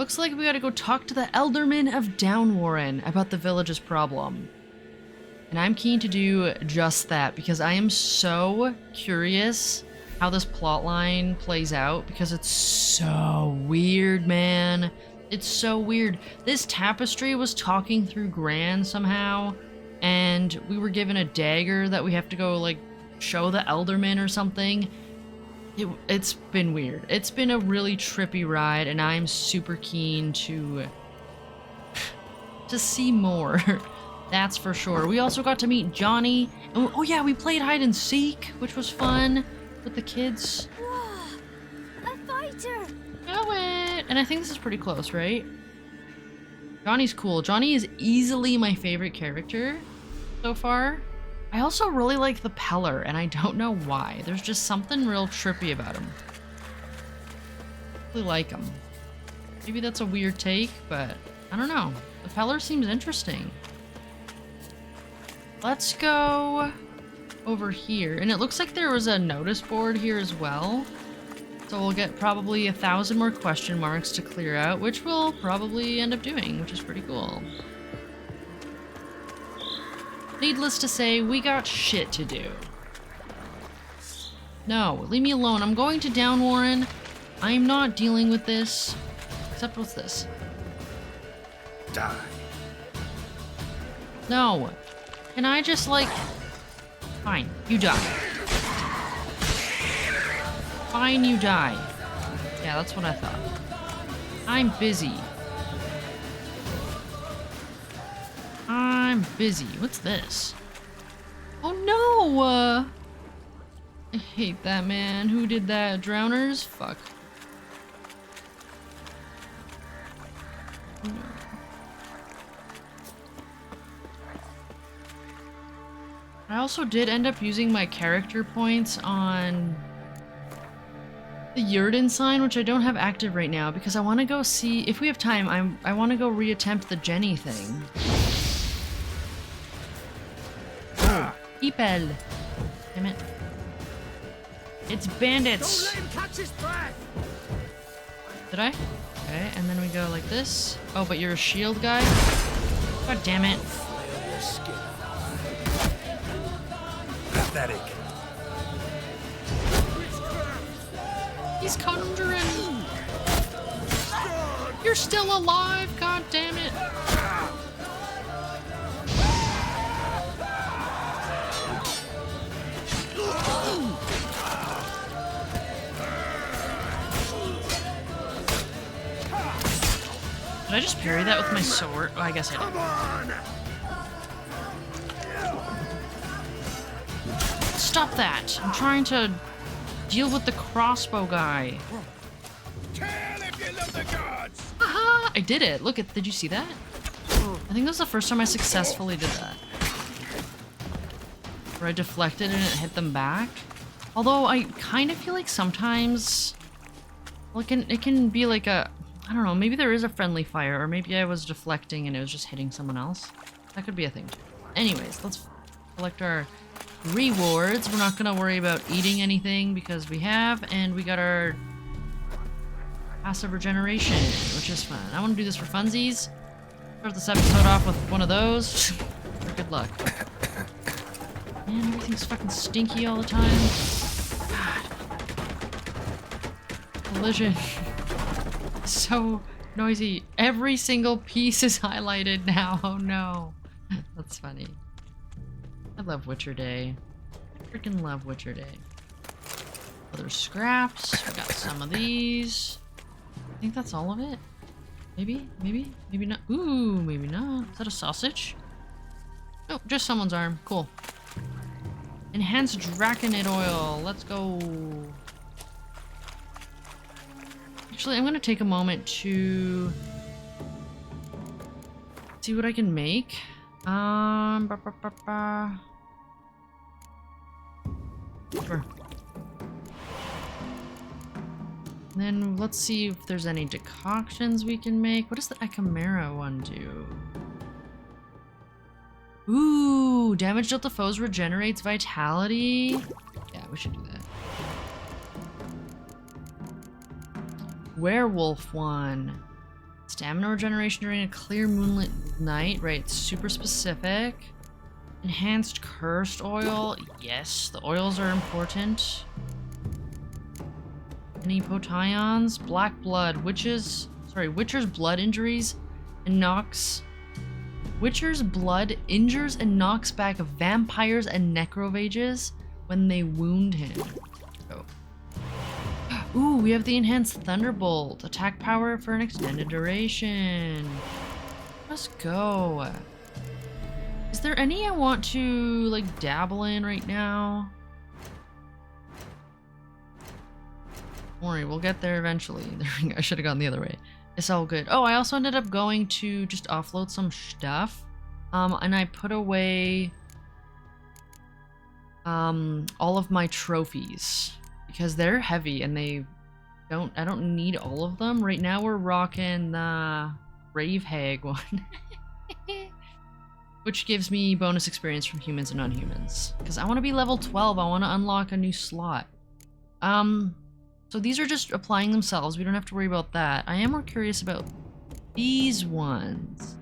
Looks like we gotta go talk to the Elderman of Downwarren about the village's problem. And I'm keen to do just that because I am so curious how this plotline plays out because it's so weird, man. It's so weird. This tapestry was talking through Gran somehow, and we were given a dagger that we have to go, like, show the Elderman or something. It's been weird. It's been a really trippy ride, and I'm super keen to see more. That's for sure. We also got to meet Johnny. And oh yeah, we played hide and seek, which was fun with the kids. Whoa, a fighter! Know it! And I think this is pretty close, right? Johnny's cool. Johnny is easily my favorite character so far. I also really like the Peller, and I don't know why. There's just something real trippy about him. I really like him. Maybe that's a weird take, but I don't know. The Peller seems interesting. Let's go over here. And it looks like there was a notice board here as well. So we'll get probably 1,000 more question marks to clear out, which we'll probably end up doing, which is pretty cool. Needless to say, we got shit to do. No, leave me alone. I'm going to Downwarren. I'm not dealing with this. Except what's this? Die. No. Can I just, like... Fine, you die. Fine, you die. Yeah, that's what I thought. I'm busy. I'm busy. What's this? Oh no! I hate that, man. Who did that? Drowners? Fuck. No. I also did end up using my character points on the Yurden sign, which I don't have active right now because I want to go see, if we have time, I want to go reattempt the Jenny thing. People. Damn it. It's bandits. Don't let him catch his breath. Did I? Okay, and then we go like this. Oh, but you're a shield guy? God damn it. Pathetic. He's conjuring. You're still alive, god damn it. Did I just parry that with my sword? Oh, I guess I did. Stop that! I'm trying to deal with the crossbow guy. Kill if you love the gods. Aha! I did it. Look at. Did you see that? I think that was the first time I successfully did that. Where I deflected and it hit them back. Although I kind of feel like sometimes, well, it can be like a, I don't know. Maybe there is a friendly fire, or maybe I was deflecting and it was just hitting someone else. That could be a thing. Anyways, let's collect our rewards. We're not gonna worry about eating anything because we have, and we got our passive regeneration, which is fun. I want to do this for funsies. Start this episode off with one of those. For good luck. Man, everything's fucking stinky all the time. God. Collision. So noisy. Every single piece is highlighted now. Oh no. That's funny. I love Witcher Day. Freaking love Witcher Day. Other scraps. We got some of these. I think that's all of it. Maybe? Maybe? Maybe not. Ooh, maybe not. Is that a sausage? Nope, just someone's arm. Cool. Enhanced Draconite oil. Let's go. Actually, I'm gonna take a moment to see what I can make. Sure. Then let's see if there's any decoctions we can make. What does the Echimera one do? Ooh, damage dealt to foes regenerates vitality. Yeah, we should do that. Werewolf one. Stamina regeneration during a clear moonlit night. Right, super specific. Enhanced cursed oil. Yes, the oils are important. Any potions? Black blood. Witcher's blood injuries and knocks. Witcher's blood injures and knocks back vampires and necrovages when they wound him. Oh. Ooh, we have the enhanced thunderbolt. Attack power for an extended duration. Let's go. Is there any I want to like dabble in right now? Don't worry, we'll get there eventually. I should have gone the other way. It's all good. Oh, I also ended up going to just offload some stuff. And I put away all of my trophies because they're heavy and I don't need all of them. Right now we're rocking the Brave Hag one. Which gives me bonus experience from humans and non-humans. Because I want to be level 12, I want to unlock a new slot. So these are just applying themselves, we don't have to worry about that. I am more curious about these ones.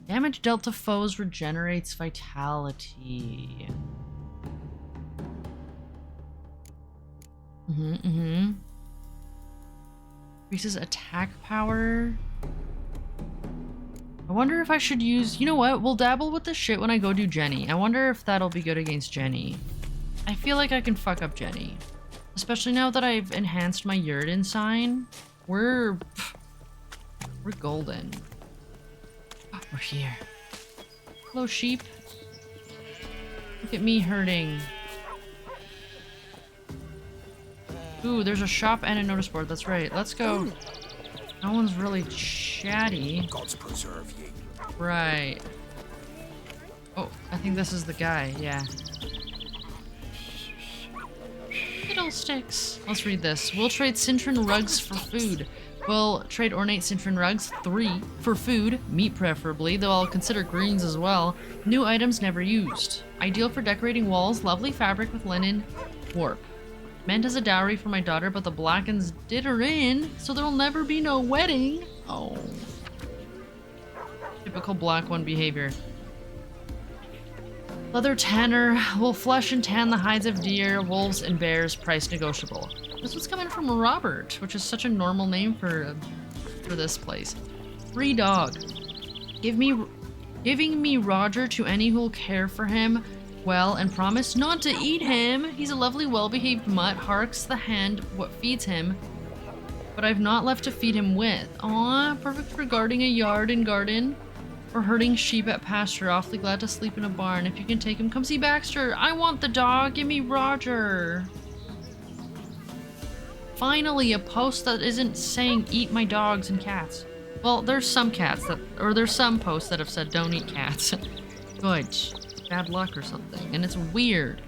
Damage dealt to foes regenerates vitality. Increases attack power. I wonder if I should use... You know what? We'll dabble with this shit when I go do Jenny. I wonder if that'll be good against Jenny. I feel like I can fuck up Jenny. Especially now that I've enhanced my Yrden sign. We're golden. Oh, we're here. Hello, sheep. Look at me hurting. Ooh, there's a shop and a notice board. That's right. Let's go. No one's really chatty. Gods preserve ye. Right. Oh, I think this is the guy. Yeah. Fiddlesticks. Let's read this. We'll trade Cintron rugs for food. We'll trade ornate Cintron rugs, 3, for food, meat preferably, though I'll consider greens as well. New items never used. Ideal for decorating walls, lovely fabric with linen, warp. Meant as a dowry for my daughter, but the Blackens did her in, so there'll never be no wedding. Oh. Typical black one behavior. Leather tanner. Will flesh and tan the hides of deer, wolves, and bears. Price negotiable. This was coming from Robert, which is such a normal name for this place. Free dog. Giving me Roger to any who'll care for him well and promise not to eat him. He's a lovely, well-behaved mutt. Harks the hand what feeds him, but I've not left to feed him with. Aw, perfect for guarding a yard and garden. Or herding sheep at pasture. Awfully glad to sleep in a barn. If you can take him, come see Baxter. I want the dog. Give me Roger. Finally, a post that isn't saying eat my dogs and cats. Well, there's some cats that, or there's some posts that have said don't eat cats. Good. Bad luck or something. And it's weird.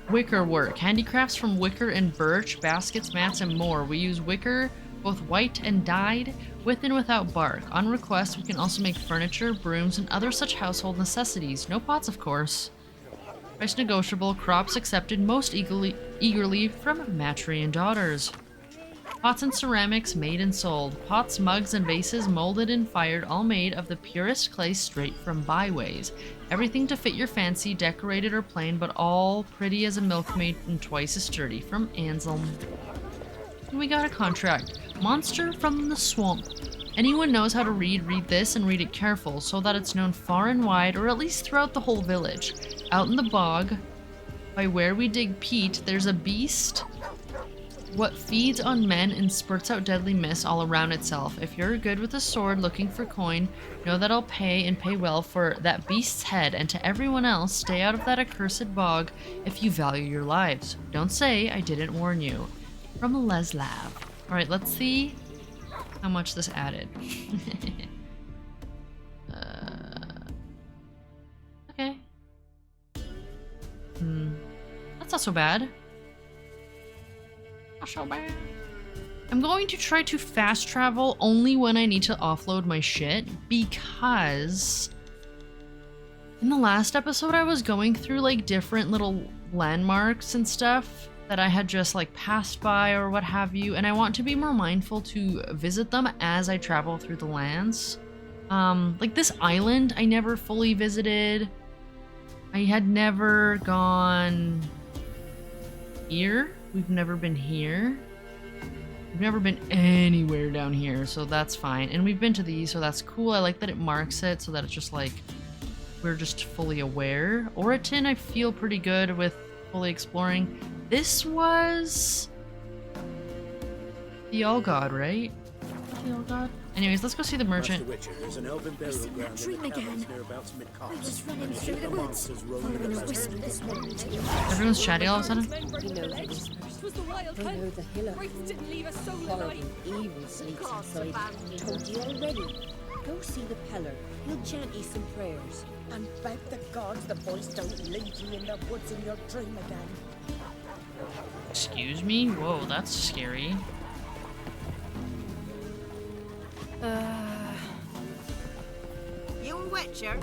Wicker work. Handicrafts from wicker and birch, baskets, mats, and more. We use wicker, both white and dyed, with and without bark. On request, we can also make furniture, brooms, and other such household necessities. No pots, of course. Price negotiable. Crops accepted most eagerly from Matrian daughters. Pots and ceramics made and sold. Pots, mugs, and vases molded and fired, all made of the purest clay straight from byways. Everything to fit your fancy, decorated or plain, but all pretty as a milkmaid and twice as sturdy. From Anselm. We got a contract. Monster from the swamp. Anyone knows how to read this and read it careful so that it's known far and wide, or at least throughout the whole village. Out in the bog, by where we dig peat, there's a beast what feeds on men and spurts out deadly mist all around itself. If you're good with a sword looking for coin, know that I'll pay and pay well for that beast's head, and to everyone else, stay out of that accursed bog if you value your lives. Don't say I didn't warn you. From Leslav. Alright, let's see how much this added. Okay. That's not so bad. Not so bad. I'm going to try to fast travel only when I need to offload my shit, because in the last episode I was going through like different little landmarks and stuff, that I had just like passed by or what have you, and I want to be more mindful to visit them as I travel through the lands. Like this island I never fully visited. I had never gone here. We've never been here. We've never been anywhere down here, so that's fine. And we've been to these, so that's cool. I like that it marks it so that it's just like we're just fully aware. Oriton, I feel pretty good with fully exploring. This was the All God, right? The All God? Anyways, let's go see the merchant. There's an elven burial seen that ground dream in the again. caverns nearabouts I was Midcast. running through the woods. Roaming about. Whisper this morning to you. Everyone's chatty all of a sudden. He knows the whispers. Was the wild I hunt. know the hiller. Wraiths didn't leave a soul Horrible, alive. evil sleeps inside. Told you already. Go see the Peller. He'll chant you some prayers. And beg the gods the boys don't leave you in the woods in your dream again. Excuse me? Whoa, that's scary. You a witcher?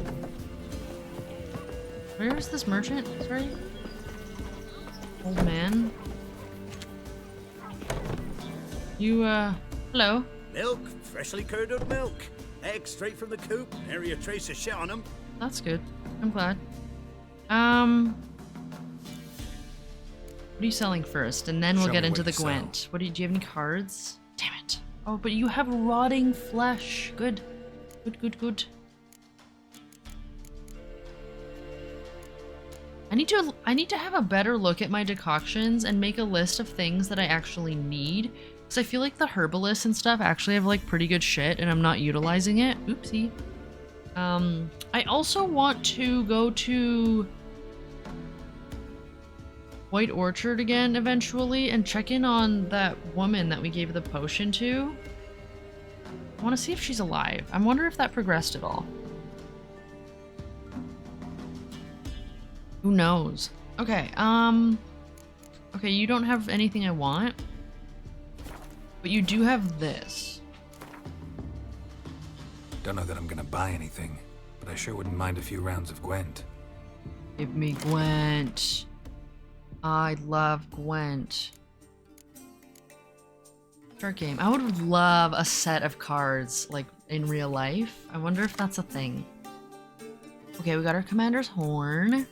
Where is this merchant? Sorry? Old man. You, hello? Milk, freshly curdled milk. Eggs straight from the coop. Nary a trace of shit on them. That's good. I'm glad. What are you selling first? And then we'll Show get me into what the you sell. Gwent. What do you have any cards? Damn it. Oh, but you have rotting flesh. Good. Good, good, good. I need to have a better look at my decoctions and make a list of things that I actually need. Because I feel like the herbalists and stuff actually have like pretty good shit and I'm not utilizing it. Oopsie. I also want to go to White Orchard again eventually and check in on that woman that we gave the potion to. I want to see if she's alive. I wonder if that progressed at all. Who knows? Okay, okay, you don't have anything I want, but you do have this. Don't know that I'm gonna buy anything, but I sure wouldn't mind a few rounds of Gwent. Give me Gwent. I love Gwent. Start game. I would love a set of cards, like, in real life. I wonder if that's a thing. Okay, we got our Commander's Horn.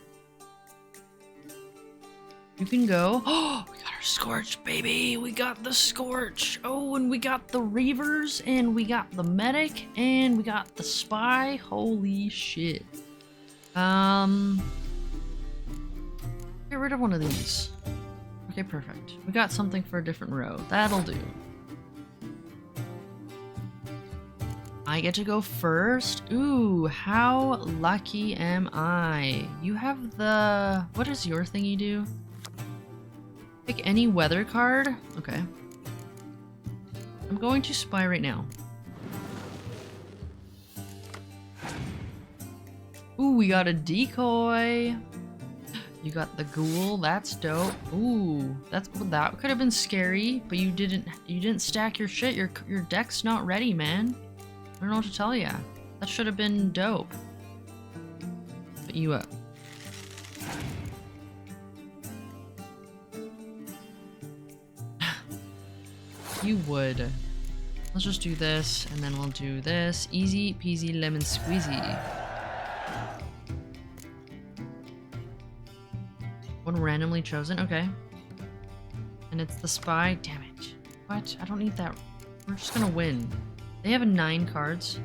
You can go. Oh, we got our Scorch, baby! We got the Scorch! Oh, and we got the Reavers, and we got the Medic, and we got the Spy. Holy shit. Get rid of one of these. Okay, perfect. We got something for a different row. That'll do. I get to go first? Ooh, how lucky am I? You have the... What does your thingy do? Pick any weather card? Okay. I'm going to spy right now. Ooh, we got a decoy. You got the ghoul. That's dope. Ooh, that could have been scary, but you didn't stack your shit. Your deck's not ready, man. I don't know what to tell ya. That should have been dope. But you you would. Let's just do this, and then we'll do this. Easy peasy lemon squeezy. One randomly chosen, okay. And it's the spy. Damn it. What? I don't need that. We're just gonna win. They have 9 cards.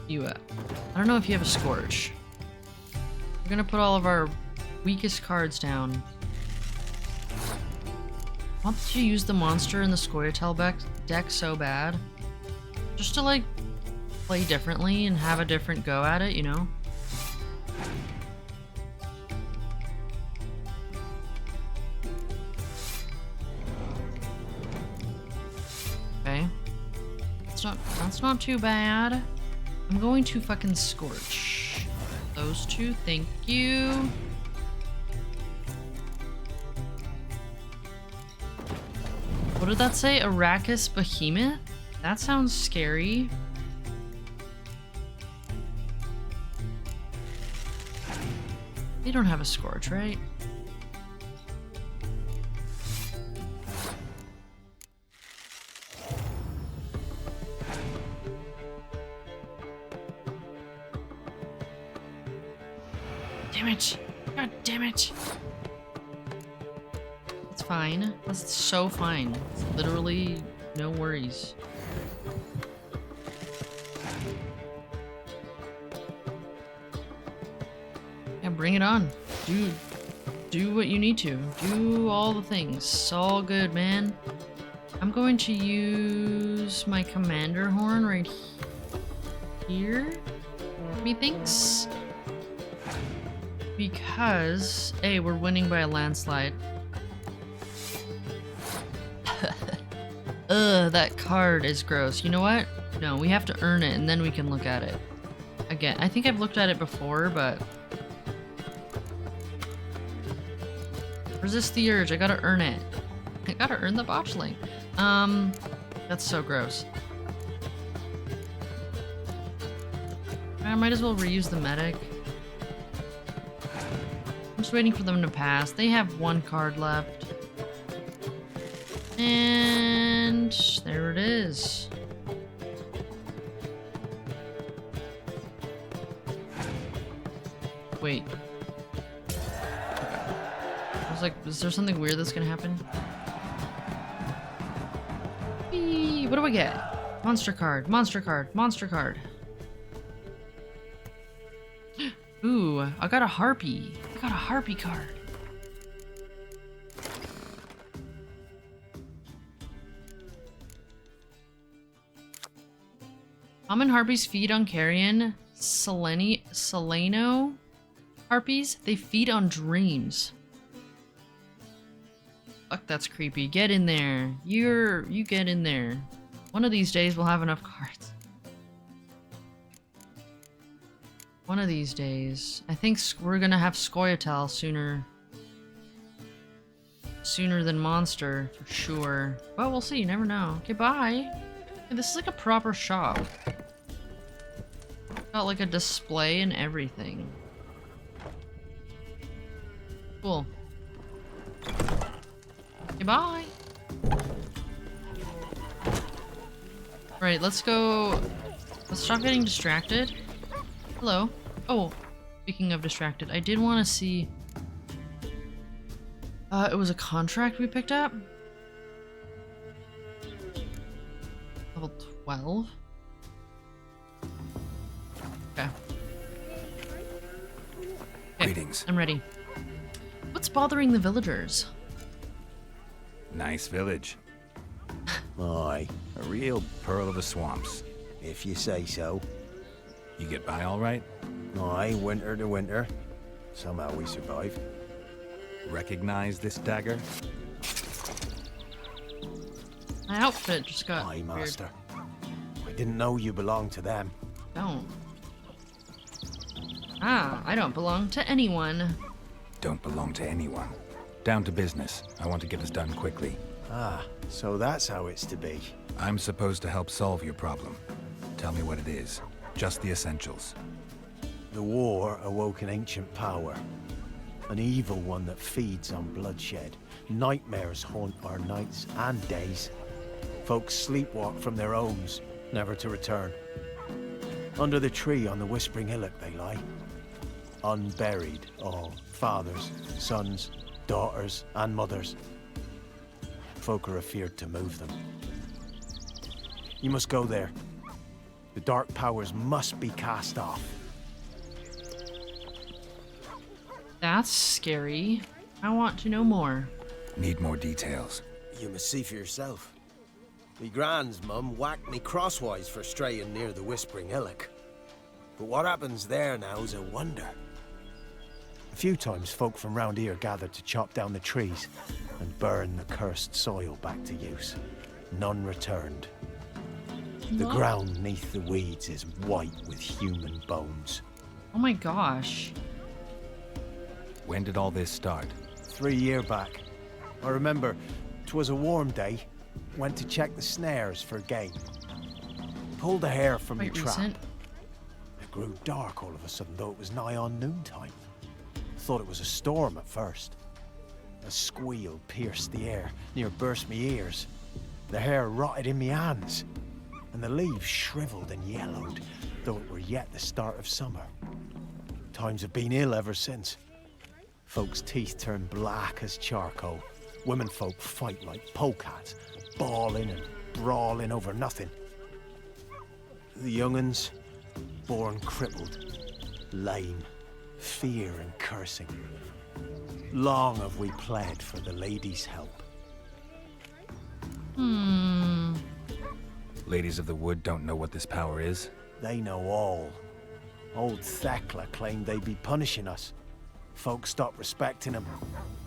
You, I don't know if you have a Scorch. We're gonna put all of our weakest cards down. I want to use the monster in the Scoia'tael deck so bad. Just to, like, play differently and have a different go at it, you know? Okay. That's not too bad. I'm going to fucking Scorch those two, thank you. What did that say? Arrakis Behemoth? That sounds scary. don't have a scourge, right? Damn it! God damn it! It's fine. That's so fine. It's literally no worries. Yeah, bring it on. Do what you need to. Do all the things. It's all good, man. I'm going to use my commander horn right here. Methinks. Because, A, we're winning by a landslide. Ugh, that card is gross. You know what? No, we have to earn it and then we can look at it. Again, I think I've looked at it before, but... Resist the urge, I gotta earn it. I gotta earn the botchling. That's so gross. I might as well reuse the medic. I'm just waiting for them to pass. They have one card left. And there it is. Wait. Okay. I was like, is there something weird that's gonna happen? Whee! What do I get? Monster card, monster card, monster card. Ooh, I got a harpy. I got a harpy card. Common harpies feed on carrion. Seleno harpies, they feed on dreams. Fuck, that's creepy. Get in there. You get in there. One of these days we'll have enough cards. One of these days. I think we're gonna have Scoia'tael sooner than Monster, for sure. But we'll see, you never know. Okay, bye. Hey, this is like a proper shop. Got like a display and everything. Cool. Okay, bye. Right, let's go. Let's stop getting distracted. Hello. Oh, speaking of distracted, I did want to see. It was a contract we picked up. Level 12. Okay. Greetings. I'm ready. What's bothering the villagers? Nice village. Aye, A real pearl of the swamps. if you say so. You get by all right? Aye, winter to winter. Somehow we survive. Recognize this dagger? My outfit just got Aye, weird. master. I didn't know you belonged to them. Don't. Ah, I don't belong to anyone. Don't belong to anyone. Down to business. I want to get this done quickly. Ah, so that's how it's to be. I'm supposed to help solve your problem. Tell me what it is. Just the essentials. The war awoke an ancient power. An evil one that feeds on bloodshed. Nightmares haunt our nights and days. Folks sleepwalk from their homes, never to return. Under the tree on the Whispering Hillock they lie. Unburied, all. Fathers, sons, daughters, and mothers. Folk are afeared to move them. You must go there. The dark powers must be cast off. That's scary. I want to know more. Need more details. You must see for yourself. Me grand's mum whacked me crosswise for straying near the Whispering Hillock. But what happens there now is a wonder. A few times folk from round here gathered to chop down the trees and burn the cursed soil back to use. None returned. The What? ground neath the weeds is white with human bones. Oh my gosh. When did all this start? 3 year back. I remember 'twas a warm day. Went to check the snares for game. Pulled a hare from the Quite trap. recent. It grew dark all of a sudden, though it was nigh on noontime. thought it was a storm at first. A squeal pierced the air, near burst me ears. The hair rotted in me hands, and the leaves shriveled and yellowed, though it were yet the start of summer. Times have been ill ever since. Folks' teeth turn black as charcoal. Women folk fight like polecats, bawling and brawling over nothing. The young'uns, born crippled, lame, fear and cursing. Long have we pled for the lady's help. Ladies of the Wood don't know what this power is. They know all. Old Thekla claimed they'd be punishing us. Folks stopped respecting them.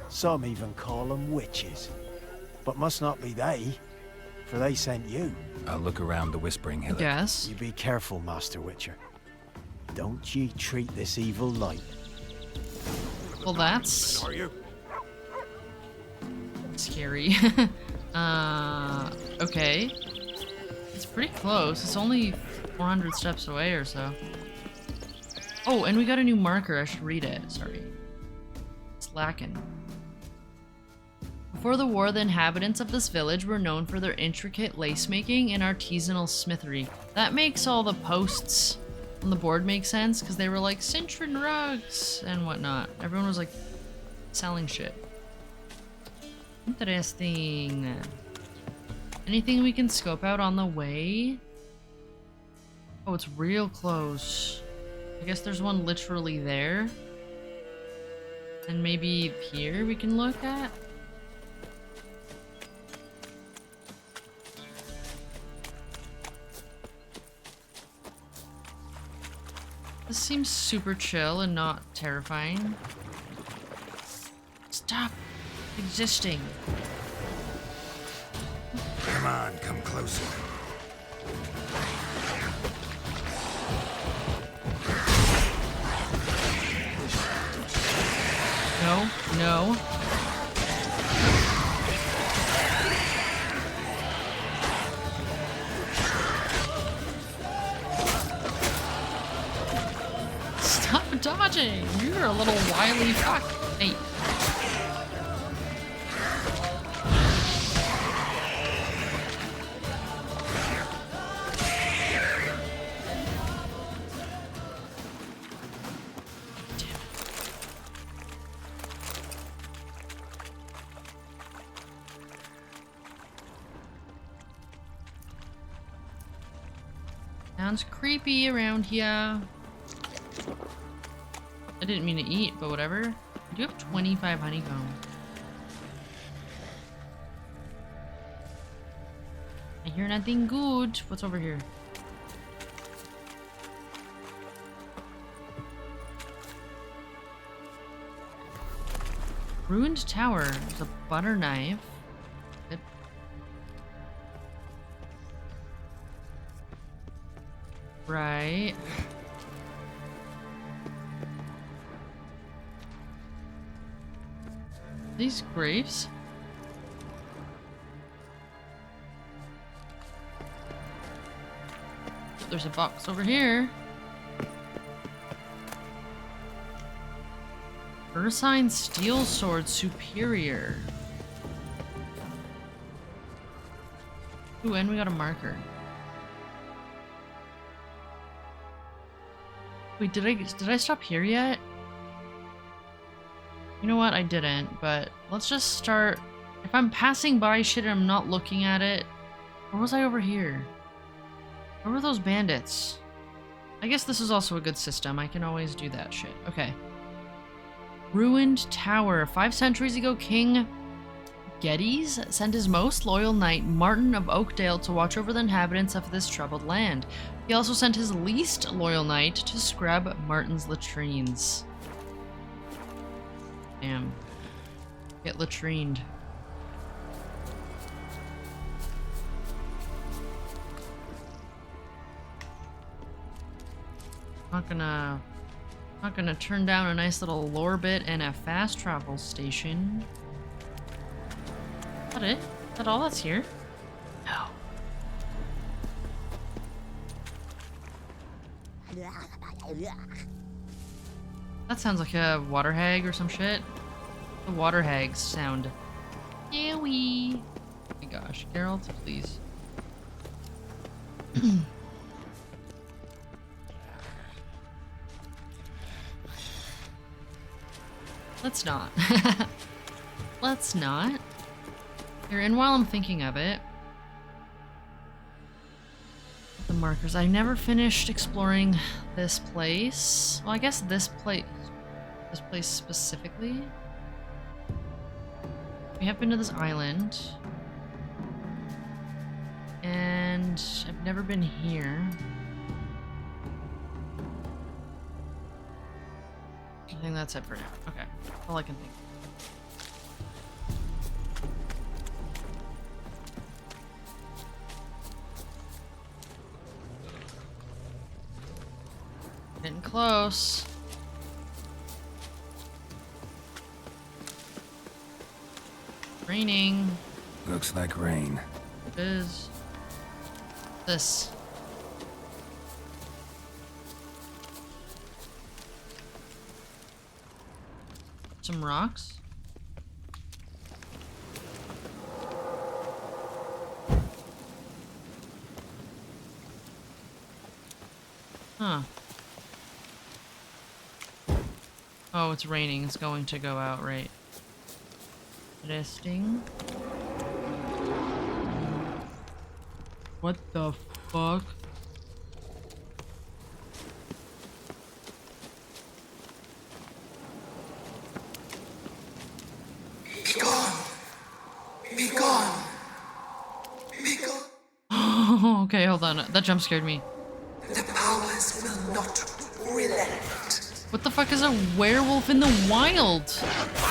Some even call them witches. But must not be they, for they sent you. I'll look around the Whispering Hillock. Yes. You be careful, Master Witcher. Don't ye treat this evil light. Well, that's Are you? scary. Okay. It's pretty close. It's only 400 steps away or so. Oh, and we got a new marker. I should read it. Sorry. It's lacking. Before the war, the inhabitants of this village were known for their intricate lace making and artisanal smithery. That makes all the posts on the board make sense, because they were like citron rugs and whatnot. Everyone was like selling shit. Interesting. Anything we can scope out on the way? Oh, it's real close. I guess there's one literally there. And maybe here we can look at? This seems super chill and not terrifying. Stop existing. Come on, come closer. No, no. Stop dodging! You're a little wily fuck. Hey. Sounds creepy around here. I didn't mean to eat, but whatever. I do have 25 honeycomb. I hear nothing good. What's over here? Ruined tower. There's a butter knife. Good. Right. These graves? There's a box over here. Ursine Steel Sword Superior. Ooh, and we got a marker. Wait, did I stop here yet? You know what? I didn't, but let's just start. If I'm passing by shit and I'm not looking at it, or was I over here? Where were those bandits? I guess this is also a good system. I can always do that shit. Okay. Ruined Tower. 5 centuries ago, King Geddes sent his most loyal knight, Martin of Oakdale, to watch over the inhabitants of this troubled land. He also sent his least loyal knight to scrub Martin's latrines. Damn. Get latrined. Not gonna turn down a nice little lore bit and a fast travel station. Is that it? Is that all that's here? No. That sounds like a water hag or some shit. The water hags sound scary. Oh my gosh, Geralt, please. Let's not. Let's not. Here, and while I'm thinking of it, the markers. I never finished exploring this place. Well, I guess this place specifically. We have been to this island, and I've never been here. I think that's it for now. Okay, all I can think. Getting close. Raining. Looks like rain. It is. This. Some rocks. Huh. Oh, it's raining. It's going to go out, right? Interesting. What the fuck? Be gone! Be gone! Be gone! Okay, hold on. That jump scared me. The powers will not relent. What the fuck is a werewolf in the wild?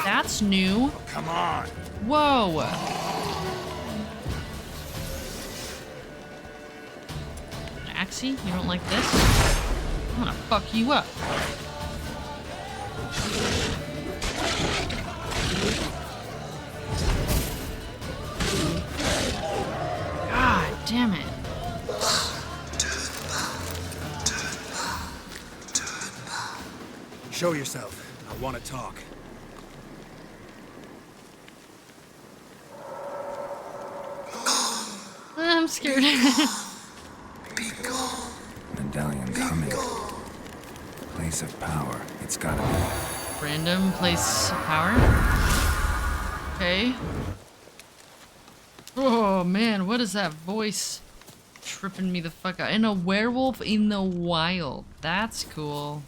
That's new. Come on. Whoa. Axie, you don't like this? I'm gonna fuck you up. God damn it. Show yourself. I want to talk. I'm scared. Be gone! Medallion coming. Place of power. It's gotta be. Random place of power. Okay. Oh man, what is that voice tripping me the fuck out? And a werewolf in the wild. That's cool.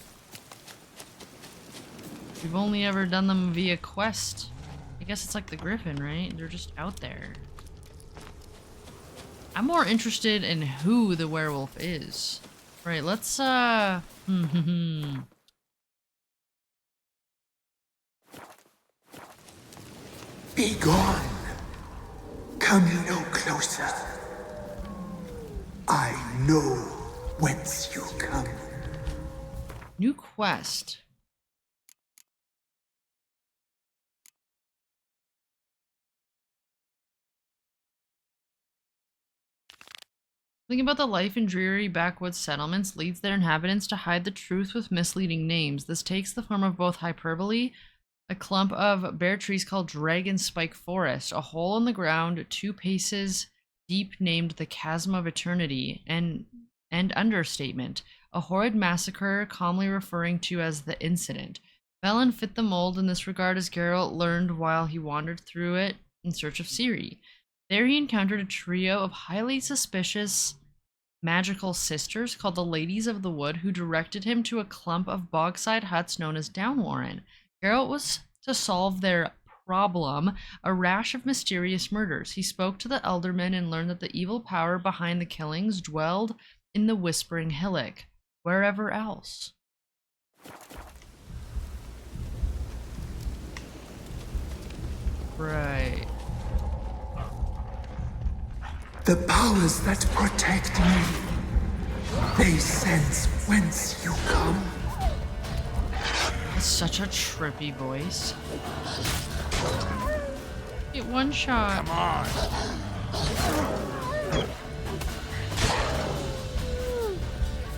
We've only ever done them via quest. I guess it's like the Griffin, right? They're just out there. I'm more interested in who the werewolf is. Right, let's Be gone! Come no closer. I know whence you come. New quest. Thinking about the life in dreary backwoods settlements leads their inhabitants to hide the truth with misleading names. This takes the form of both hyperbole, a clump of bare trees called Dragon Spike Forest, a hole in the ground 2 paces deep named the Chasm of Eternity, and understatement, a horrid massacre calmly referring to as the Incident. Velen fit the mold in this regard, as Geralt learned while he wandered through it in search of Ciri. There he encountered a trio of highly suspicious magical sisters called the Ladies of the Wood, who directed him to a clump of bogside huts known as Downwarren. Geralt was to solve their problem, a rash of mysterious murders. He spoke to the Eldermen and learned that the evil power behind the killings dwelled in the Whispering Hillock. Wherever else? Right. The powers that protect me, they sense whence you come. That's such a trippy voice. Get one shot. Come on.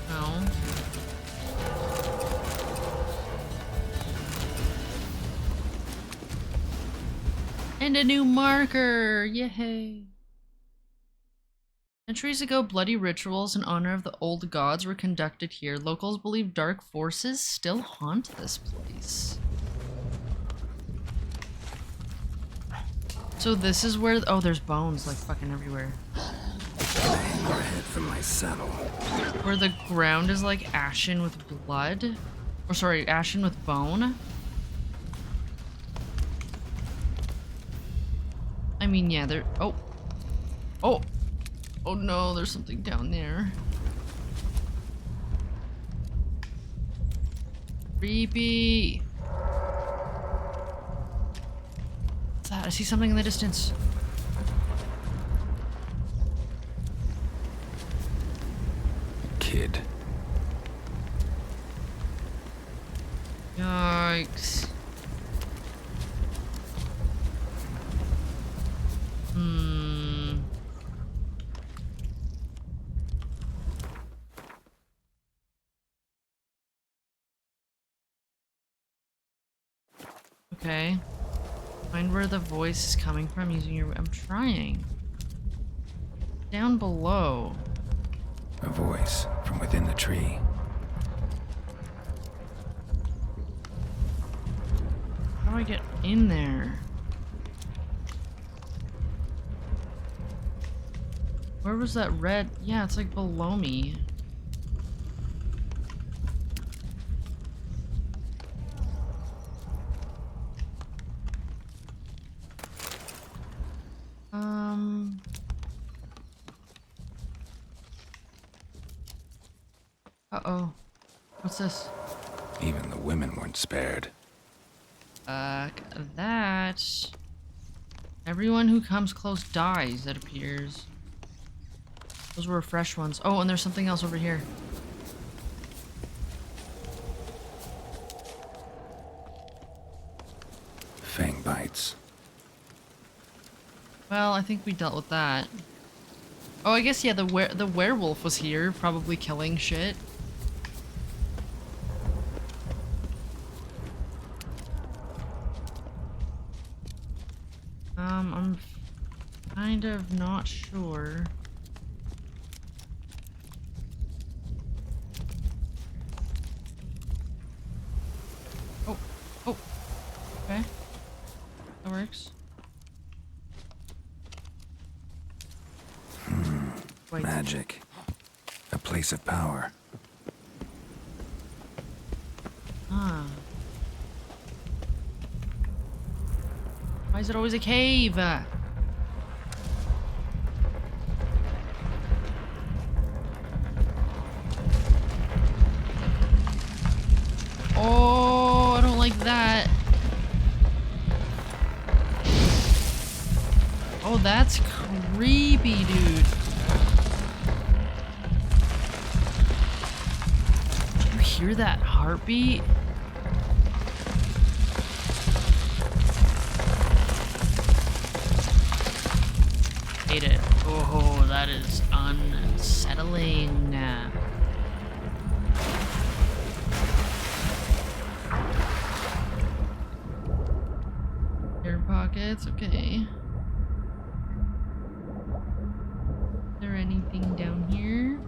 No. And a new marker! Yay! Centuries ago, bloody rituals in honor of the old gods were conducted here. Locals believe dark forces still haunt this place. So this is where... Oh, there's bones like fucking everywhere. Hang your head from my saddle. Where the ground is like ashen with blood. Or sorry, ashen with bone. I mean, yeah, there... Oh. Oh! Oh no, there's something down there. Creepy. What's that? I see something in the distance. Kid. Yikes. Okay. Find where the voice is coming from using your... I'm trying. Down below. A voice from within the tree. How do I get in there? Where was that red? Yeah, it's like below me. Uh-oh. What's this? Even the women weren't spared. That... Everyone who comes close dies, it appears. Those were fresh ones. Oh, and there's something else over here. Fang bites. Well, I think we dealt with that. Oh, I guess, yeah, the werewolf was here, probably killing shit. I'm kind of not sure. Oh, oh, okay, that works. Wait. Magic. A place of power. Ah. Why is it always a cave? Oh, I don't like that. Oh, that's creepy, dude. Did you hear that heartbeat? Hate it. Oh, that is unsettling. Air pockets, okay. Is there anything down here?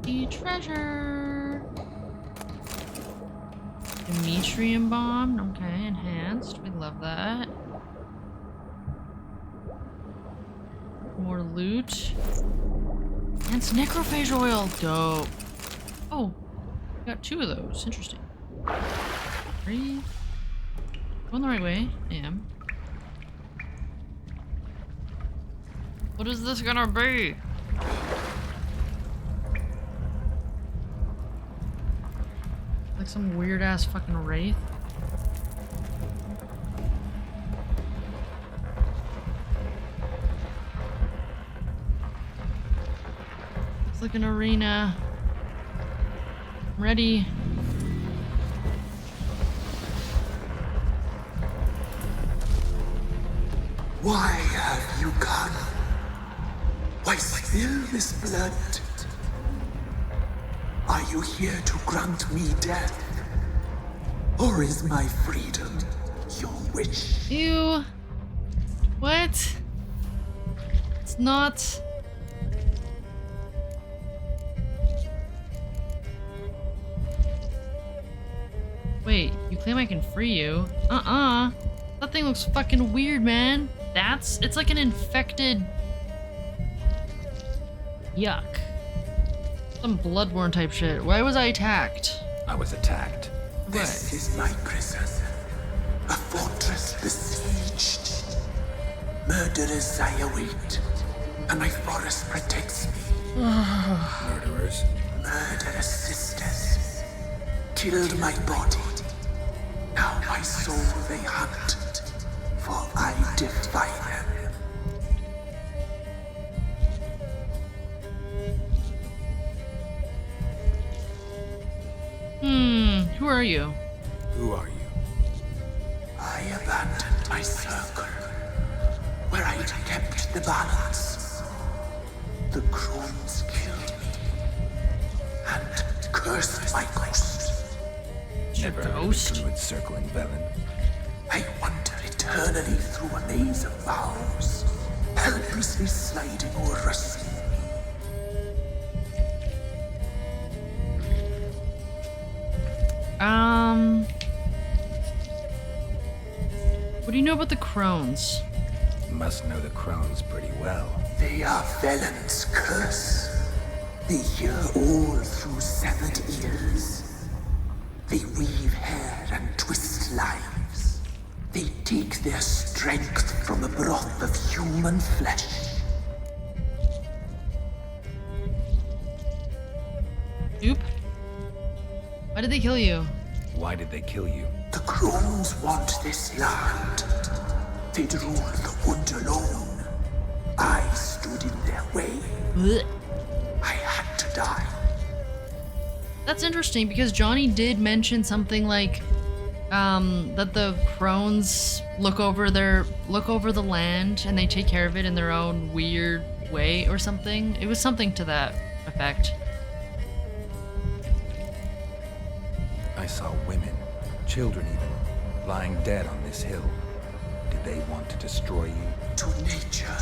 The treasure! Demetrium bomb, okay, enhanced. We love that. More loot. And it's necrophage oil. Dope. Oh, got 2 of those. Interesting. 3. Going the right way. I am. What is this gonna be? Like some weird ass fucking wraith. It's like an arena. I'm ready. Why have you come? Why spill this blood? Are you here to grant me death? Or is my freedom your wish. Ew. What? It's not. Wait, you claim I can free you? That thing looks fucking weird, man. It's like an infected... Yuck. Some bloodborne type shit. Why was I attacked? I was attacked. This is my prison. A fortress besieged. Murderers I await, and my forest protects me. Murderers? Murderous sisters killed my body. Now my soul they hunt, for I defy them. Who are you? Who are you? I abandoned my circle, where I'd kept the balance. The Crones killed me, and cursed my ghost. Never heard of a druid circle in Velen. I wander eternally through a maze of vows, helplessly sliding over rusty. What do you know about the Crones? Must know the Crones pretty well. They are Velen's curse. They hear all through severed ears. They weave hair and twist lives. They take their strength from the broth of human flesh. Oop. Why did they kill you? Why did they kill you? The Crones want this land. They'd rule the wood alone. I stood in their way. Blech. I had to die. That's interesting because Johnny did mention something like that the Crones look over the land and they take care of it in their own weird way or something. It was something to that effect. I saw women, children even, lying dead on this hill. Did they want to destroy you? To nature,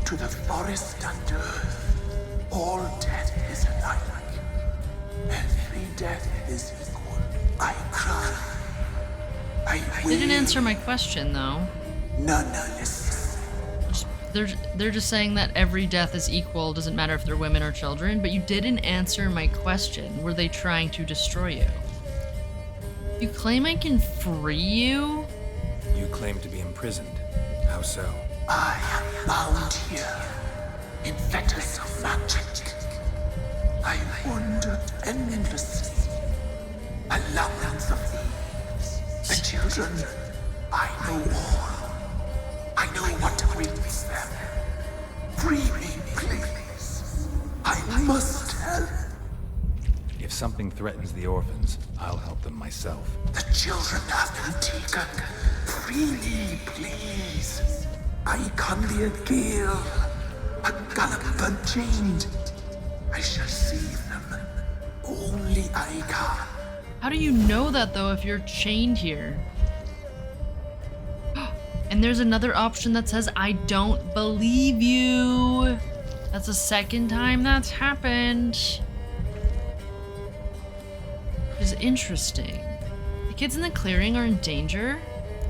to the forest and earth, all death is alike. Every death is equal. I cry. I They didn't wail. answer my question though. None listen. They're just saying that every death is equal, doesn't matter if they're women or children, but you didn't answer my question. Were they trying to destroy you? You claim I can free you? You claim to be imprisoned. How so? I am bound here in fetters of magic. I wandered endlessly, a labyrinth of leaves. The children, I know all. I know what awaits them. Free me, please. I must help. If something threatens the orphans, I'll help them myself. The children have been taken. Free me, please. I can be a gale, a gallop unchained. I shall save them. Only I can. How do you know that though if you're chained here? And there's another option that says, I don't believe you. That's the second time that's happened. Which is interesting. The kids in the clearing are in danger?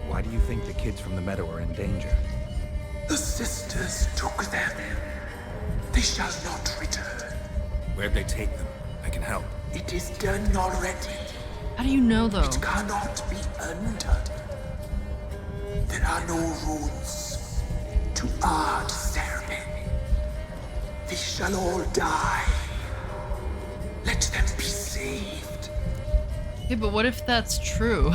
Why do you think the kids from the meadow are in danger? The sisters took them. They shall not return. Where'd they take them? I can help. It is done already. How do you know though? It cannot be undone. There are no rules to our ceremony. They shall all die. Let them be saved. Okay, but what if that's true?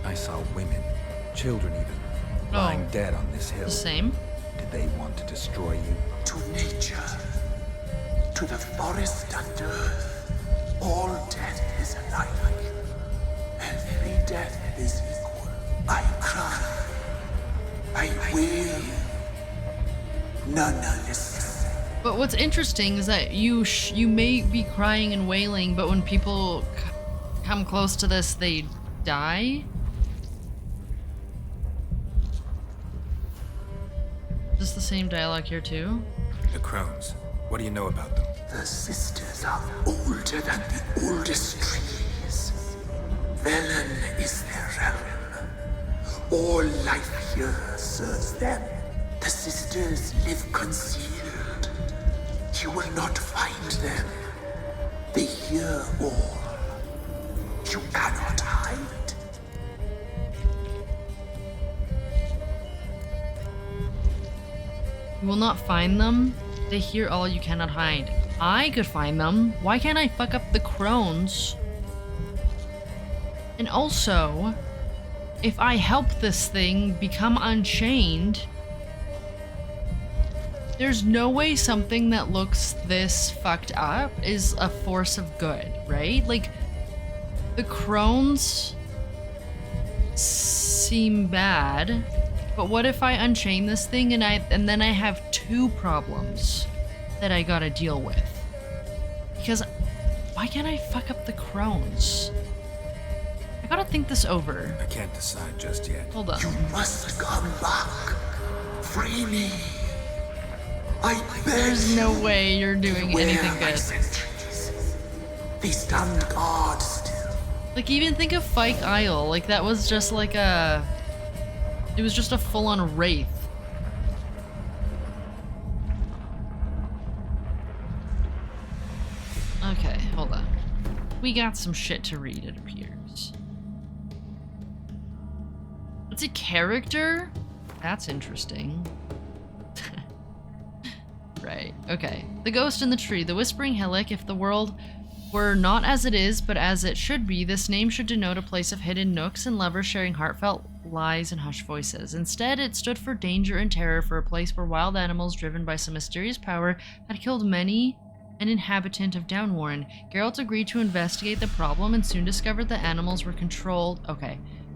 I saw women, children even, lying dead on this hill. The same? Did they want to destroy you? To nature, to the forest and earth, all death is alike. Every death is equal. I cry. I wail. None listen. But what's interesting is that you may be crying and wailing, but when people come close to this, they die. Is this the same dialogue here too? The Crones. What do you know about them? The sisters are older than the oldest trees. Velen is their realm. All life here serves them. The sisters live concealed. You will not find them. They hear all. You cannot hide. You will not find them. They hear all, you cannot hide. I could find them. Why can't I fuck up the Crones? And also, if I help this thing become unchained, there's no way something that looks this fucked up is a force of good, right? Like, the Crones seem bad, but what if I unchain this thing and then I have two problems that I gotta deal with? Because why can't I fuck up the Crones? I gotta think this over. I can't decide just yet. Hold on. You must come back. Free me. I beg. There's no way you're doing Beware anything my good. sentries. They stand guard still. Like, even think of Fyke Isle. Like, that was just like a... It was just a full-on wraith. Okay, hold on. We got some shit to read, it appears. It's a character? That's interesting. Right, okay. The ghost in the tree. The whispering hillock. If the world were not as it is, but as it should be, this name should denote a place of hidden nooks and lovers sharing heartfelt lies and hushed voices. Instead, it stood for danger and terror, for a place where wild animals driven by some mysterious power had killed many an inhabitant of Downwarren. Geralt agreed to investigate the problem and soon discovered the animals were controlled,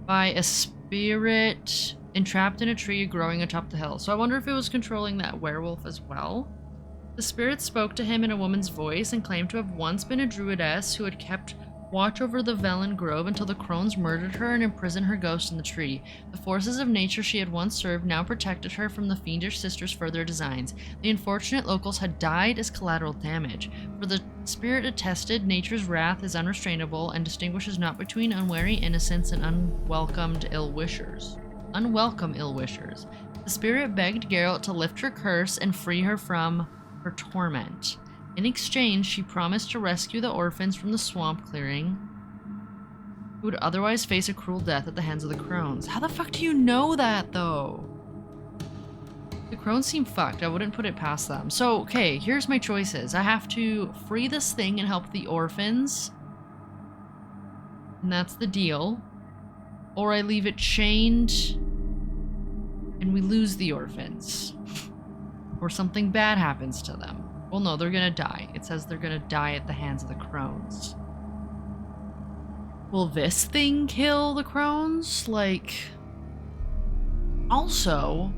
by a spirit entrapped in a tree growing atop the hill. So I wonder if it was controlling that werewolf as well. The spirit spoke to him in a woman's voice and claimed to have once been a druidess who had kept watch over the Velen Grove until the Crones murdered her and imprisoned her ghost in the tree. The forces of nature she had once served now protected her from the fiendish sisters' further designs. The unfortunate locals had died as collateral damage, for the spirit attested nature's wrath is unrestrainable and distinguishes not between unwary innocents and unwelcome ill-wishers. The spirit begged Geralt to lift her curse and free her from her torment. In exchange, she promised to rescue the orphans from the swamp clearing, who would otherwise face a cruel death at the hands of the Crones. How the fuck do you know that, though? The Crones seem fucked. I wouldn't put it past them. So, okay, here's my choices. I have to free this thing and help the orphans, and that's the deal. Or I leave it chained, and we lose the orphans. Or something bad happens to them. Well, no, they're gonna die. It says they're gonna die at the hands of the Crones. Will this thing kill the Crones? Like... Also...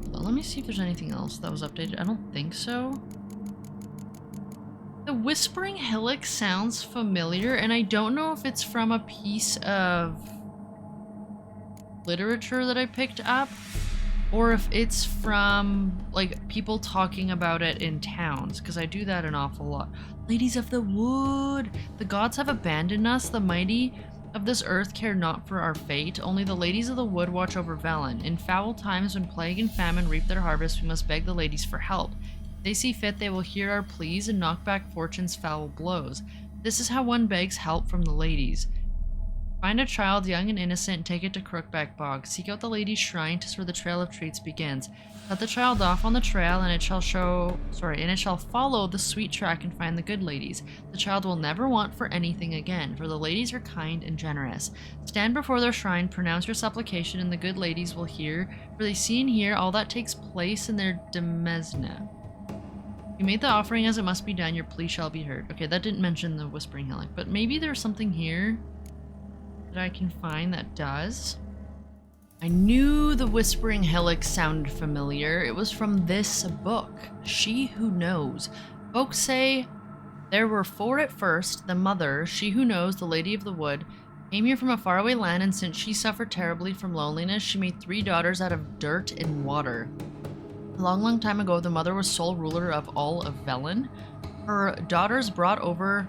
Well, let me see if there's anything else that was updated. I don't think so. The Whispering Hillock sounds familiar, and I don't know if it's from a piece of literature that I picked up, or if it's from, like, people talking about it in towns, because I do that an awful lot. Ladies of the Wood! The gods have abandoned us, the mighty of this earth care not for our fate, only the ladies of the wood watch over Velen. In foul times when plague and famine reap their harvest, we must beg the ladies for help. If they see fit, they will hear our pleas and knock back fortune's foul blows. This is how one begs help from the ladies. Find a child, young and innocent, and take it to Crookback Bog. Seek out the lady's shrine, 'tis where the trail of treats begins. Let the child off on the trail, and it shall follow the sweet track and find the good ladies. The child will never want for anything again, for the ladies are kind and generous. Stand before their shrine, pronounce your supplication, and the good ladies will hear, for they see and hear all that takes place in their demesne. You made the offering as it must be done, your plea shall be heard. Okay, that didn't mention the Whispering Hillock, but maybe there's something here that I can find that does. I knew the Whispering Hillock sounded familiar. It was from this book, She Who Knows. Folks say there were 4 at first. The mother, She Who Knows, the Lady of the Wood, came here from a faraway land, and since she suffered terribly from loneliness, she made 3 daughters out of dirt and water. A long, long time ago, the mother was sole ruler of all of Velen. Her daughters brought her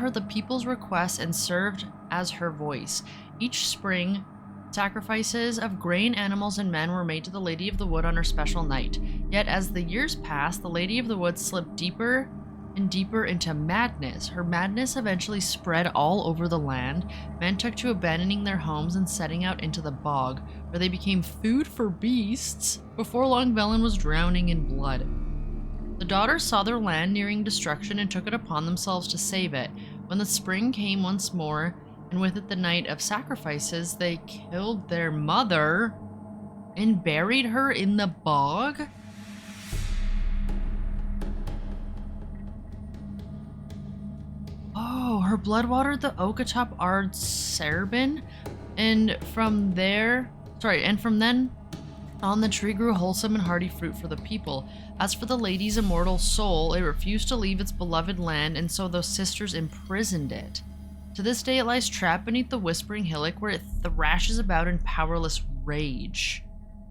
the people's requests and served as her voice. Each spring, sacrifices of grain, animals, and men were made to the Lady of the Wood on her special night. Yet as the years passed, the Lady of the Wood slipped deeper and deeper into madness. Her madness eventually spread all over the land. Men took to abandoning their homes and setting out into the bog, where they became food for beasts. Before long, Velen was drowning in blood. The daughters saw their land nearing destruction and took it upon themselves to save it. When the spring came once more, and with it the night of sacrifices, they killed their mother and buried her in the bog? Oh, her blood watered the oak atop Ard Serbin, and from then on the tree grew wholesome and hearty fruit for the people. As for the lady's immortal soul, it refused to leave its beloved land, and so those sisters imprisoned it. To this day, it lies trapped beneath the Whispering Hillock, where it thrashes about in powerless rage.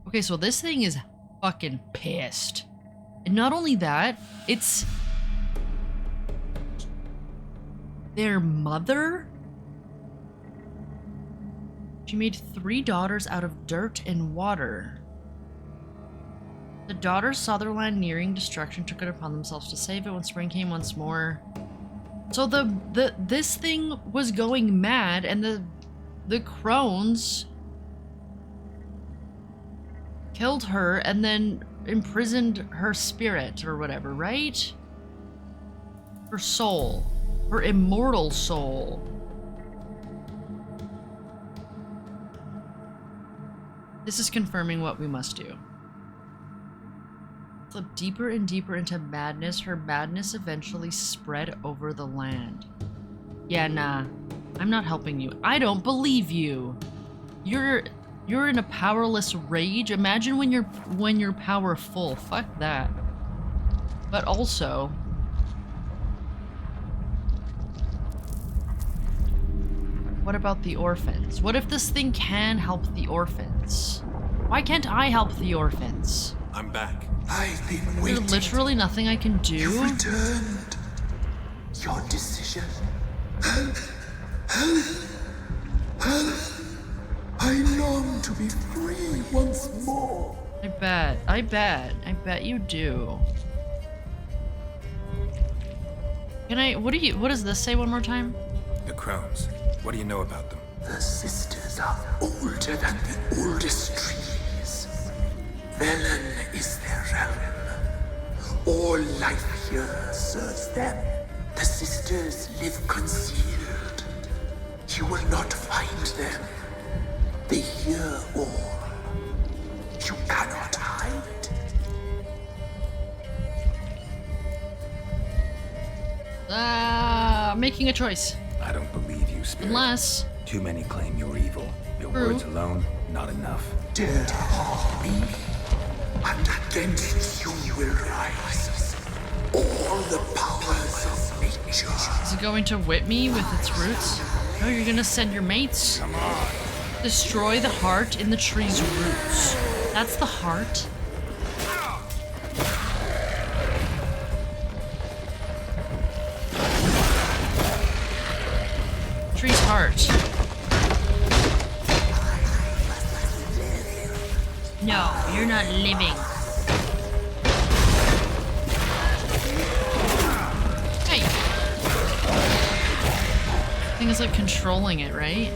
Okay, so this thing is fucking pissed. And not only that, it's their mother? She made 3 daughters out of dirt and water. The daughters saw their land nearing destruction, took it upon themselves to save it when spring came once more. So this thing was going mad, and the Crones killed her and then imprisoned her spirit or whatever, right? Her soul. Her immortal soul. This is confirming what we must do. Slip deeper and deeper into madness. Her madness eventually spread over the land. Yeah, nah. I'm not helping you. I don't believe you. You're in a powerless rage. Imagine when you're powerful. Fuck that. But also, what about the orphans? What if this thing can help the orphans? Why can't I help the orphans? I'm back. I've been waiting. There's literally nothing I can do. You returned. Your decision. I long to be free once more. I bet you do. What does this say one more time? The Crones. What do you know about them? The sisters are older than the oldest trees. Velen is their realm. All life here serves them. The sisters live concealed. You will not find them. They hear all. You cannot hide. Making a choice. I don't believe you, Spirit. Unless... Too many claim you're evil. Your True. words alone, not enough. Dare to harm me, and against you will rise all the powers of nature. Is it going to whip me with its roots? No, you're gonna send your mates. Come on. Destroy the heart in the tree's roots. That's the heart? Tree's heart. No, you're not living. Hey! I think it's like controlling it, right?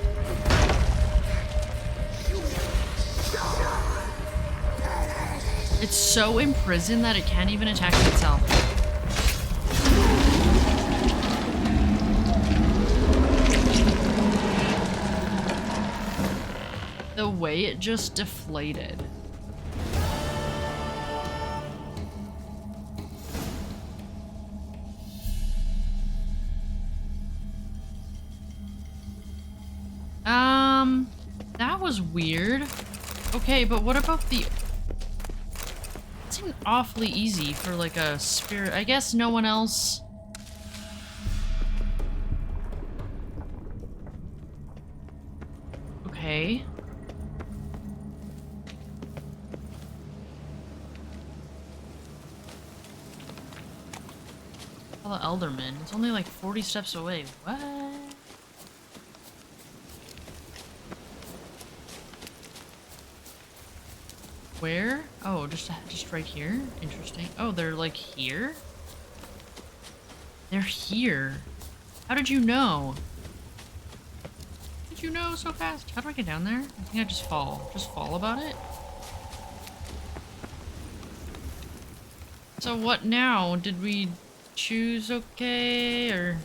It's so imprisoned that it can't even attack itself. The way it just deflated. That was weird. Okay, but what about the... It seemed awfully easy for like a spirit. I guess no one else... Okay. Oh, the Elderman. It's only like 40 steps away. What? Where? Oh, just right here? Interesting. Oh, they're like here? They're here. How did you know? Did you know so fast? How do I get down there? I think I just fall. Just fall about it? So what now? Did we choose okay, or...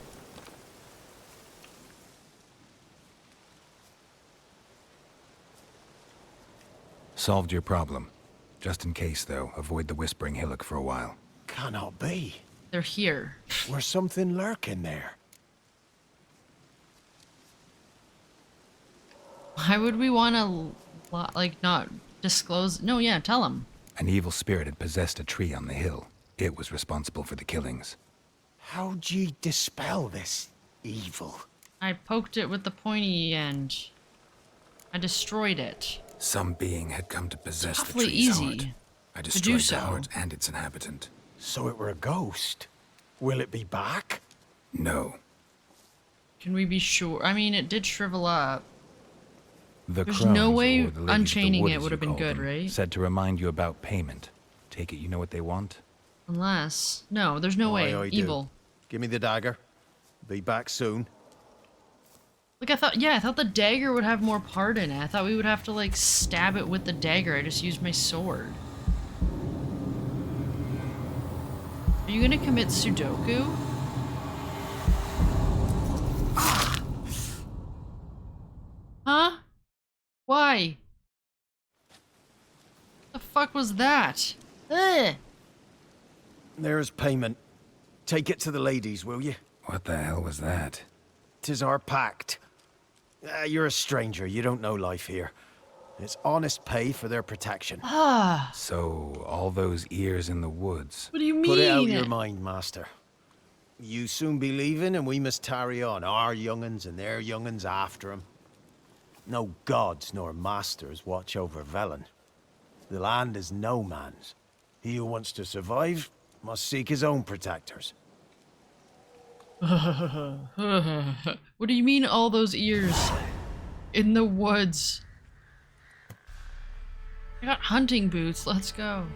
Solved your problem. Just in case, though, avoid the Whispering Hillock for a while. Cannot be. They're here. There's something lurking there. Why would we want to, like, not disclose? No, yeah, tell them. An evil spirit had possessed a tree on the hill. It was responsible for the killings. How'd ye dispel this evil? I poked it with the pointy end. I destroyed it. Some being had come to possess the Awfully tree's easy heart. I to destroyed do so. the heart and its inhabitant. So it were a ghost. Will it be back? No. Can we be sure? I mean, it did shrivel up. The There's Crones, no way or the Ladies of the unchaining Wood, it as would you have been call good, them, right? said to remind you about payment. Take it you know what they want? Unless... No, there's no way. I do. Evil. Give me the dagger. Be back soon. Like, I thought the dagger would have more part in it. I thought we would have to, like, stab it with the dagger. I just used my sword. Are you gonna commit Sudoku? Huh? Why? The fuck was that? Ugh. There's payment. Take it to the ladies, will you? What the hell was that? 'Tis our pact. You're a stranger. You don't know life here. It's honest pay for their protection. Ah. So, all those ears in the woods. What do you mean? Put it out your mind, master. You soon be leaving, and we must tarry on. Our young'uns and their young'uns after 'em. No gods nor masters watch over Velen. The land is no man's. He who wants to survive must seek his own protectors. What do you mean all those ears? In the woods. I got hunting boots, let's go.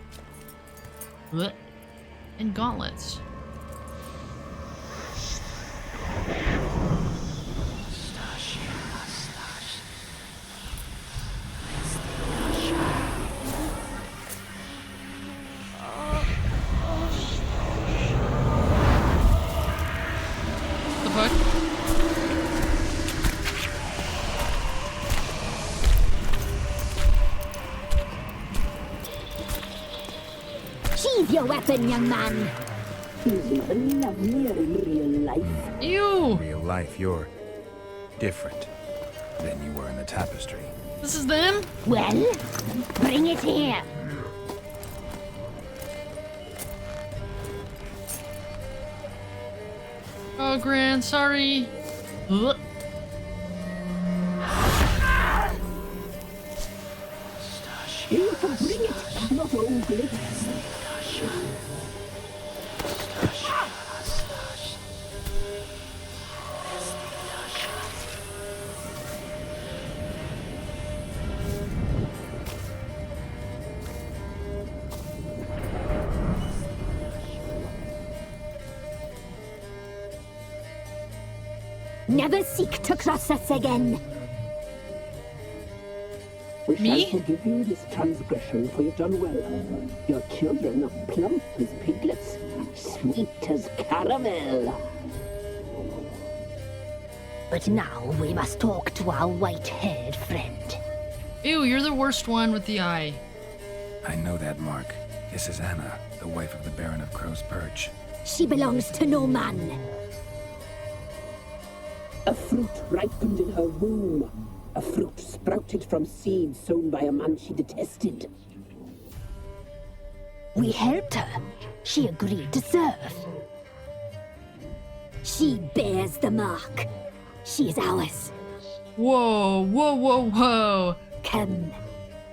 Blech. And gauntlets. The fuck? Sheathe your weapon, young man. He's even lovelier in real life. Ew! Real life, you're different than you were in the tapestry. This is them? Well, bring it here. Oh, Gran, sorry. Ugh. You can bring it, not ogle it. Never seek to cross us again. We Me? shall forgive you this transgression, for you've done well. Your children are plump as piglets, sweet as caramel. But now we must talk to our white-haired friend. Ew, you're the worst one with the eye. I know that, Mark. This is Anna, the wife of the Baron of Crow's Perch. She belongs to no man. A fruit ripened in her womb. A fruit sprouted from seeds sown by a man she detested. We helped her. She agreed to serve. She bears the mark. She is ours. Whoa, whoa, whoa, whoa. Come.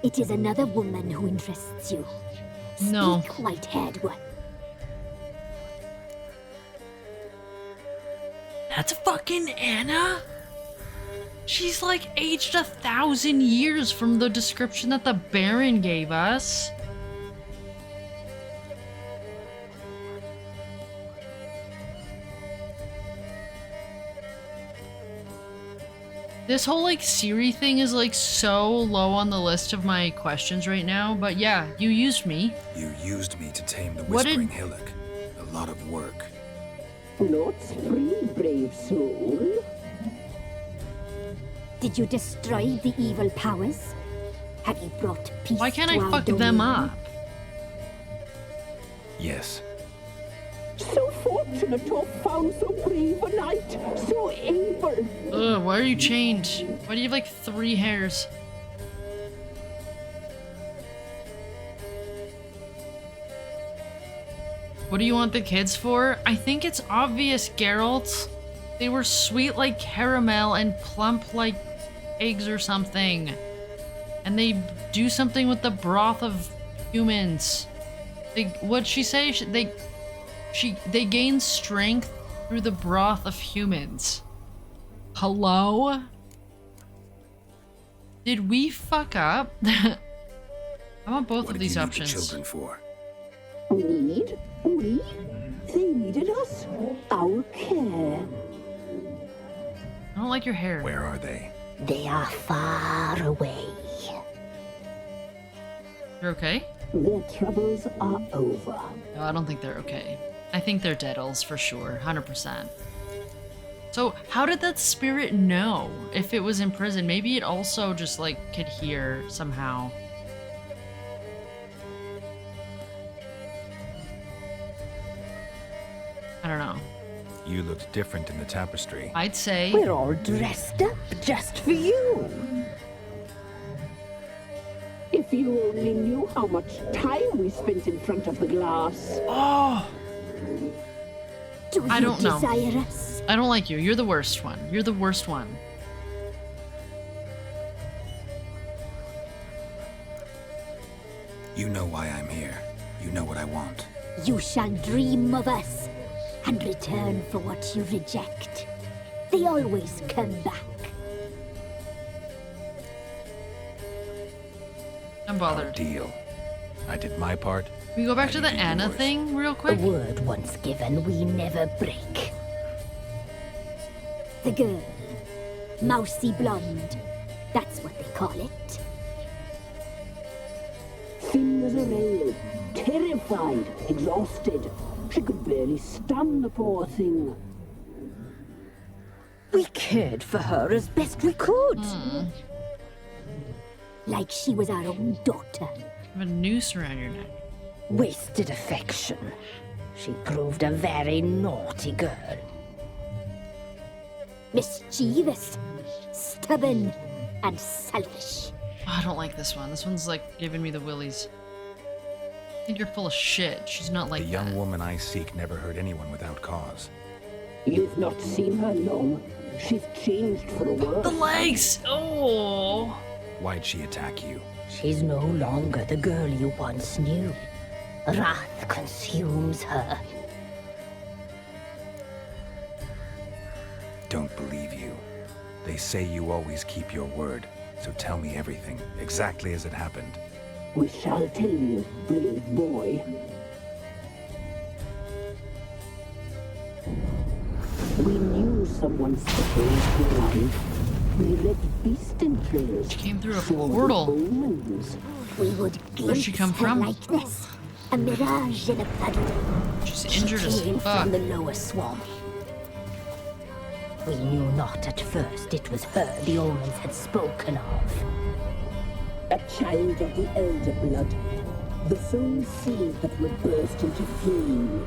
It is another woman who interests you. No. Speak, white-haired one. That's fucking Anna? She's like aged 1,000 years from the description that the Baron gave us. This whole like Siri thing is like so low on the list of my questions right now, but yeah, you used me. You used me to tame the What did- Whispering Hillock. A lot of work. Naught's free, brave soul. Did you destroy the evil powers? Have you brought peace Why can't to I our fuck them domain? up? Yes. So fortunate to have found so brave a knight, so able. Ugh, why are you chained? Why do you have like 3 hairs? What do you want the kids for? I think it's obvious, Geralt. They were sweet like caramel and plump like eggs or something. And they do something with the broth of humans. What'd she say? They gain strength through the broth of humans. Hello? Did we fuck up? I want both What of did these you need options. the children for? Need? We? They needed us. Our care. I don't like your hair. Where are they? They are far away. You're okay? Their troubles are over. No, I don't think they're okay. I think they're deadals for sure, 100%. So how did that spirit know if it was in prison? Maybe it also just like could hear somehow. I don't know. You looked different in the tapestry. I'd say We're all dressed up just for you. If you only knew how much time we spent in front of the glass. Oh, Do I you don't know. desire us? I don't like you. You're the worst one. You're the worst one. You know why I'm here. You know what I want. You shall dream of us and return for what you reject. They always come back. I'm Our bothered. deal. I did my part. Can we go back I to the did Anna yours. thing real A quick? word once given, we never break. The girl. Mousy blonde. That's what they call it. Thin as a rail, terrified, exhausted. She could barely stand, the poor thing. We cared for her as best we could. Like she was our own daughter. You have a noose around your neck. Wasted affection. She proved a very naughty girl. Mischievous, stubborn, and selfish. Oh, I don't like this one. This one's like giving me the willies. I think you're full of shit. She's not like The young that. woman I seek never hurt anyone without cause. You've not seen her long. She's changed for the worse. The legs! Oh! Why'd she attack you? She's no longer the girl you once knew. Wrath consumes her. Don't believe you. They say you always keep your word. So tell me everything, exactly as it happened. We shall tell you, brave boy. We knew someone special would arrive. We read beast entrails. She came through a saw the portal. omens. We would Where'd she glimpse come her from? likeness. A mirage in a puddle. She's She injured as came fuck. from the lower swamp. We knew not at first it was her the omens had spoken of. A child of the elder blood. The soul seed that would burst into flame.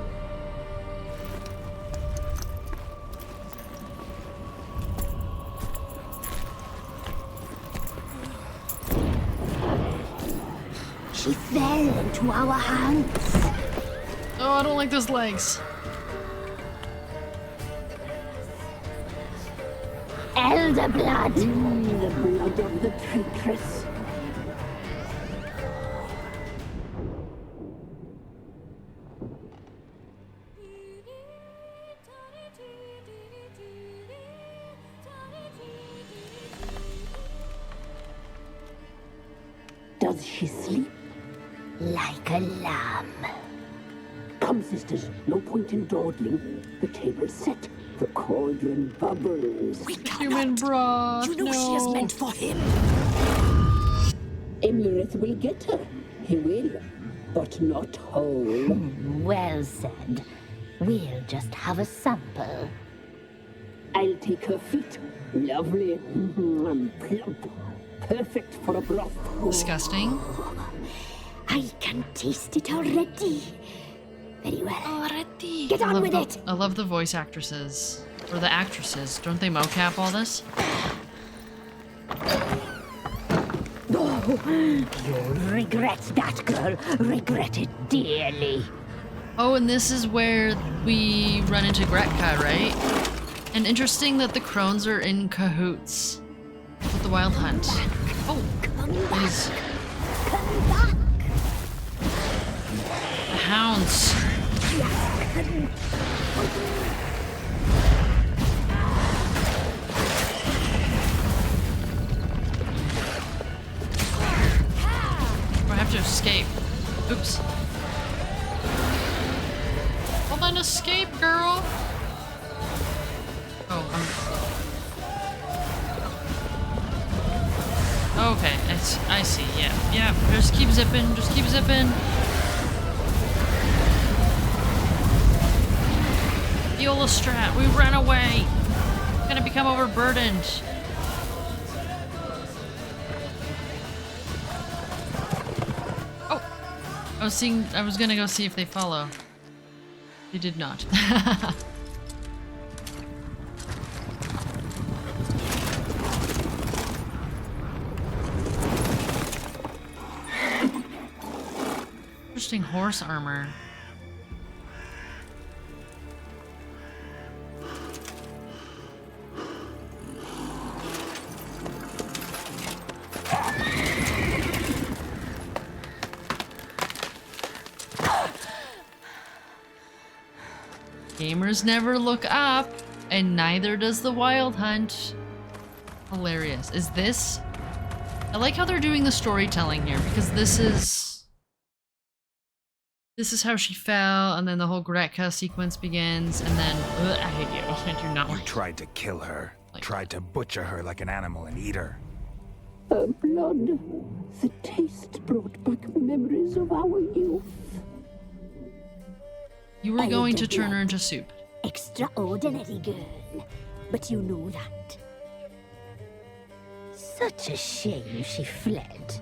She fell into our hands. Oh, I don't like those legs. Elder blood. The blood of the traitress. Does she sleep? Like a lamb. Come, sisters, no point in dawdling. The table's set. The cauldron bubbles. Human broth. You know she is meant for him. Imlerith will get her. He will, but not whole. Well said. We'll just have a sample. I'll take her feet. Lovely. And plump. Perfect for a broth. Disgusting. I can taste it already. Very well. Already. Get on with it. I love the voice actresses. Or the actresses. Don't they mocap all this? Oh, you'll regret that, girl. Regret it dearly. Oh, and this is where we run into Gretka, right? And interesting that the Crones are in cahoots with the Wild Hunt. Oh, these the hounds. I have to escape. Oops. Hold on, escape, girl. Oh, okay, I see. Yeah. Just keep zipping. Just keep zipping. Yola strat. We ran away. Gonna become overburdened. Oh, I was gonna go see if they follow. They did not. Interesting horse armor. Gamers never look up, and neither does the Wild Hunt. Hilarious. Is this? I like how they're doing the storytelling here, because this is how she fell, and then the whole Gretka sequence begins, and then I hate you. I do not You like tried to kill her, tried to butcher her like an animal and eat her. Her blood. The taste brought back memories of our youth. You were going to turn her into soup. Extraordinary girl. But you know that. Such a shame she fled.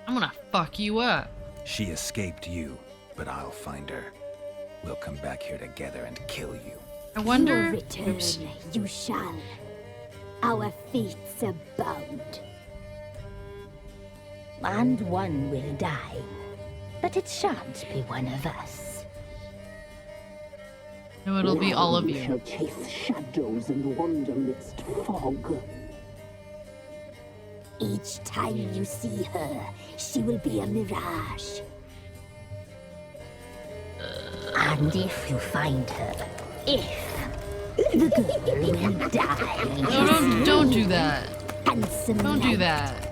I'm gonna fuck you up. She escaped you, but I'll find her. We'll come back here together and kill you. I wonder. Your return, Oops. you shall. Our fates are bound. And one will die, but it shan't be one of us. No, it'll be all of We you. shall chase shadows and wander midst fog. Each time you see her, she will be a mirage. And if you find her, the girl will die. No, don't do that. Handsome Don't do light. that.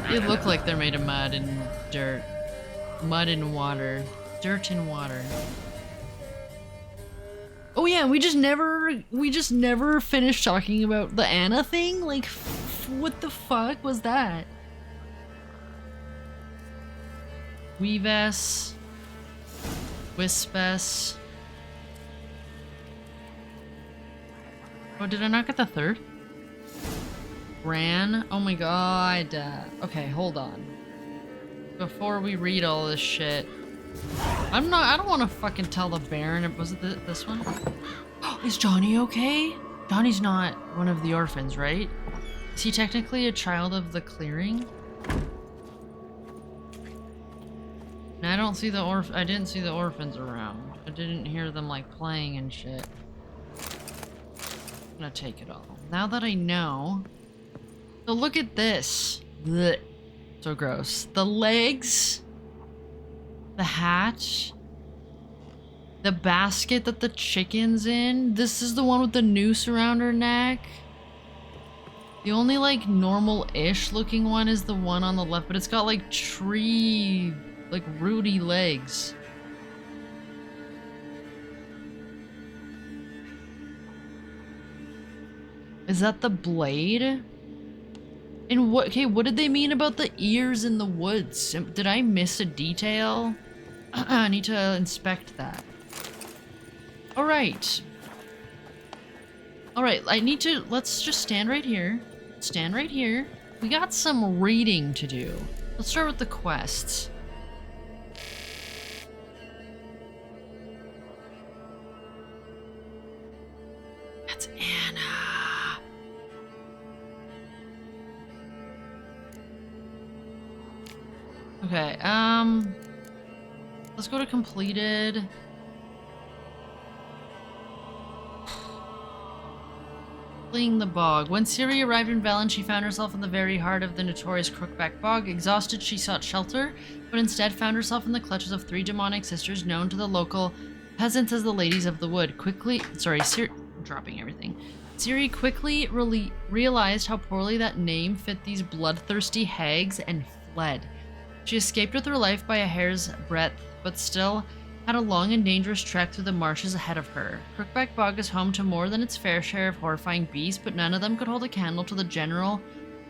They look like they're made of mud and dirt. Mud and water. Dirt and water. Oh yeah, we just never finished talking about the Anna thing? Like, what the fuck was that? Weaves. Wispes. Oh, did I not get the third? Gran? Oh my god. Okay, hold on. Before we read all this shit. I don't want to fucking tell the Baron. Was it this one? Is Johnny okay? Johnny's not one of the orphans, right? Is he technically a child of the clearing? And I don't see the I didn't see the orphans around. I didn't hear them like playing and shit. I'm gonna take it all. Now that I know. So look at this. Blech. So gross. The legs. The hatch. The basket that the chicken's in. This is the one with the noose around her neck. The only like normal-ish looking one is the one on the left, but it's got like tree, like rooty legs. Is that the blade? And what, okay, what did they mean about the ears in the woods? Did I miss a detail? I need to inspect that. Alright. Alright, I need to, let's just stand right here. Stand right here. We got some reading to do. Let's start with the quests. That's Anna. Okay, let's go to completed. Fleeing the bog. When Ciri arrived in Velen, she found herself in the very heart of the notorious Crookback bog. Exhausted, she sought shelter, but instead found herself in the clutches of 3 demonic sisters known to the local peasants as the Ladies of the Wood. Ciri, I'm dropping everything. Ciri quickly realized how poorly that name fit these bloodthirsty hags and fled. She escaped with her life by a hair's breadth, but still had a long and dangerous trek through the marshes ahead of her. Crookback Bog is home to more than its fair share of horrifying beasts, but none of them could hold a candle to the general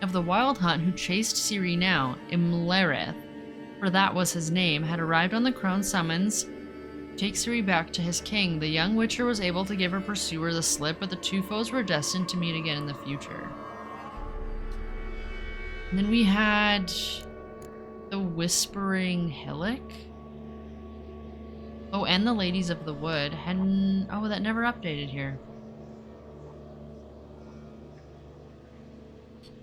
of the Wild Hunt who chased Ciri now, Imlerith, for that was his name, had arrived on the Crones summons to take Ciri back to his king. The young witcher was able to give her pursuer the slip, but the two foes were destined to meet again in the future. And then we had the Whispering Hillock. Oh, and the Ladies of the Wood. Oh, that never updated here.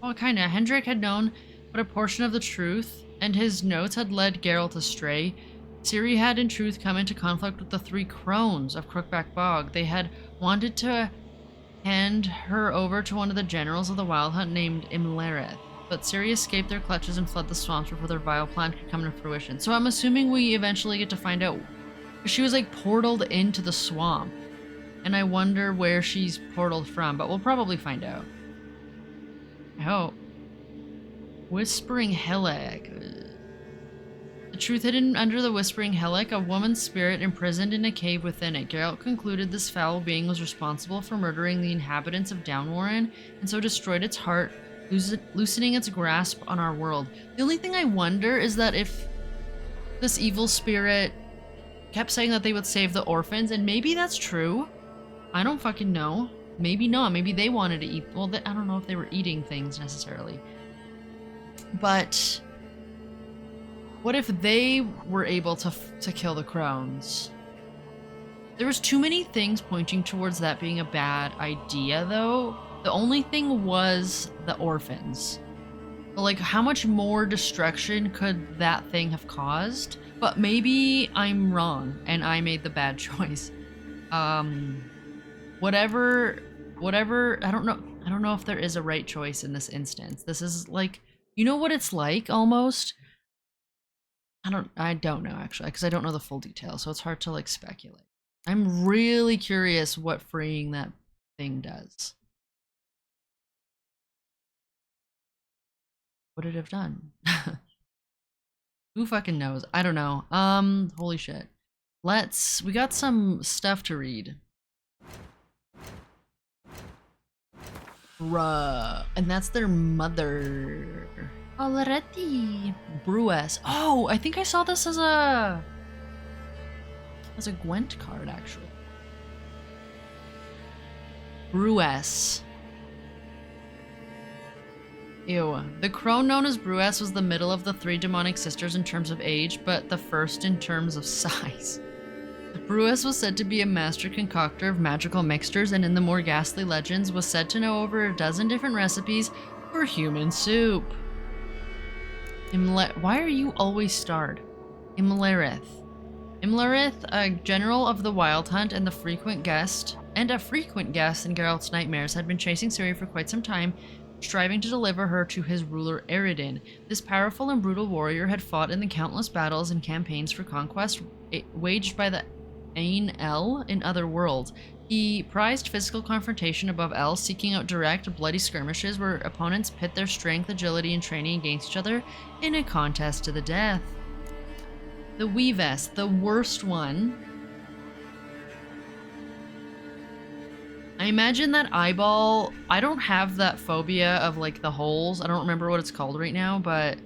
Oh, kinda. Hendrik had known but a portion of the truth, and his notes had led Geralt astray. Ciri had in truth come into conflict with the 3 Crones of Crookback Bog. They had wanted to hand her over to one of the generals of the Wild Hunt named Imlerith, but Ciri escaped their clutches and fled the swamps before their vile plan could come to fruition. So I'm assuming we eventually get to find out. She was like portaled into the swamp, and I wonder where she's portaled from, but we'll probably find out. I hope. Whispering Hillock. The truth hidden under the Whispering Hillock, a woman's spirit imprisoned in a cave within it. Geralt concluded this foul being was responsible for murdering the inhabitants of Downwarren, and so destroyed its heart, loosening its grasp on our world. The only thing I wonder is that if this evil spirit kept saying that they would save the orphans, and maybe that's true. I don't fucking know. Maybe not. Maybe they wanted to eat. Well, I don't know if they were eating things necessarily. But what if they were able to kill the Crones? There was too many things pointing towards that being a bad idea, though. The only thing was the orphans. But like, how much more destruction could that thing have caused? But maybe I'm wrong and I made the bad choice. Whatever, I don't know if there is a right choice in this instance. This is like, you know what it's like almost? I don't know actually, because I don't know the full details, so it's hard to like speculate. I'm really curious what freeing that thing does. Would it have done? Who fucking knows? I don't know. Holy shit. We got some stuff to read. Bruh. And that's their mother. Already. Brewess. Oh, I think I saw this as a Gwent card, actually. Brewess. Ew. The crone known as Brewess was the middle of the 3 demonic sisters in terms of age, but the first in terms of size. Brues was said to be a master concoctor of magical mixtures, and in the more ghastly legends was said to know over a dozen different recipes for human soup. Why are you always starred? Imlerith. Imlerith, a general of the Wild Hunt and a frequent guest in Geralt's nightmares, had been chasing Ciri for quite some time, striving to deliver her to his ruler Eredin. This powerful and brutal warrior had fought in the countless battles and campaigns for conquest waged by the Ain El in otherworlds. He prized physical confrontation above else, seeking out direct, bloody skirmishes where opponents pit their strength, agility, and training against each other in a contest to the death. The Weaves, the worst one. I imagine that eyeball. I don't have that phobia of like the holes. I don't remember what it's called right now, but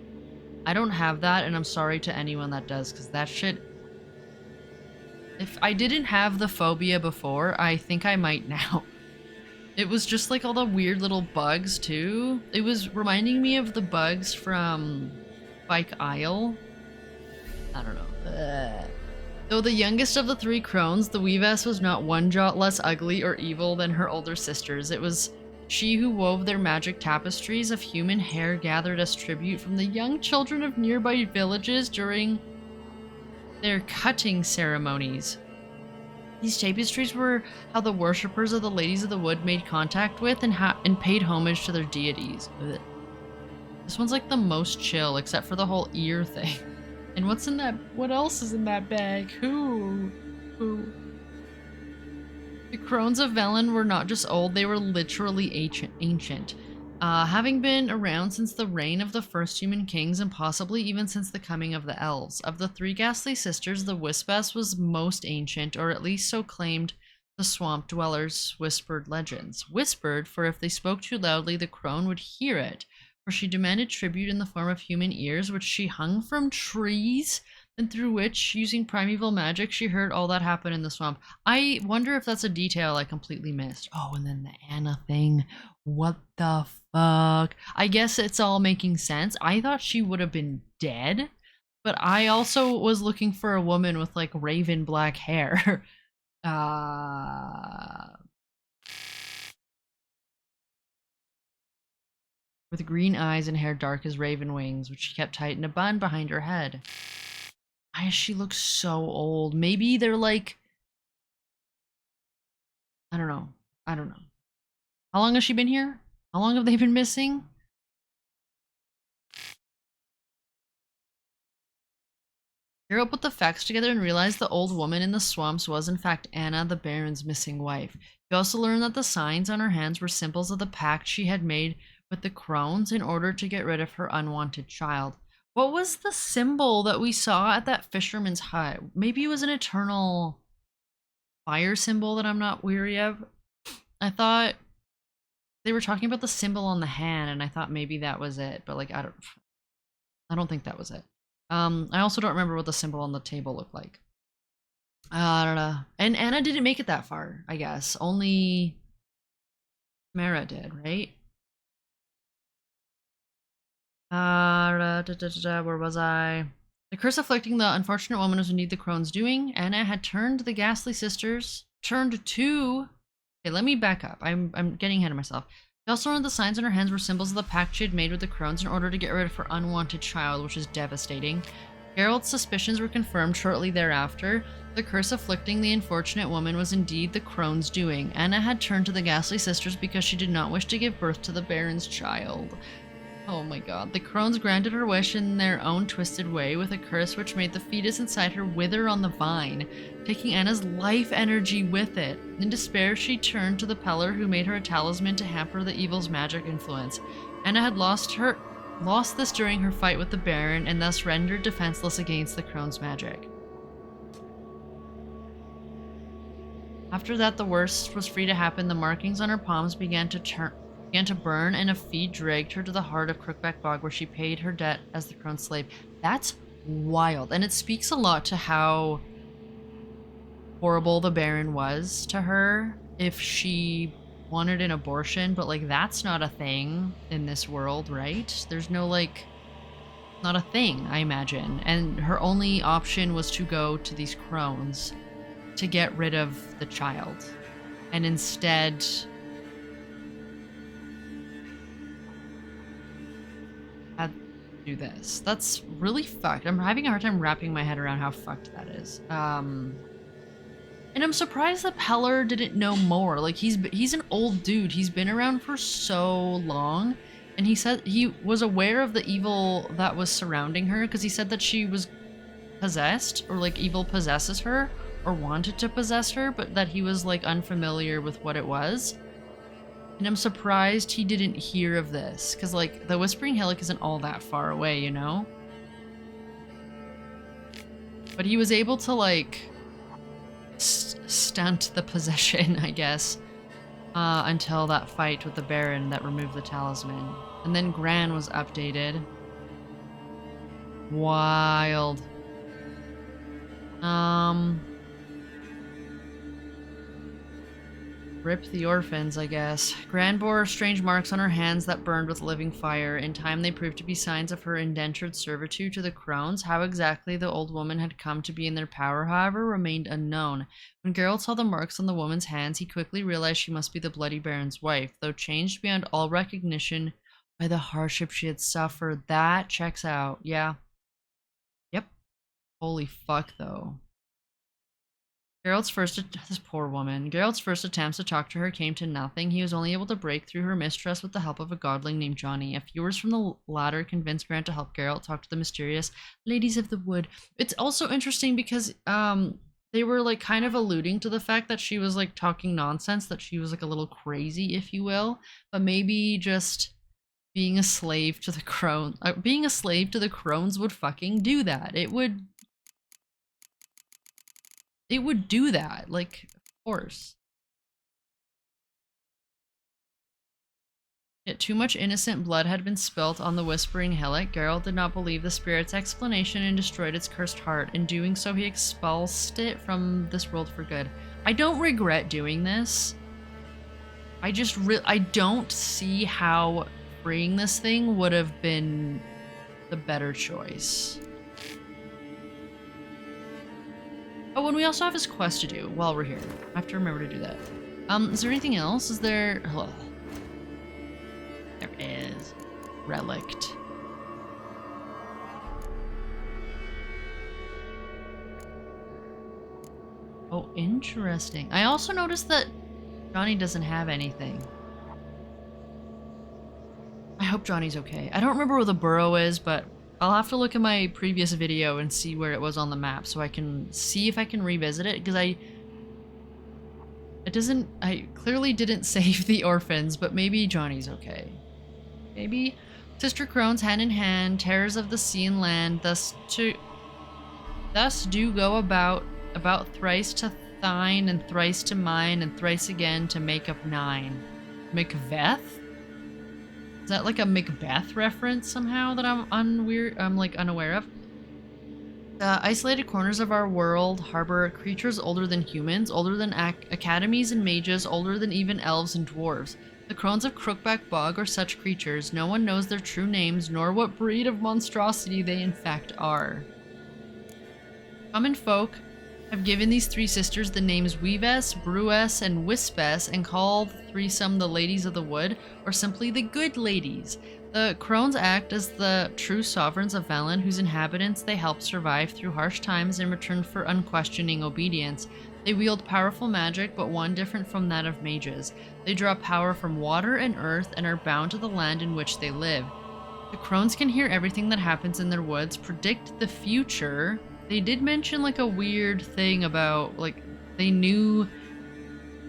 I don't have that, and I'm sorry to anyone that does, because that shit. If I didn't have the phobia before, I think I might now. It was just like all the weird little bugs too. It was reminding me of the bugs from Spike Isle. I don't know. Ugh. Though the youngest of the three Crones, the Weaves was not one jot less ugly or evil than her older sisters. It was she who wove their magic tapestries of human hair gathered as tribute from the young children of nearby villages during their cutting ceremonies. These tapestries were how the worshippers of the Ladies of the Wood made contact with and paid homage to their deities. Ugh. This one's like the most chill, except for the whole ear thing. And what's in that? What else is in that bag? Who? The Crones of Velen were not just old, they were literally ancient. Having been around since the reign of the first human kings and possibly even since the coming of the elves. Of the three ghastly sisters, the Wispess was most ancient, or at least so claimed the swamp dwellers' whispered legends. Whispered, for if they spoke too loudly, the crone would hear it. For she demanded tribute in the form of human ears, which she hung from trees, and through which, using primeval magic, she heard all that happened in the swamp. I wonder if that's a detail I completely missed. Oh, and then the Anna thing. What the fuck? I guess it's all making sense. I thought she would have been dead, but I also was looking for a woman with, like, raven black hair. With green eyes and hair dark as raven wings, which she kept tight in a bun behind her head. Why she looks so old? Maybe they're like... I don't know. How long has she been here? How long have they been missing? Geralt put the facts together and realized the old woman in the swamps was in fact Anna, the Baron's missing wife. He also learned that the signs on her hands were symbols of the pact she had made with the Crones in order to get rid of her unwanted child. What was the symbol that we saw at that fisherman's hut? Maybe it was an eternal fire symbol that I'm not weary of. I thought they were talking about the symbol on the hand, and I thought maybe that was it, but like I don't think that was it. I also don't remember what the symbol on the table looked like. I don't know. And Anna didn't make it that far, I guess. Only Mara did, right? Where was I? The curse afflicting the unfortunate woman was indeed the Crone's doing. Anna had turned the ghastly sisters, Okay, let me back up. I'm getting ahead of myself. She also learned the signs on her hands were symbols of the pact she had made with the Crones in order to get rid of her unwanted child, which is devastating. Geralt's suspicions were confirmed shortly thereafter. The curse afflicting the unfortunate woman was indeed the Crone's doing. Anna had turned to the ghastly sisters because she did not wish to give birth to the Baron's child. Oh my god. The Crones granted her wish in their own twisted way with a curse which made the fetus inside her wither on the vine, taking Anna's life energy with it. In despair, she turned to the Peller who made her a talisman to hamper the evil's magic influence. Anna had lost this during her fight with the Baron and thus rendered defenseless against the Crone's magic. After that, the worst was free to happen. The markings on her palms began to burn, and a feed dragged her to the heart of Crookback Bog, where she paid her debt as the Crone's slave. That's wild, and it speaks a lot to how horrible the Baron was to her if she wanted an abortion, but like that's not a thing in this world, right? There's no like, not a thing, I imagine, and her only option was to go to these Crones. to get rid of the child. And instead had to do this. That's really fucked. I'm having a hard time wrapping my head around how fucked that is. And I'm surprised that Peller didn't know more. Like, he's an old dude. He's been around for so long. And he said he was aware of the evil that was surrounding her, because he said that she was possessed, or like evil possesses her, or wanted to possess her, but that he was like unfamiliar with what it was. And I'm surprised he didn't hear of this, because like the Whispering Hillock isn't all that far away, you know? But he was able to like stunt the possession, I guess, until that fight with the Baron that removed the talisman. And then Gran was updated. Wild. Rip the orphans, I guess. Gran bore strange marks on her hands that burned with living fire. In time, they proved to be signs of her indentured servitude to the Crones. How exactly the old woman had come to be in their power, however, remained unknown. When Geralt saw the marks on the woman's hands, he quickly realized she must be the Bloody Baron's wife, though changed beyond all recognition by the hardship she had suffered. That checks out. Yeah. Yep. Holy fuck, though. This poor woman. Geralt's first attempts to talk to her came to nothing. He was only able to break through her mistrust with the help of a godling named Johnny. A few words from the latter convinced Gran to help Geralt talk to the mysterious Ladies of the Wood. It's also interesting because they were like kind of alluding to the fact that she was like talking nonsense, that she was like a little crazy, if you will, but maybe just being a slave to the Crones, would fucking do that. It would do that, like, of course. Yet too much innocent blood had been spilt on the Whispering Hillock. Geralt did not believe the spirit's explanation and destroyed its cursed heart. In doing so, he expulsed it from this world for good. I don't regret doing this. I don't see how freeing this thing would have been the better choice. Oh, and we also have his quest to do while we're here. I have to remember to do that. Is there anything else? Is there... Oh, there is. Relict. Oh, interesting. I also noticed that Johnny doesn't have anything. I hope Johnny's okay. I don't remember where the burrow is, but I'll have to look at my previous video and see where it was on the map so I can see if I can revisit it, because I clearly didn't save the orphans, but maybe Johnny's okay. Maybe Sister Crones, hand in hand, terrors of the sea and land, thus do go about thrice to thine, and thrice to mine, and thrice again to make up nine. Macbeth? Is that like a Macbeth reference somehow that I'm unaware of? The isolated corners of our world harbor creatures older than humans, older than academies and mages, older than even elves and dwarves. The Crones of Crookback Bog are such creatures. No one knows their true names, nor what breed of monstrosity they in fact are. Common folk have given these three sisters the names Weeves, Brewess, and Wispess, and called the threesome the Ladies of the Wood, or simply the Good Ladies. The Crones act as the true sovereigns of Velen, whose inhabitants they help survive through harsh times in return for unquestioning obedience. They wield powerful magic, but one different from that of mages. They draw power from water and earth and are bound to the land in which they live. The Crones can hear everything that happens in their woods, predict the future. They did mention like a weird thing about like they knew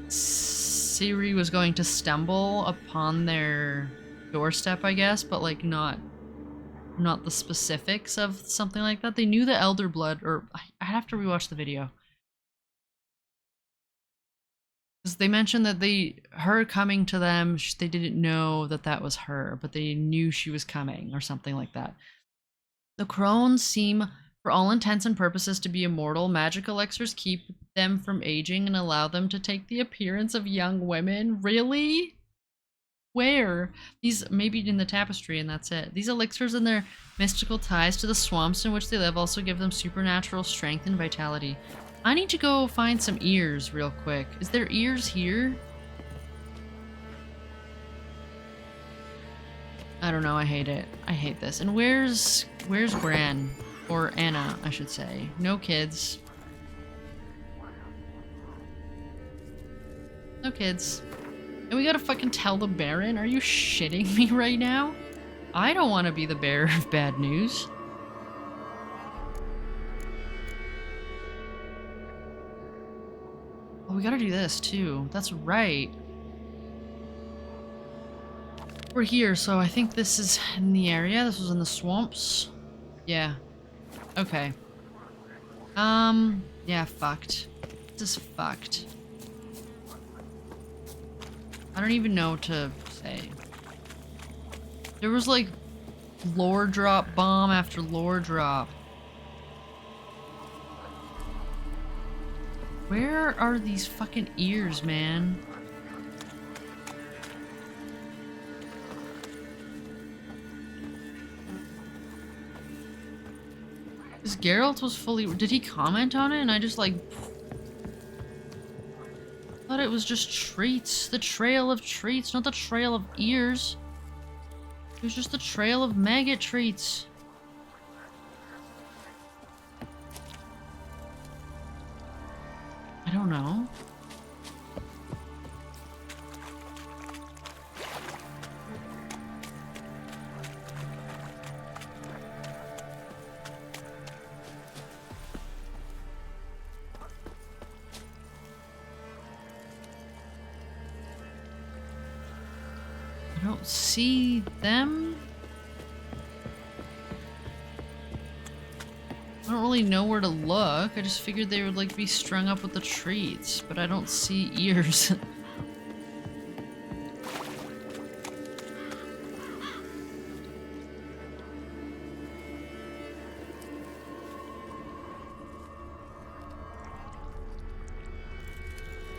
Ciri was going to stumble upon their doorstep, I guess, but like not the specifics of something like that. They knew the Elder Blood, or I have to rewatch the video. Because they mentioned that her coming to them, they didn't know that was her, but they knew she was coming or something like that. The Crones seem, for all intents and purposes, to be immortal. Magic elixirs keep them from aging and allow them to take the appearance of young women. Really? Where? These, maybe in the tapestry, and that's it. These elixirs and their mystical ties to the swamps in which they live also give them supernatural strength and vitality. I need to go find some ears real quick. Is there ears here? I don't know, I hate it. I hate this. And where's Gran? Or Anna, I should say. No kids. No kids. And we gotta fucking tell the Baron? Are you shitting me right now? I don't want to be the bearer of bad news. Oh, we gotta do this too. That's right. We're here, so I think this is in the area. This was in the swamps. Yeah. Okay. Yeah, fucked. This is fucked. I don't even know what to say. There was like lore drop bomb after lore drop. Where are these fucking ears, man? Because Geralt was fully... Did he comment on it? And I just like... thought it was just treats. The trail of treats, not the trail of ears. It was just the trail of maggot treats. I don't know. I don't see them. I don't really know where to look. I just figured they would like be strung up with the treats, but I don't see ears.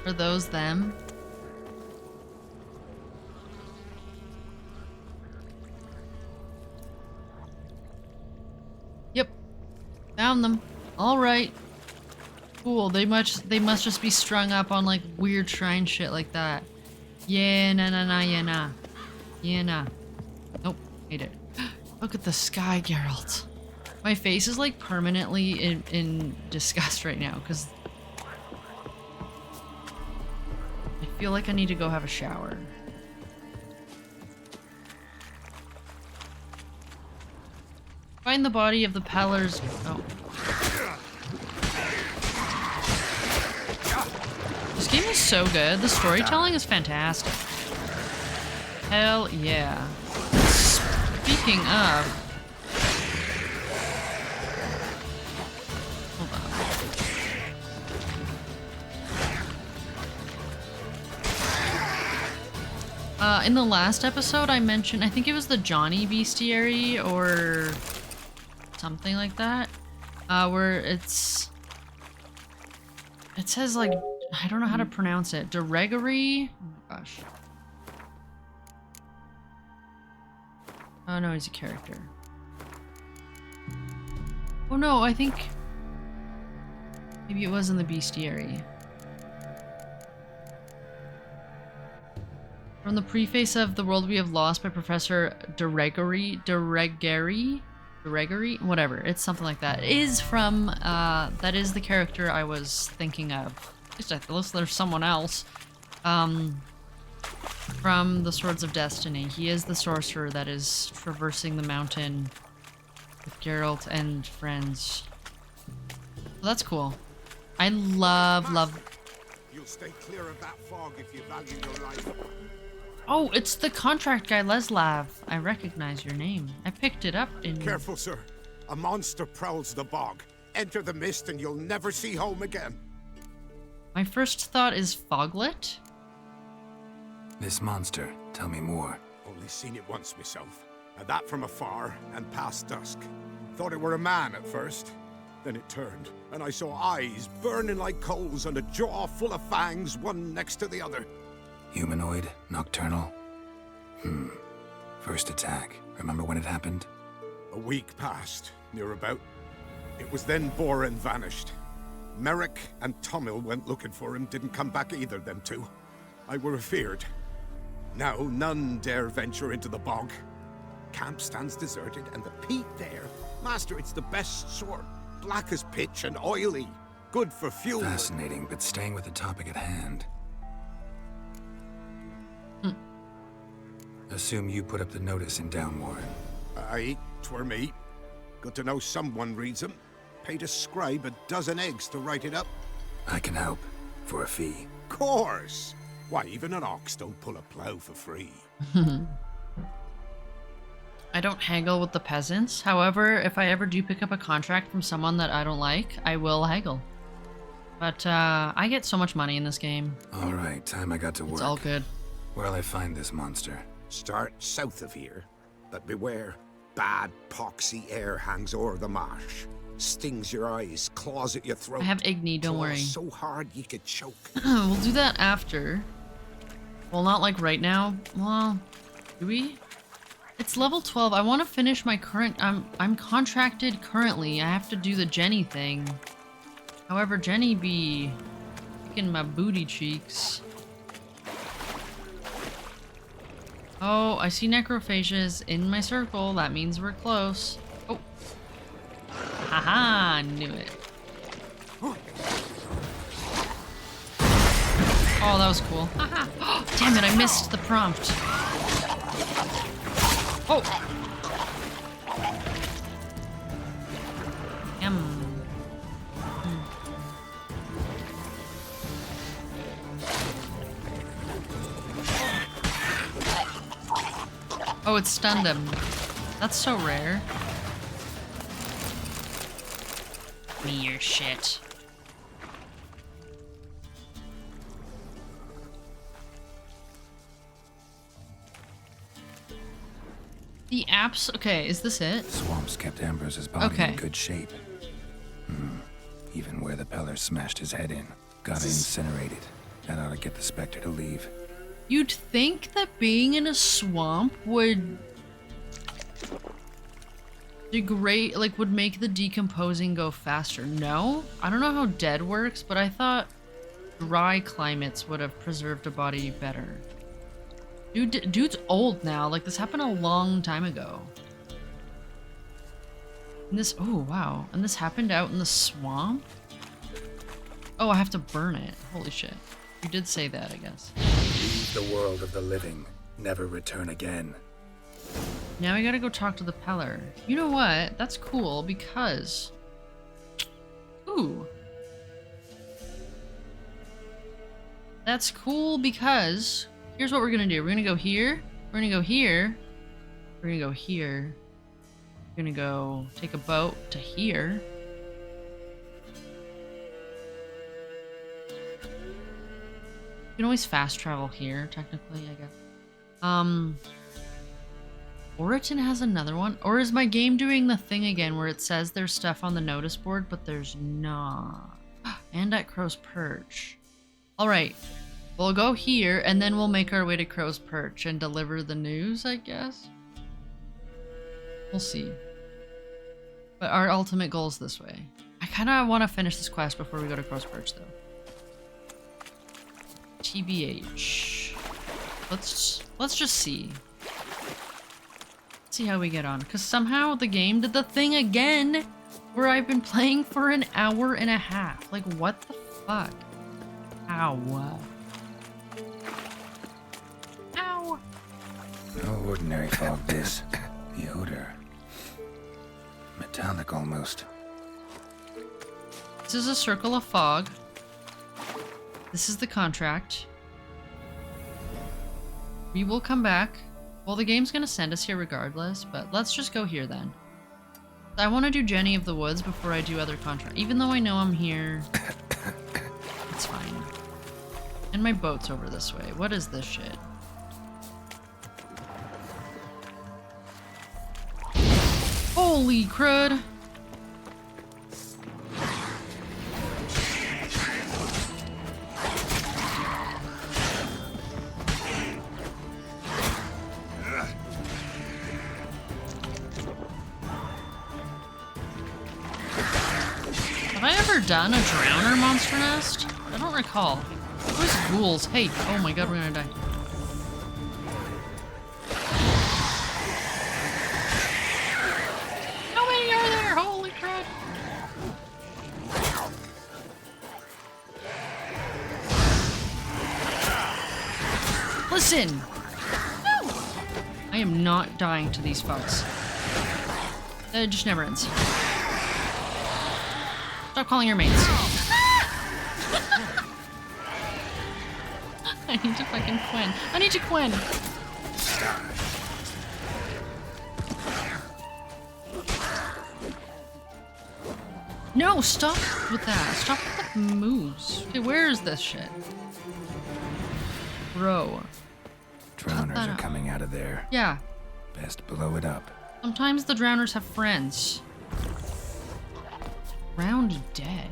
Are those them? Yep. Found them. Alright. Cool. They must just be strung up on like weird shrine shit like that. Yeah, yeah, nah. Yeah, nah. Nope. Hate it. Look at the sky, Geralt. My face is like permanently in disgust right now because I feel like I need to go have a shower. Find the body of the Pellers. Oh. This game is so good. The storytelling is fantastic. Hell yeah. Speaking of... Hold on. In the last episode I mentioned, I think it was the Johnny Bestiary or something like that, where it says like, I don't know how to pronounce it. Deregory? Oh my gosh. Oh no, he's a character. Oh no, I think maybe it was in the Bestiary. From the preface of The World We Have Lost by Professor Deregory, whatever, it's something like that. It is from, that is the character I was thinking of. At least there's someone else. From the Swords of Destiny. He is the sorcerer that is traversing the mountain with Geralt and friends. So that's cool. I love... You'll stay clear of that fog if you value your life. Oh, it's the contract guy, Leslav. I recognize your name. I picked it up in... Careful, sir. A monster prowls the bog. Enter the mist and you'll never see home again. My first thought is Foglet. This monster, tell me more. Only seen it once myself. And that from afar and past dusk. Thought it were a man at first. Then it turned, and I saw eyes burning like coals and a jaw full of fangs, one next to the other. Humanoid? Nocturnal? First attack. Remember when it happened? A week passed, near about. It was then Boren vanished. Merrick and Tomil went looking for him, didn't come back either, them two. I were afeard. Now none dare venture into the bog. Camp stands deserted, and the peat there, master, it's the best sort. Black as pitch and oily. Good for fuel. Fascinating, but staying with the topic at hand. Assume you put up the notice in Downwarren. Aye, 'twere me. Good to know someone reads 'em. Paid a scribe a dozen eggs to write it up. I can help, for a fee. Course! Why, even an ox don't pull a plough for free. I don't haggle with the peasants. However, if I ever do pick up a contract from someone that I don't like, I will haggle. But I get so much money in this game. All right, time I got to work. It's all good. Where'll I find this monster? Start south of here, but beware. Bad, poxy air hangs o'er the marsh. Stings your eyes, claws at your throat. I have Igni, don't Claws worry. so hard you could choke. We'll do that after. Well, not like right now. Well, do we? It's level 12. I want to finish my current... I'm contracted currently. I have to do the Jenny thing. However, Jenny be kicking my booty cheeks. Oh, I see necrophages in my circle. That means we're close. Oh. Haha, knew it. Oh, that was cool. Haha. Damn it, I missed the prompt. Oh. Oh, it stunned him. That's so rare. Me your shit. The apps. Okay, is this it? Swamps kept Ambrose's body Okay. in good shape. Even where the Peller smashed his head in. Gotta incinerate it. That ought to get the Spectre to leave. You'd think that being in a swamp would degrade, like, would make the decomposing go faster. No? I don't know how dead works, but I thought dry climates would have preserved a body better. Dude's old now. Like, this happened a long time ago. And this, oh wow. And this happened out in the swamp? Oh, I have to burn it. Holy shit. You did say that, I guess. Leave the world of the living. Never return again. Now we gotta go talk to the Peller. You know what? That's cool because... Ooh. That's cool because... Here's what we're gonna do. We're gonna go here. We're gonna go here. We're gonna go here. We're gonna go take a boat to here. You can always fast travel here, technically, I guess. Oriton has another one? Or is my game doing the thing again where it says there's stuff on the notice board, but there's not? And at Crow's Perch. Alright. We'll go here, and then we'll make our way to Crow's Perch and deliver the news, I guess? We'll see. But our ultimate goal is this way. I kind of want to finish this quest before we go to Crow's Perch, though. TBH. Let's just see. Let's see how we get on. Because somehow the game did the thing again where I've been playing for an hour and a half. Like, what the fuck? Ow. Ow. No ordinary fog this. The odor. Metallic almost. This is a circle of fog. This is the contract. We will come back. Well, the game's gonna send us here regardless, but let's just go here then. I want to do Jenny of the Woods before I do other contract. Even though I know I'm here, it's fine. And my boat's over this way. What is this shit? Holy crud! Have I ever ever done a drowner monster nest? I don't recall. Where's ghouls? Hey, oh my god, we're gonna die. How many are there? Holy crap. Listen! No! I am not dying to these folks. It just never ends. Stop calling your mates. I need to fucking Quinn. I need to Quinn! No, stop with that. Stop with the moves. Okay, where is this shit? Bro. Drowners are coming out of there. Yeah. Best blow it up. Sometimes the drowners have friends. Drowned dead.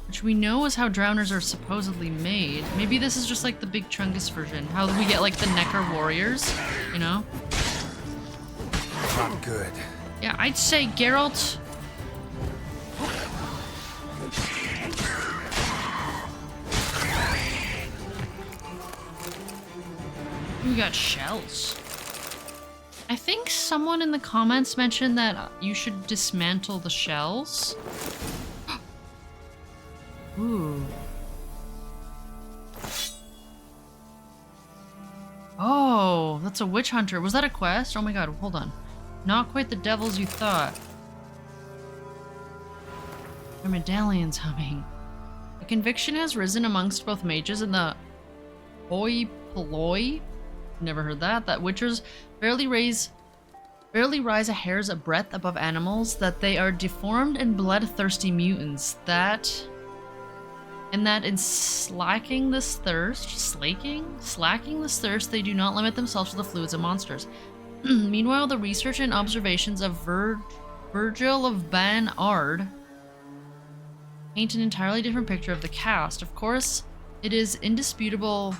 Which we know is how drowners are supposedly made. Maybe this is just like the big Chungus version. How we get like the Necker warriors, you know? Not good. Yeah, I'd say Geralt. We got shells. I think someone in the comments mentioned that you should dismantle the shells. Ooh. Oh, that's a witch hunter. Was that a quest? Oh my god, hold on. Not quite the devils you thought. Our medallion's humming. A conviction has risen amongst both mages and the hoi polloi. Never heard that. That witchers barely rise a hair's breadth above animals, that they are deformed and bloodthirsty mutants, that in slacking this thirst, they do not limit themselves to the fluids of monsters. Meanwhile, the research and observations of Virgil of Ban Ard paint an entirely different picture of the cast. Of course, it is an indisputable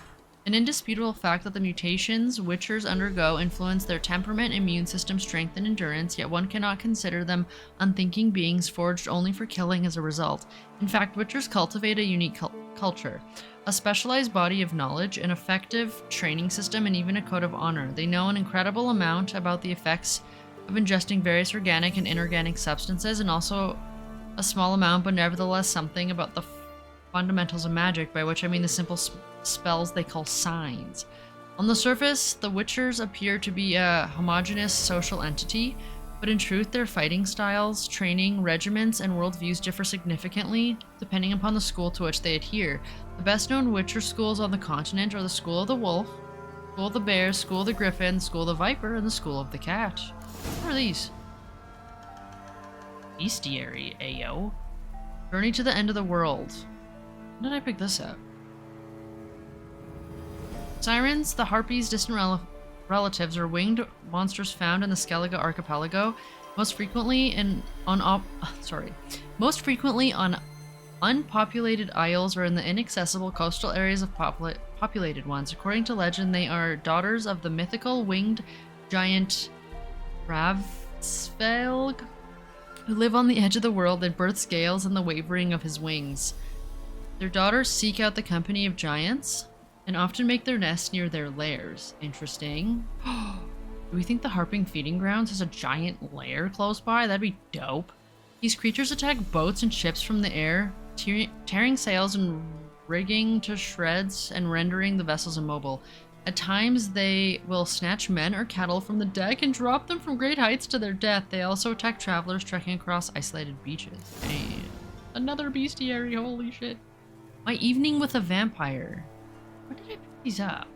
fact that the mutations witchers undergo influence their temperament, immune system, strength, and endurance, yet one cannot consider them unthinking beings forged only for killing as a result. In fact, witchers cultivate a unique culture, a specialized body of knowledge, an effective training system, and even a code of honor. They know an incredible amount about the effects of ingesting various organic and inorganic substances, and also a small amount, but nevertheless something about the fundamentals of magic, by which I mean the simple spells they call signs. On the surface, the witchers appear to be a homogeneous social entity, but in truth their fighting styles, training, regiments, and worldviews differ significantly depending upon the school to which they adhere. The best known witcher schools on the continent are the School of the Wolf, School of the Bear, School of the Griffin, School of the Viper, and the School of the Cat. What are these? Bestiary, ayo. Journey to the End of the World. When did I pick this up? Sirens, the harpies' distant relatives, are winged monsters found in the Skellige archipelago, most frequently on unpopulated isles or in the inaccessible coastal areas of populated ones. According to legend, they are daughters of the mythical winged giant Ravsvelg, who live on the edge of the world and birth scales in the wavering of his wings. Their daughters seek out the company of giants and often make their nests near their lairs. Interesting. Do we think the Harping Feeding Grounds has a giant lair close by? That'd be dope. These creatures attack boats and ships from the air, tearing sails and rigging to shreds and rendering the vessels immobile. At times, they will snatch men or cattle from the deck and drop them from great heights to their death. They also attack travelers trekking across isolated beaches. Man. Another bestiary, holy shit. My Evening with a Vampire. Where did I pick these up?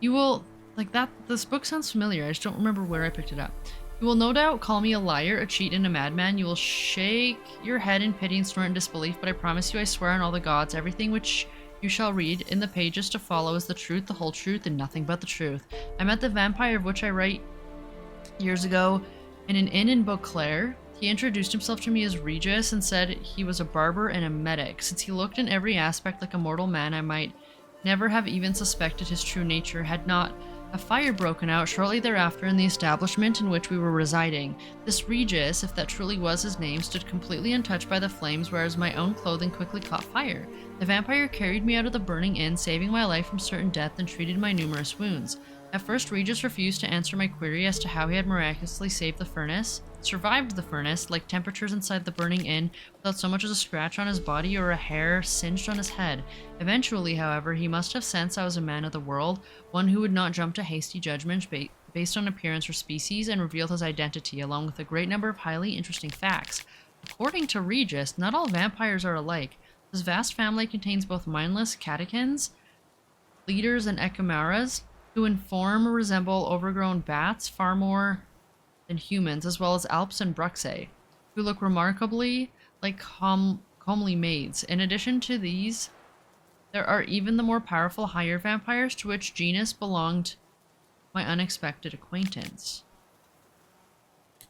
You will, like that, this book sounds familiar, I just don't remember where I picked it up. You will no doubt call me a liar, a cheat, and a madman. You will shake your head in pity and snort in disbelief, but I promise you, I swear on all the gods, everything which you shall read in the pages to follow is the truth, the whole truth, and nothing but the truth. I met the vampire of which I write years ago in an inn in Beauclair. He introduced himself to me as Regis and said he was a barber and a medic. Since he looked in every aspect like a mortal man, I might never have even suspected his true nature had not A fire broken out shortly thereafter in the establishment in which we were residing. This Regis, if that truly was his name, stood completely untouched by the flames, whereas my own clothing quickly caught fire. The vampire carried me out of the burning inn, saving my life from certain death and treated my numerous wounds. At first, Regis refused to answer my query as to how he had miraculously survived the furnace, like temperatures inside the burning inn, without so much as a scratch on his body or a hair singed on his head. Eventually, however, he must have sensed I was a man of the world, one who would not jump to hasty judgments based on appearance or species, and revealed his identity, along with a great number of highly interesting facts. According to Regis, not all vampires are alike. This vast family contains both mindless catechins, leaders, and echimeras, who in form resemble overgrown bats far more than humans, as well as Alps and Bruxae, who look remarkably like comely maids. In addition to these, there are even the more powerful higher vampires, to which genus belonged my unexpected acquaintance.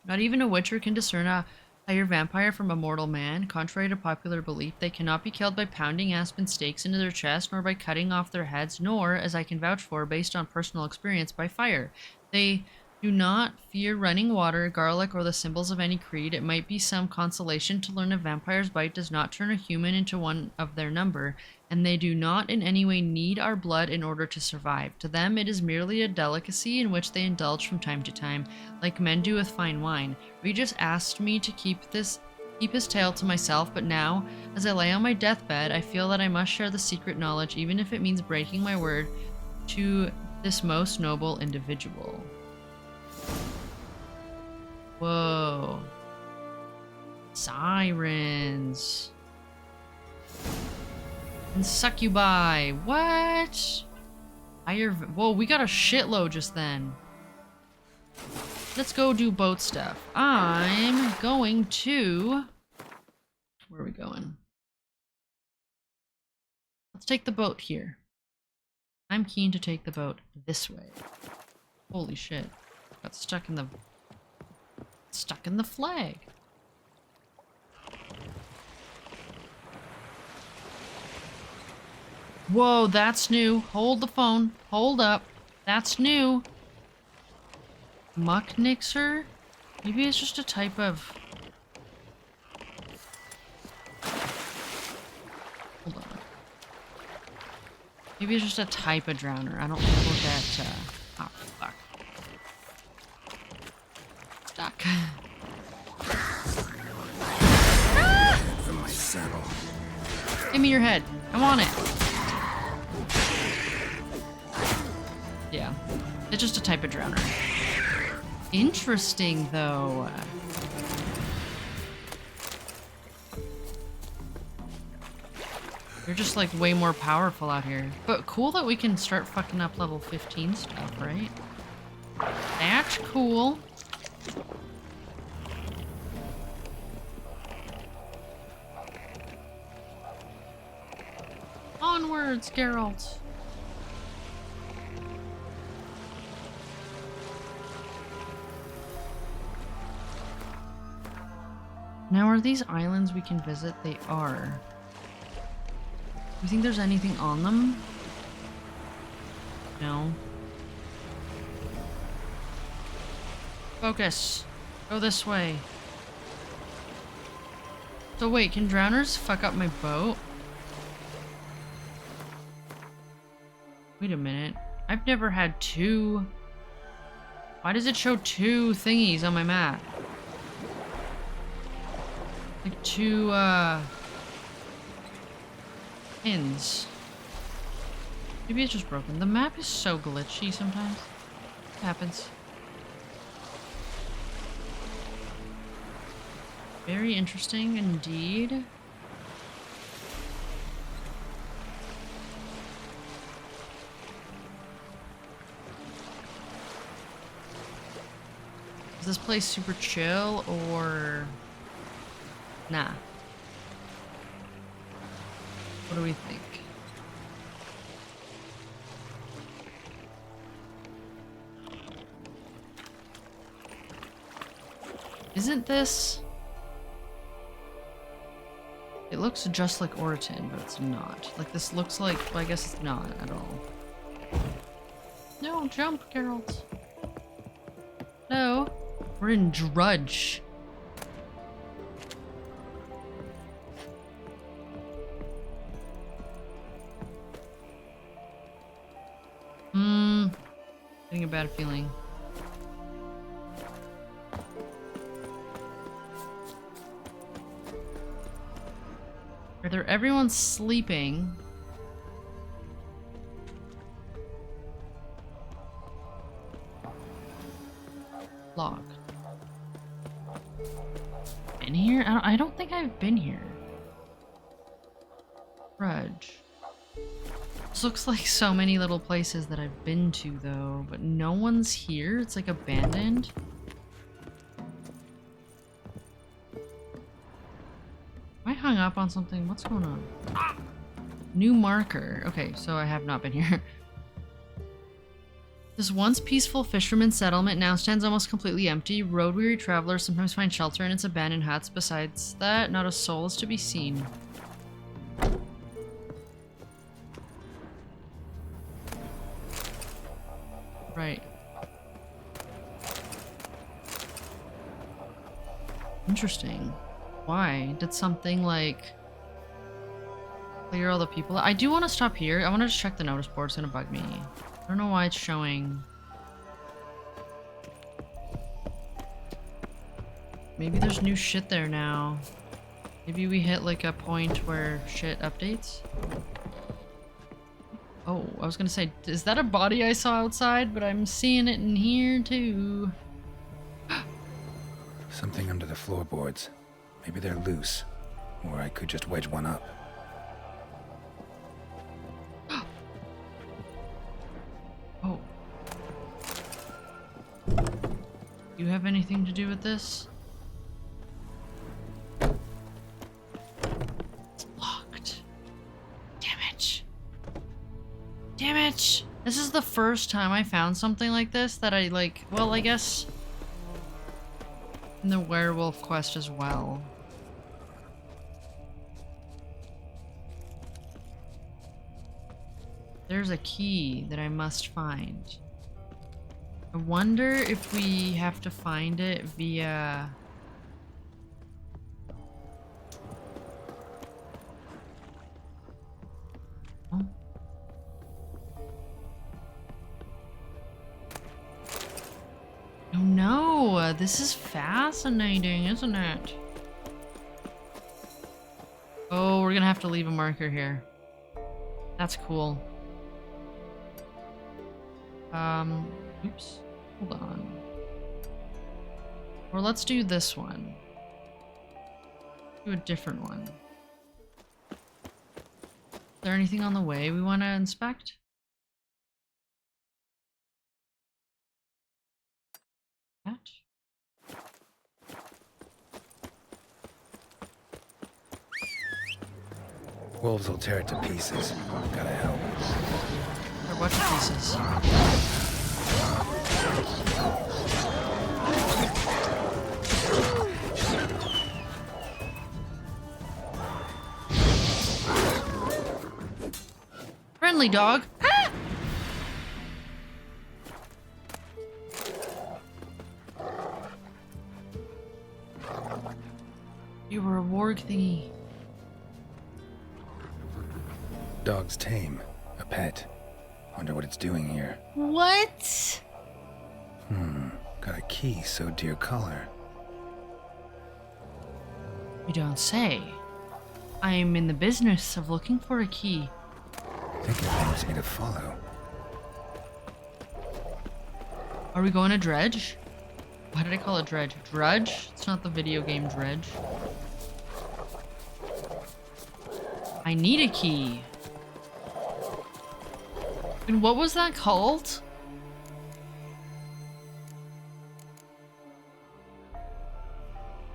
Not even a witcher can discern a higher vampire from a mortal man. Contrary to popular belief, they cannot be killed by pounding aspen stakes into their chest, nor by cutting off their heads, nor, as I can vouch for based on personal experience, by fire. They do not fear running water, garlic, or the symbols of any creed. It might be some consolation to learn a vampire's bite does not turn a human into one of their number, and they do not in any way need our blood in order to survive. To them, it is merely a delicacy in which they indulge from time to time, like men do with fine wine. Regis asked me to keep his tale to myself, but now, as I lay on my deathbed, I feel that I must share the secret knowledge, even if it means breaking my word to this most noble individual. Whoa. Sirens. And succubi. What? Whoa, we got a shitload just then. Let's go do boat stuff. I'm going to... Where are we going? Let's take the boat here. I'm keen to take the boat this way. Holy shit. Got stuck in the flag. Whoa, that's new. Hold the phone. Hold up. That's new. Muck Nixer? Maybe it's just a type of... Hold on. Maybe it's just a type of drowner. I don't think we'll get, oh, fuck. Stuck. From my saddle. Give me your head. I want it. Yeah. It's just a type of drowner. Interesting, though. You're just, like, way more powerful out here. But cool that we can start fucking up level 15 stuff, right? That's cool. Onwards, Geralt. Now, are these islands we can visit? They are. You think there's anything on them? No. Focus. Go this way. So wait, can drowners fuck up my boat? Wait a minute. I've never had two... Why does it show two thingies on my map? Like two, pins. Maybe it's just broken. The map is so glitchy sometimes. It happens. Very interesting indeed. Is this place super chill or... Nah. What do we think? Isn't this... It looks just like Oriton, but it's not. Like, this looks like... Well, I guess it's not at all. No, No, jump, Geralt. Hello? We're in Drudge. Getting a bad feeling. Everyone's sleeping. Log. Been here? I don't think I've been here. Grudge. This looks like so many little places that I've been to though, but no one's here. It's like abandoned. Am I hung up on something? What's going on? Ah! New marker. Okay, so I have not been here. This once peaceful fisherman settlement now stands almost completely empty. Road-weary travelers sometimes find shelter in its abandoned huts. Besides that, not a soul is to be seen. Right. Interesting. Why? Did something like clear all the people? I do want to stop here. I want to just check the notice board. It's gonna bug me. I don't know why it's showing. Maybe there's new shit there now. Maybe we hit like a point where shit updates. Oh, I was gonna say, is that a body I saw outside? But I'm seeing it in here too. Something under the floorboards. Maybe they're loose. Or I could just wedge one up. Oh. You have anything to do with this? It's locked. Damn it. Damn it! This is the first time I found something like this that I like, well, I guess in the werewolf quest as well. There's a key that I must find. I wonder if we have to find it via... Oh. Oh no, this is fascinating, isn't it? Oh, we're gonna have to leave a marker here. That's cool. Oops. Hold on. Or let's do this one. Do a different one. Is there anything on the way we want to inspect? That? Wolves will tear it to pieces. Gotta help. Or what pieces? Friendly dog. Ah! You were a warg thingy. Dog's tame. A pet. Wonder what it's doing here. What? Got a key so dear color. You don't say. I am in the business of looking for a key. I think it wants me to follow. Are we going to Dredge? Why did I call it Dredge? Drudge? It's not the video game Dredge. I need a key. And what was that called?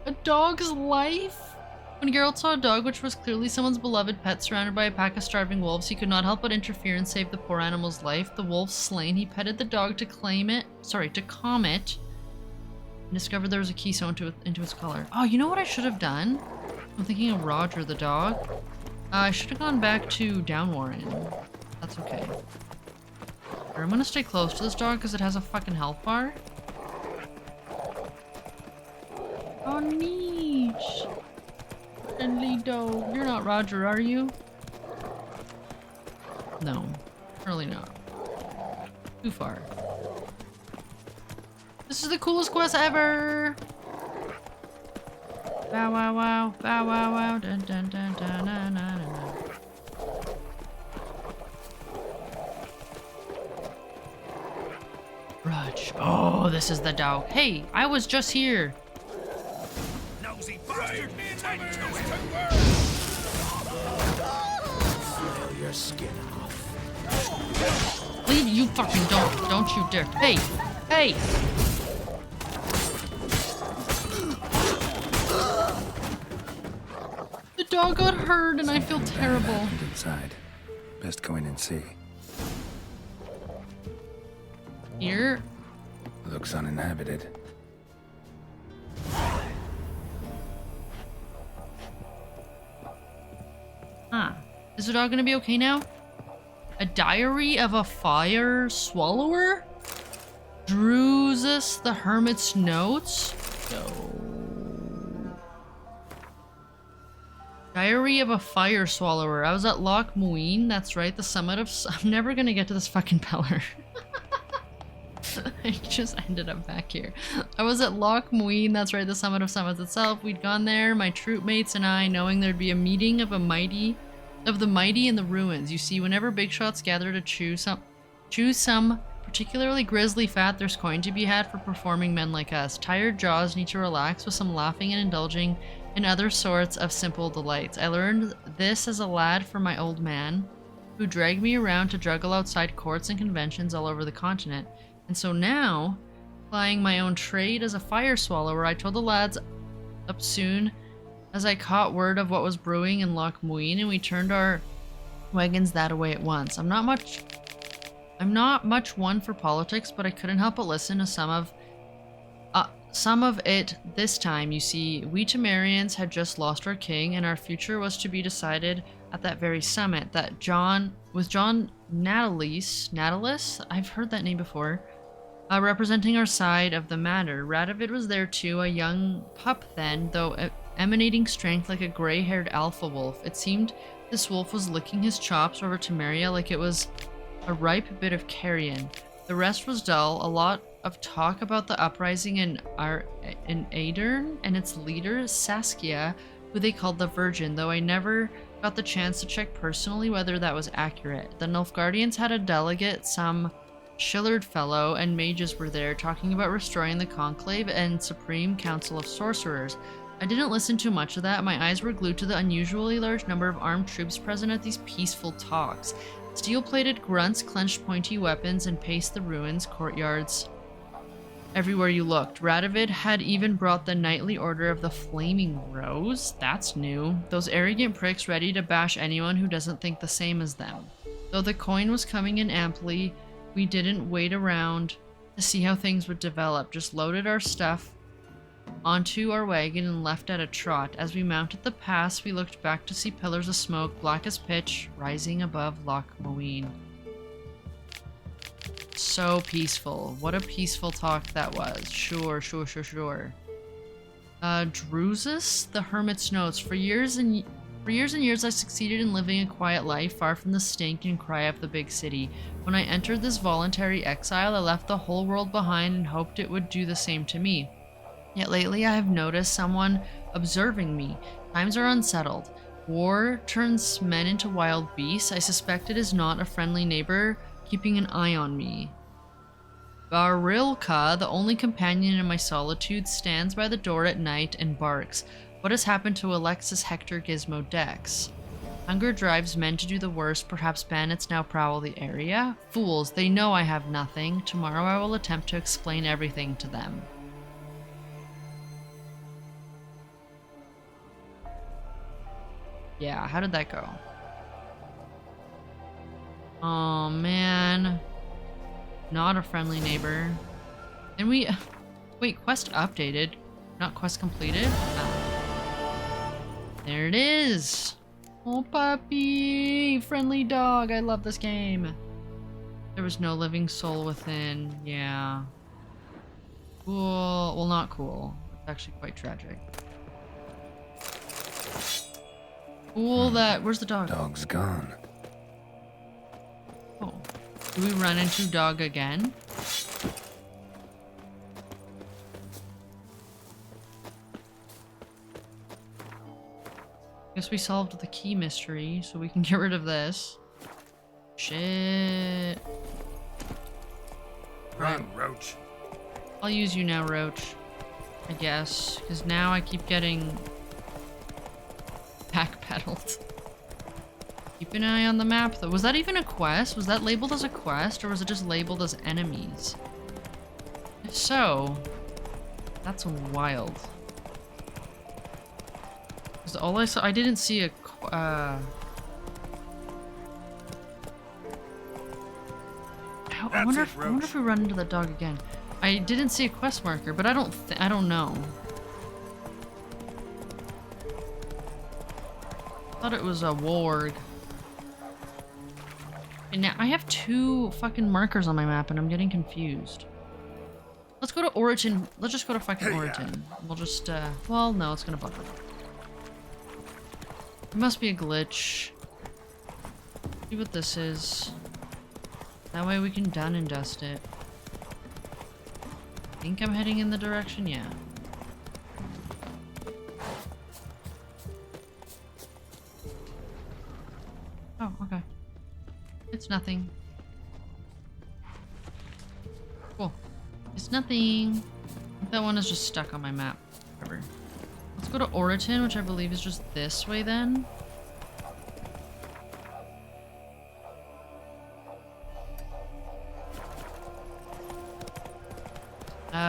A dog's life? When Geralt saw a dog which was clearly someone's beloved pet surrounded by a pack of starving wolves, he could not help but interfere and save the poor animal's life. The wolf slain, he petted the dog to calm it, and discovered there was a key sewn into its collar. Oh, you know what I should have done? I'm thinking of Roger the dog. I should have gone back to Downwarren. That's okay. I'm gonna stay close to this dog because it has a fucking health bar. Oh, neat. Friendly dog. You're not Roger, are you? No, surely not. Too far. This is the coolest quest ever! Bow wow wow, bow wow wow, dun dun dun dun dun dun dun. Rudge. Oh, this is the dog. Hey, I was just here. Nosy bastard! Take to it! Flail your skin off. Leave, you fucking don't you dare. Hey, hey! The dog got hurt and I feel terrible. Inside. Best go in and see. Here? Looks uninhabited. Huh. Is the dog gonna be okay now? A diary of a fire swallower? Drusus the Hermit's notes? No. Diary of a fire swallower. I was at Loch Muin. That's right, the summit of... I'm never gonna get to this fucking pillar. I just ended up back here. I was at Loch Muin, that's right, the summit of summits itself. We'd gone there, my troop mates and I, knowing there'd be a meeting of the mighty in the ruins. You see, whenever big shots gather to choose some particularly grisly fat there's going to be had for performing men like us. Tired jaws need to relax with some laughing and indulging in other sorts of simple delights. I learned this as a lad from my old man, who dragged me around to juggle outside courts and conventions all over the continent. And so now, plying my own trade as a fire swallower, I told the lads up soon as I caught word of what was brewing in Loch Muin, and we turned our wagons that away at once. I'm not much one for politics, but I couldn't help but listen to some of it this time. You see, we Temerians had just lost our king, and our future was to be decided at that very summit. That John Natalis, I've heard that name before, representing our side of the matter. Radovid was there too, a young pup then, though emanating strength like a gray-haired alpha wolf. It seemed this wolf was licking his chops over Temeria like it was a ripe bit of carrion. The rest was dull, a lot of talk about the uprising in Aedern and its leader, Saskia, who they called the Virgin, though I never got the chance to check personally whether that was accurate. The Nilfgaardians had a delegate, some Shillard fellow, and mages were there, talking about restoring the Conclave and Supreme Council of Sorcerers. I didn't listen to much of that. My eyes were glued to the unusually large number of armed troops present at these peaceful talks. Steel-plated grunts clenched pointy weapons and paced the ruins, courtyards. Everywhere you looked. Radovid had even brought the knightly order of the Flaming Rose. That's new. Those arrogant pricks ready to bash anyone who doesn't think the same as them. Though the coin was coming in amply, we didn't wait around to see how things would develop. Just loaded our stuff onto our wagon and left at a trot. As we mounted the pass, we looked back to see pillars of smoke, black as pitch, rising above Loch Muin. So peaceful. What a peaceful talk that was. Sure. Drusus the Hermit's notes. For years and years I succeeded in living a quiet life, far from the stink and cry of the big city. When I entered this voluntary exile, I left the whole world behind and hoped it would do the same to me. Yet lately I have noticed someone observing me. Times are unsettled. War turns men into wild beasts. I suspect it is not a friendly neighbor keeping an eye on me. Barilka, the only companion in my solitude, stands by the door at night and barks. What has happened to Alexis Hector Gizmo Dex? Hunger drives men to do the worst. Perhaps bandits now prowl the area? Fools, they know I have nothing. Tomorrow I will attempt to explain everything to them. Yeah, how did that go? Oh man. Not a friendly neighbor. And we... Wait, quest updated. Not quest completed? Oh. There it is! Oh puppy! Friendly dog! I love this game. There was no living soul within. Yeah. Cool. Well, not cool. It's actually quite tragic. Cool that... Where's the dog? Dog's gone. Oh. Do we run into dog again? Guess we solved the key mystery, so we can get rid of this. Shit. Run, Roach. I'll use you now, Roach. I guess. Because now I keep getting... backpedaled. Keep an eye on the map, though. Was that even a quest? Was that labeled as a quest, or was it just labeled as enemies? If so, that's wild. Because all I saw... I didn't see a... I wonder if we run into the dog again. I didn't see a quest marker, but I don't know. I thought it was a warg. And now I have 2 fucking markers on my map and I'm getting confused. Let's go to Origin. Let's just go to fucking Origin. We'll just, well, no, it's gonna buffer. It must be a glitch. See what this is. That way we can done and dust it. I think I'm heading in the direction, yeah. Oh, okay. It's nothing. Cool. It's nothing. I think that one is just stuck on my map. Whatever. Let's go to Oriton, which I believe is just this way then.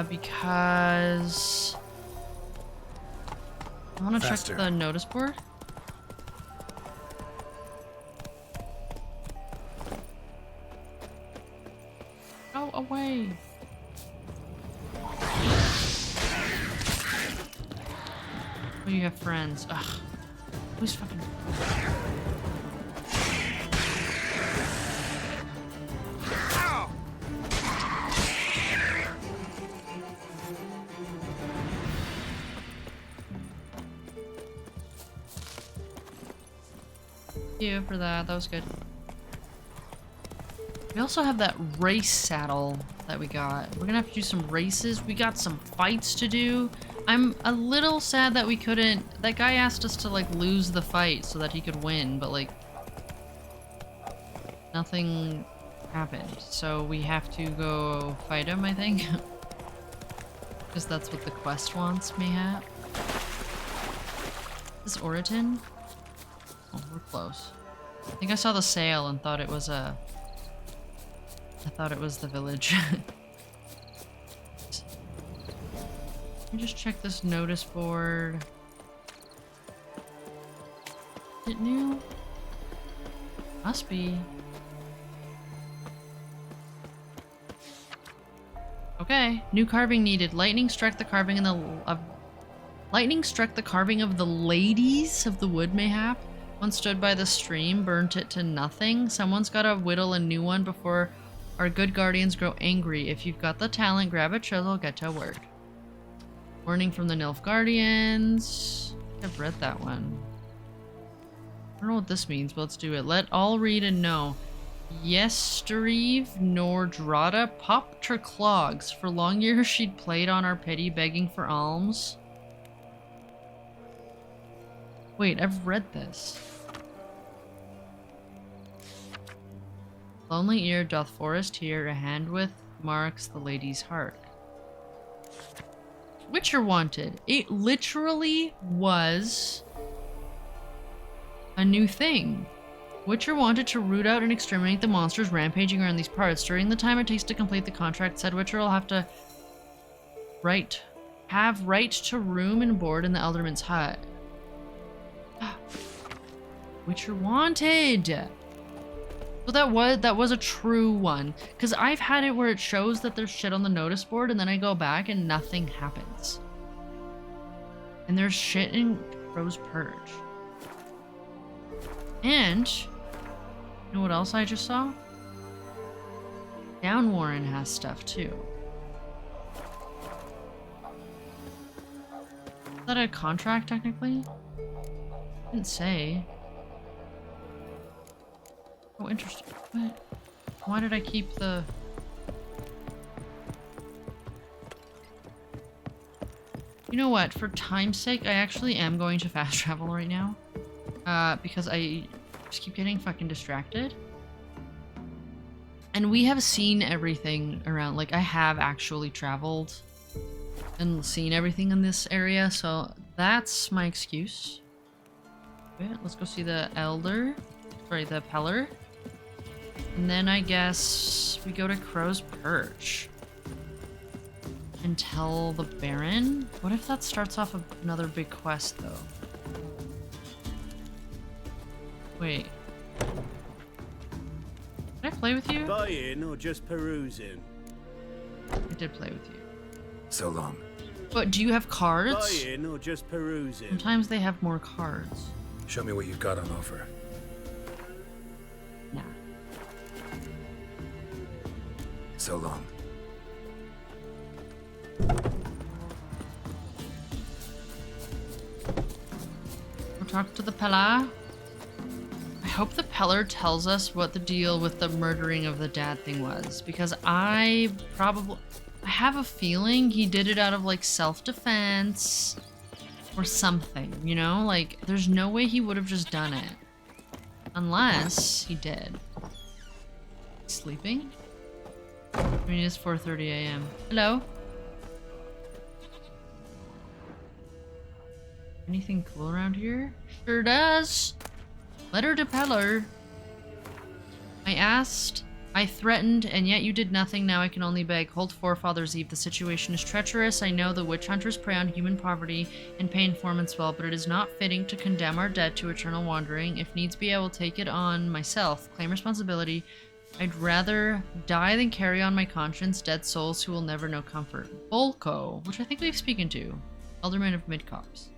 Because I want to check the notice board. Go away. Oh, you have friends. Ugh. Who's fucking... Thank you for that. That was good. We also have that race saddle that we got. We're gonna have to do some races. We got some fights to do. I'm a little sad that we couldn't... That guy asked us to, like, lose the fight so that he could win, but, like... Nothing happened. So we have to go fight him, I think. Because that's what the quest wants, mayhap. Is this Oriton? Oh, we're close. I think I saw the sail and thought it was a... I thought it was the village. Let me just check this notice board. Is it new? Must be. Okay, new carving needed. Lightning struck the carving lightning struck the carving of the ladies of the wood, mayhap. One stood by the stream, burnt it to nothing. Someone's gotta whittle a new one before our good guardians grow angry. If you've got the talent, grab a chisel, get to work. Warning from the Nilf Guardians. I've read that one. I don't know what this means, but let's do it. Let all read and know. Yestereve Nordrada popped her clogs. For long years she'd played on our pity, begging for alms. Wait, I've read this. Lonely ear doth forest hear, a hand with marks the lady's heart. Witcher wanted. It literally was a new thing. Witcher wanted to root out and exterminate the monsters rampaging around these parts. During the time it takes to complete the contract, said Witcher will have right to room and board in the Elderman's hut. Witcher wanted. So that was a true one. Because I've had it where it shows that there's shit on the notice board and then I go back and nothing happens. And there's shit in Crow's Purge. And you know what else I just saw? Down Warren has stuff too. Is that a contract technically? Didn't say. Oh, interesting. What? Why did I keep the... You know what? For time's sake, I actually am going to fast travel right now. Because I just keep getting fucking distracted. And we have seen everything around. Like, I have actually traveled and seen everything in this area, so that's my excuse. Okay, let's go see the Elder. Sorry, the Peller. And then I guess we go to Crow's Perch. And tell the Baron? What if that starts off another big quest, though? Wait. Did I play with you? Buying or just perusing? I did play with you. So long. But do you have cards? Buying or just perusing? Sometimes they have more cards. Show me what you've got on offer. Nah. So long. We'll talk to the Peller. I hope the Peller tells us what the deal with the murdering of the dad thing was, because I have a feeling he did it out of like self-defense or something, you know? Like, there's no way he would have just done it. Unless he did. Sleeping? I mean, it's 4:30 a.m. Hello? Anything cool around here? Sure does. Letter to Peller. I asked, I threatened, and yet you did nothing. Now I can only beg. Hold Forefathers Eve. The situation is treacherous. I know the witch hunters prey on human poverty and pay informants well, but it is not fitting to condemn our dead to eternal wandering. If needs be, I will take it on myself. Claim responsibility. I'd rather die than carry on my conscience dead souls who will never know comfort. Volko, which I think we've spoken to. Alderman of Midcops.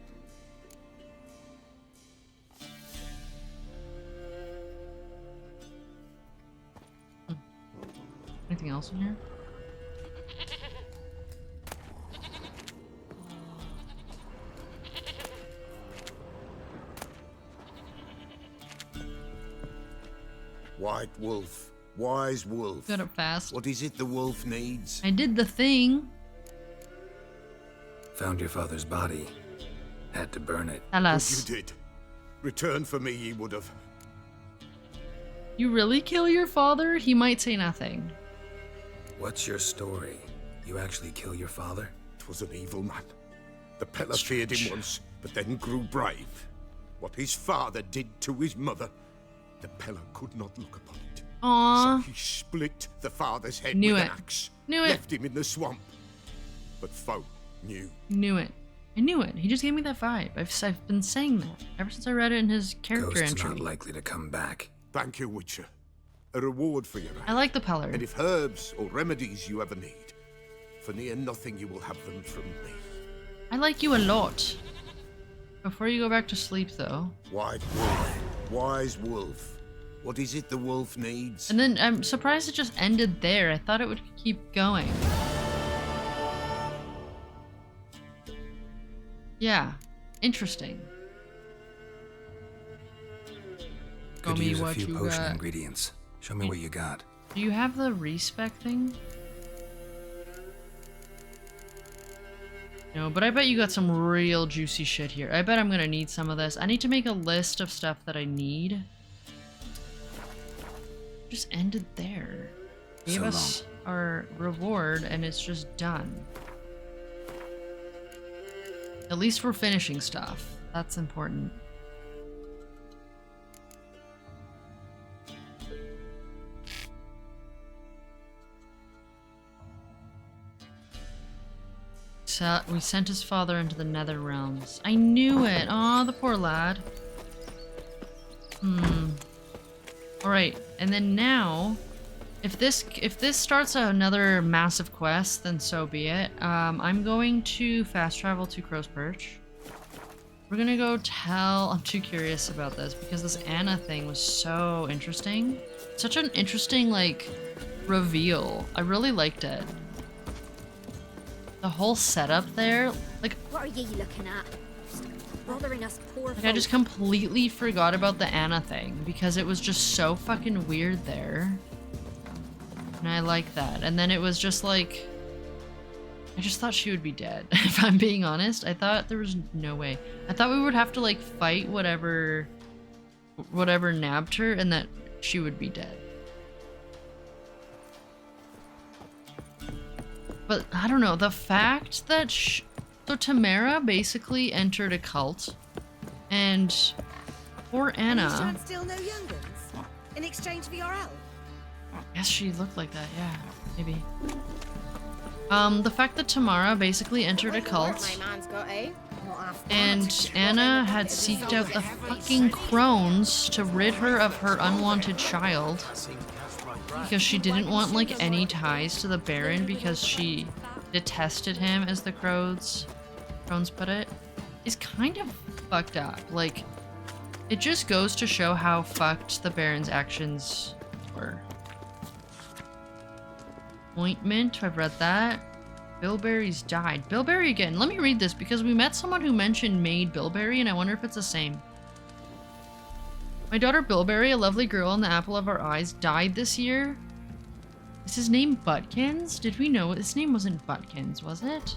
Anything else in here? White wolf, wise wolf. Got up fast. What is it the wolf needs? I did the thing. Found your father's body. Had to burn it. Tell What us. you did. Return for me ye would have. You really kill your father? He might say nothing. What's your story? You actually kill your father? 'Twas an evil man. The Peller feared him once, but then grew brave. What his father did to his mother, the Peller could not look upon it. Aww. So he split the father's head Knew with it. an axe. Knew it. Left him in the swamp. But folk knew. Knew it. I knew it. He just gave me that vibe. I've been saying that ever since I read it in his character Ghost's entry. not likely to come back. Thank you, Witcher. A reward for your I like the Peller. And if herbs or remedies you ever need, for near nothing you will have them from me. I like you a lot. Before you go back to sleep, though. White wolf, wise wolf. What is it the wolf needs? And then I'm surprised it just ended there. I thought it would keep going. Yeah, interesting. Show Could me use a what few you potion got. ingredients. Show me what you got. Do you have the respec thing? No, but I bet you got some real juicy shit here. I bet I'm gonna need some of this. I need to make a list of stuff that I need. Just ended there. Gave So us our reward and it's just done. At least we're finishing stuff. That's important. So we sent his father into the nether realms. I knew it. Aw, the poor lad. Alright, and then now, if this starts another massive quest, then so be it. I'm going to fast travel to Crow's Perch. We're gonna go tell... I'm too curious about this because this Anna thing was so interesting. Such an interesting, like, reveal. I really liked it. The whole setup there, like, What are you looking at? Bothering us poor I just completely forgot about the Anna thing because it was just so fucking weird there. And I like that. And then it was just like, I just thought she would be dead. If I'm being honest, I thought there was no way. I thought we would have to like fight whatever nabbed her and that she would be dead. But I don't know, the fact that so Tamara basically entered a cult, and poor Anna. Are you trying to steal no younguns in exchange for your help? Yes, she looked like that. Yeah, maybe. The fact that Tamara basically entered a cult, and Anna had seeked out the fucking Crones to rid her of her unwanted child. Because she didn't want like any ties to the Baron because she detested him, as the Crones put it, is kind of fucked up. Like, it just goes to show how fucked the Baron's actions were. Ointment, I've read that. Bilberry's died. Bilberry again. Let me read this because we met someone who mentioned Maid Bilberry and I wonder if it's the same. My daughter Bilberry, a lovely girl and the apple of our eyes, died this year. Is his name Butkins? Did we know his name wasn't Butkins, was it?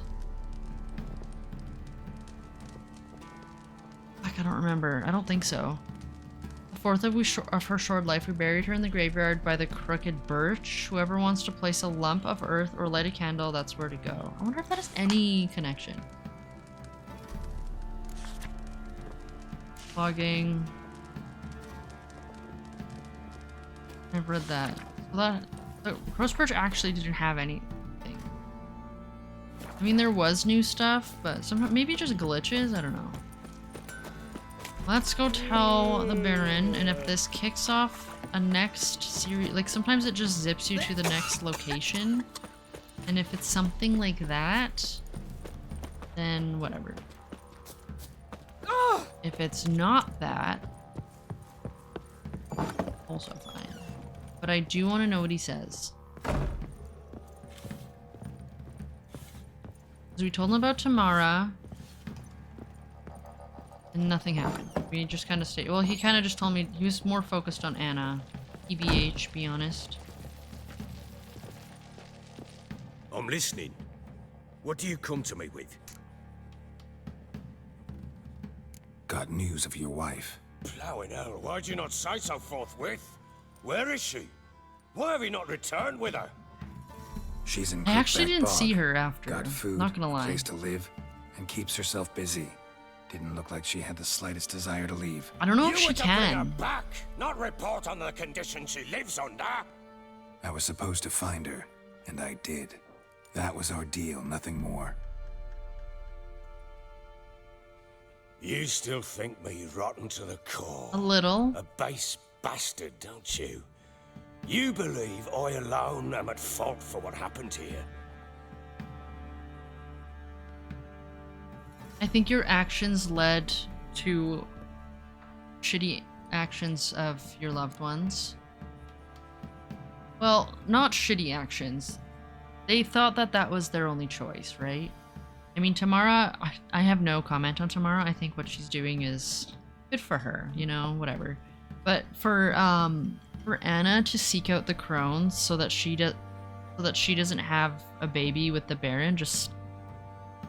Fuck, I don't remember. I don't think so. The fourth of her short life, we buried her in the graveyard by the crooked birch. Whoever wants to place a lump of earth or light a candle, that's where to go. I wonder if that has any connection. Logging. I've read that. Well, the Crow's Birch actually didn't have anything. I mean, there was new stuff, but somehow maybe just glitches. I don't know. Let's go tell the Baron, and if this kicks off a next series, like sometimes it just zips you to the next location, and if it's something like that, then whatever. If it's not that, also fine. But I do want to know what he says. Because we told him about Tamara. And nothing happened. We just kind of stayed. Well, he kind of just told me he was more focused on Anna. TBH, be honest. I'm listening. What do you come to me with? Got news of your wife. Plowing hell, why'd you not say so forthwith? Where is she? Why have you not returned with her? She's in I actually Crookback didn't Bog. see her after. Got food, Not gonna lie. place to live, and keeps herself busy. Didn't look like she had the slightest desire to leave. I don't know if You she were to bring her can. back, not report on the conditions she lives under. I was supposed to find her, and I did. That was our deal, nothing more. You still think me rotten to the core. A little. A base bastard, don't you? You believe I alone am at fault for what happened here. I think your actions led to shitty actions of your loved ones. Well, not shitty actions. They thought that that was their only choice, right? I mean, Tamara, I have no comment on Tamara. I think what she's doing is good for her, you know, whatever. But for Anna to seek out the Crones so that she doesn't have a baby with the Baron,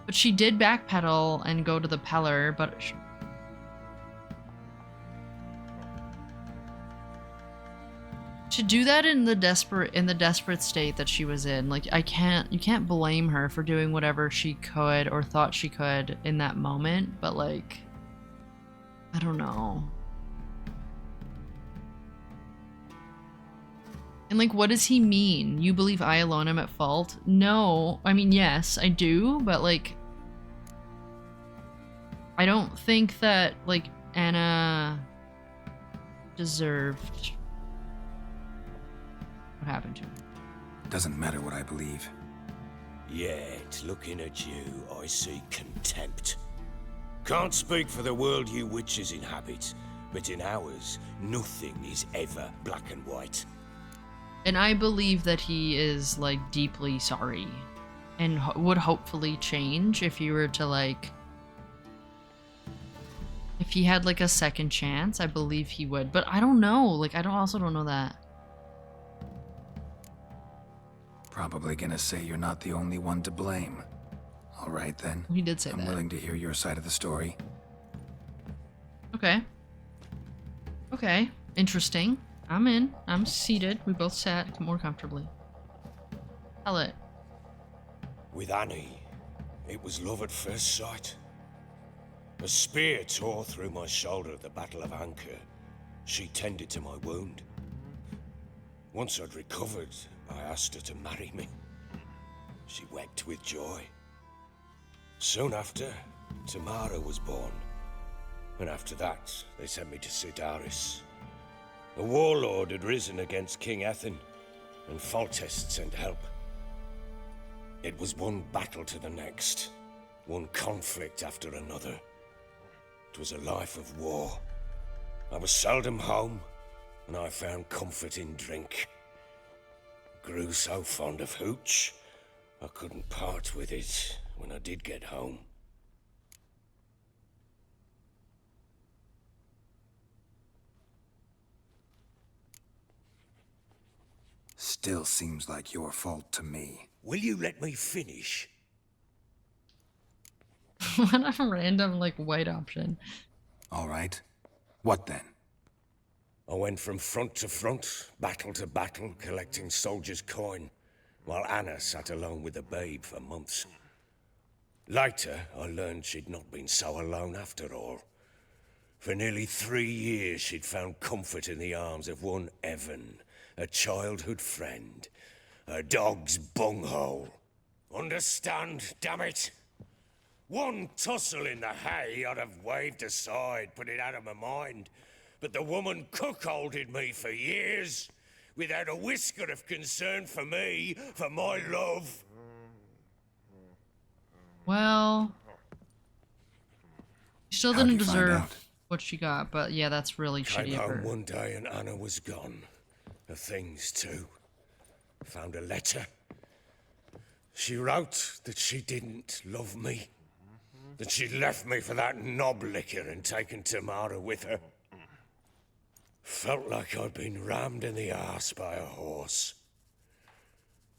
but she did backpedal and go to the Peller, but to do that in the desperate state that she was in, like, you can't blame her for doing whatever she could or thought she could in that moment, but like, I don't know. And like, what does he mean? You believe I alone am at fault? No. I mean, yes, I do, but like, I don't think that, like, Anna deserved what happened to her. Doesn't matter what I believe. Yet, looking at you, I see contempt. Can't speak for the world you witches inhabit, but in ours, nothing is ever black and white. And I believe that he is, like, deeply sorry. And would hopefully change if he were to, like... If he had, like, a second chance, I believe he would. But I don't know. Like, also don't know that. Probably gonna say you're not the only one to blame. All right, then. He did say that. I'm willing to hear your side of the story. Okay. Okay. Interesting. I'm in. I'm seated. We both sat more comfortably. Tell it. With Annie, it was love at first sight. A spear tore through my shoulder at the Battle of Anchor. She tended to my wound. Once I'd recovered, I asked her to marry me. She wept with joy. Soon after, Tamara was born. And after that, they sent me to Sidaris. A warlord had risen against King Ethan, and Foltest sent help. It was one battle to the next, one conflict after another. It was a life of war. I was seldom home, and I found comfort in drink. Grew so fond of hooch, I couldn't part with it when I did get home. Still seems like your fault to me. Will you let me finish? What a random, like, white option. All right. What then? I went from front to front, battle to battle, collecting soldiers' coin, while Anna sat alone with the babe for months. Later, I learned she'd not been so alone after all. For nearly 3 years, she'd found comfort in the arms of one Evan, a childhood friend, a dog's bunghole. Understand, damn it? One tussle in the hay I'd have waved aside, put it out of my mind. But the woman cuckolded me for years, without a whisker of concern for me, for my love. Well... She still How'd didn't you find out? deserve what she got, but yeah, that's really Came shitty of her. home one day and Anna was gone. Her things too. Found a letter. She wrote that she didn't love me. That she'd left me for that knob licker and taken Tamara with her. Felt like I'd been rammed in the arse by a horse.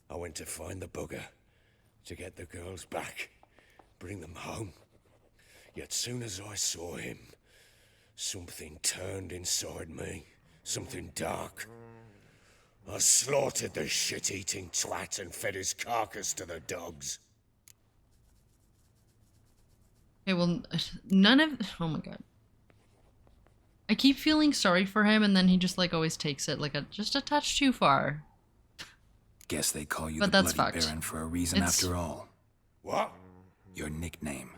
I went to find the bugger, to get the girls back, bring them home. Yet soon as I saw him, something turned inside me, something dark. I slaughtered the shit-eating twat and fed his carcass to the dogs. Okay, well, none of... Oh my god. I keep feeling sorry for him, and then he just, like, always takes it, like, just a touch too far. Guess they call you But the that's Bloody fucked. Baron for a reason after all. What? Your nickname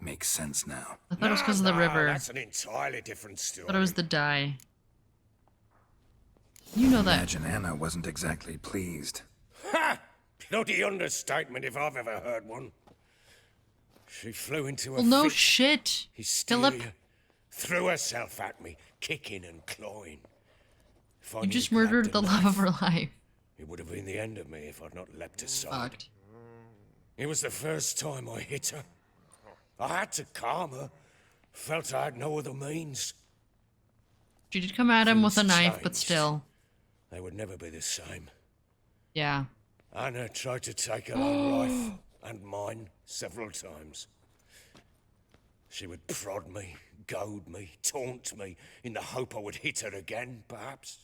makes sense now. I thought it was because of the river. That's an entirely different story. I thought it was the dye. You know that. Imagine Anna wasn't exactly pleased. Ha! Bloody understatement if I've ever heard one. She flew into a Well, no fit. shit. Hysteria. Philip. Threw herself at me, kicking and clawing. You just murdered the love of her life. It would have been the end of me if I'd not leapt aside. Fucked. It was the first time I hit her. I had to calm her. Felt I had no other means. She did come at him with a Things knife, but changed. still. They would never be the same. Yeah. Anna tried to take her own life, and mine, several times. She would prod me, goad me, taunt me, in the hope I would hit her again, perhaps.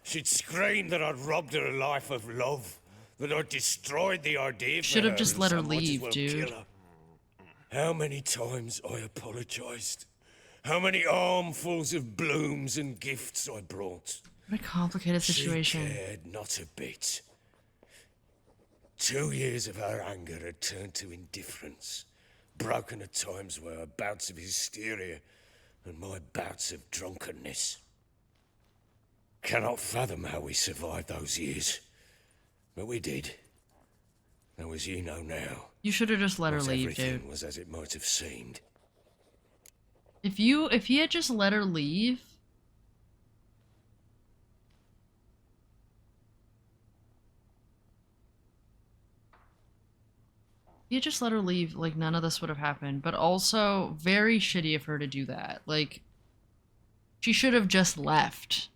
She'd scream that I'd robbed her life of love, that I'd destroyed the idea for Should have her, just and let so her might as leave, well dude. kill her. How many times I apologized. How many armfuls of blooms and gifts I brought. What a complicated situation. She cared not a bit. 2 years of her anger had turned to indifference, broken at times by her bouts of hysteria and my bouts of drunkenness. Cannot fathom how we survived those years, but we did. Though as you know now, You should have just let her not leave, everything dude. was as it might have seemed. If he had just let her leave, You just let her leave, like none of this would have happened. But also, very shitty of her to do that. Like, she should have just left.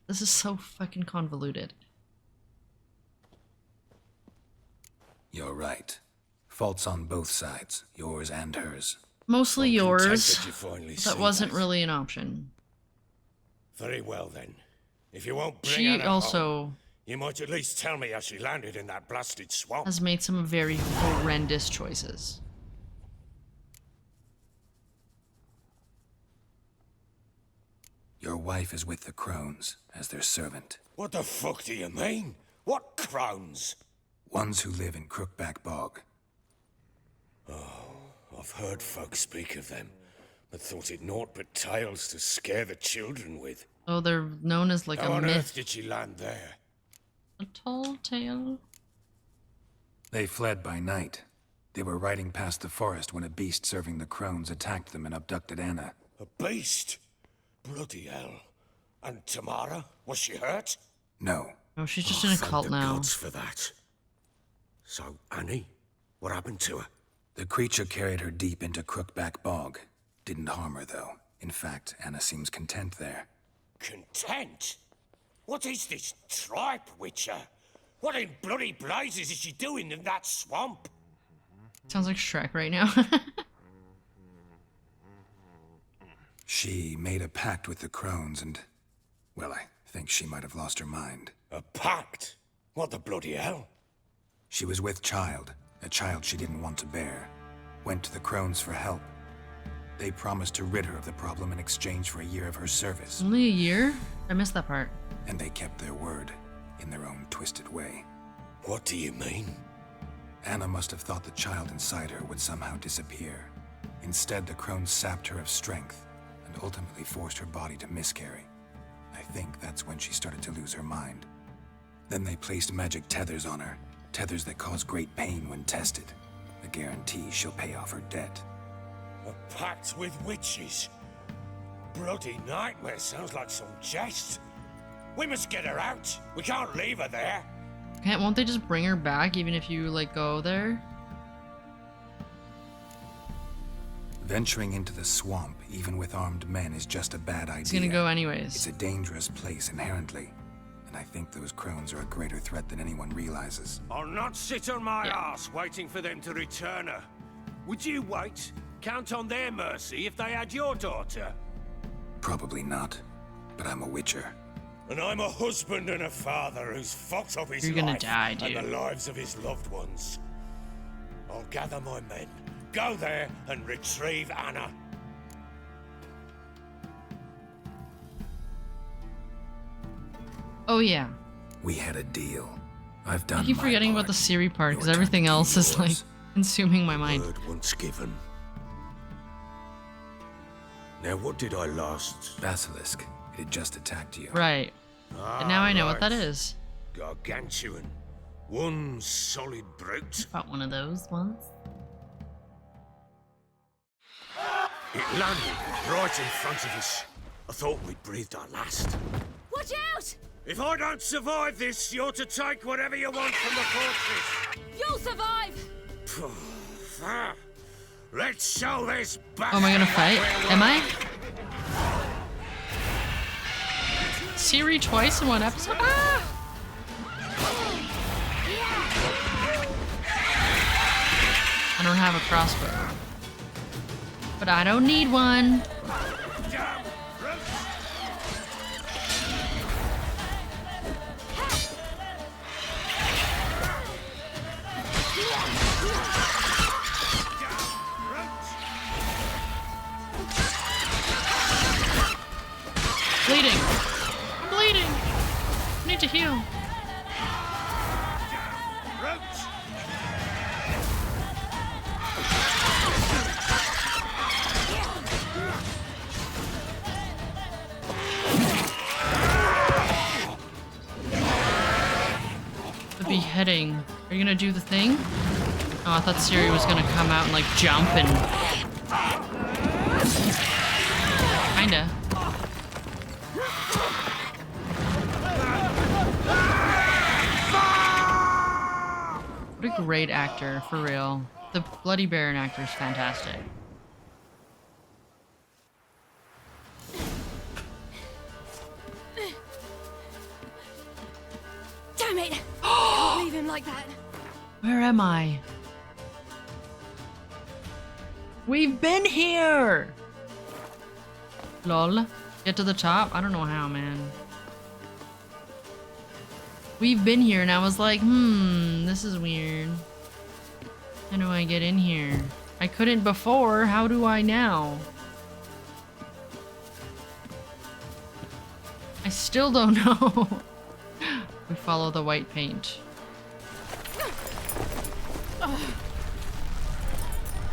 This is so fucking convoluted. You're right. Faults on both sides, yours and hers. Mostly I'm content yours. that you finally That see wasn't that. really an option. Very well then. If you won't bring She Anna also home, you might at least tell me how she landed in that blasted swamp. has made some very horrendous choices. Your wife is with the Crones as their servant. What the fuck do you mean? What Crones? Ones who live in Crookback Bog. I've heard folk speak of them, but thought it naught but tales to scare the children with. Oh, they're known as like How a on earth myth. did she land there? A tall tale. They fled by night. They were riding past the forest when a beast serving the Crones attacked them and abducted Anna. A beast? Bloody hell. And Tamara? Was she hurt? No. Oh, she's just in a Thank cult the now. gods for that. So, Annie? What happened to her? The creature carried her deep into Crookback Bog. Didn't harm her, though. In fact, Anna seems content there. Content? What is this tripe, Witcher? What in bloody blazes is she doing in that swamp? Sounds like Shrek right now. She made a pact with the Crones and... well, I think she might have lost her mind. A pact? What the bloody hell? She was with child, a child she didn't want to bear. Went to the Crones for help. They promised to rid her of the problem in exchange for a year of her service. Only a year? I missed that part. And they kept their word, in their own twisted way. What do you mean? Anna must have thought the child inside her would somehow disappear. Instead, the Crones sapped her of strength, and ultimately forced her body to miscarry. I think that's when she started to lose her mind. Then they placed magic tethers on her, tethers that cause great pain when tested. A guarantee she'll pay off her debt. A pact with witches? Bloody nightmare, sounds like some jest. We must get her out. We can't leave her there. Won't they just bring her back even if you, like, go there? Venturing into the swamp, even with armed men, is just a bad idea. It's gonna go anyways. It's a dangerous place inherently. And I think those Crones are a greater threat than anyone realizes. I'll not sit on my ass waiting for them to return her. Would you wait? Count on their mercy if they had your daughter? Probably not. But I'm a witcher. And I'm a husband and a father who's fucked up his You're gonna life die, dude. and the lives of his loved ones. I'll gather my men, go there and retrieve Anna. Oh yeah. We had a deal. I've done I keep my forgetting part. about the Siri part because Your turn everything to do else is like yours. consuming my mind. Word once given. Now what did I last... Basilisk. It had just attacked you. Right. And now I know what that is. Gargantuan. One solid brute. Fought one of those once. It landed right in front of us. I thought we'd breathed our last. Watch out! If I don't survive this, you're to take whatever you want from the fortress. You'll survive! Let's show this back. Oh, am I gonna fight? Am I? Siri twice in one episode? Ah! I don't have a crossbow. But I don't need one. Damn brute. Bleeding. I'm bleeding. I need to heal. The beheading. Are you gonna do the thing? Oh, I thought Siri was gonna come out and like jump and... Kinda. What a great actor, for real. The Bloody Baron actor is fantastic. Damn it! I can't leave him like that. Where am I? We've been here! Lol. Get to the top? I don't know how, man. We've been here and I was like, this is weird. How do I get in here? I couldn't before, how do I now? I still don't know. We follow the white paint.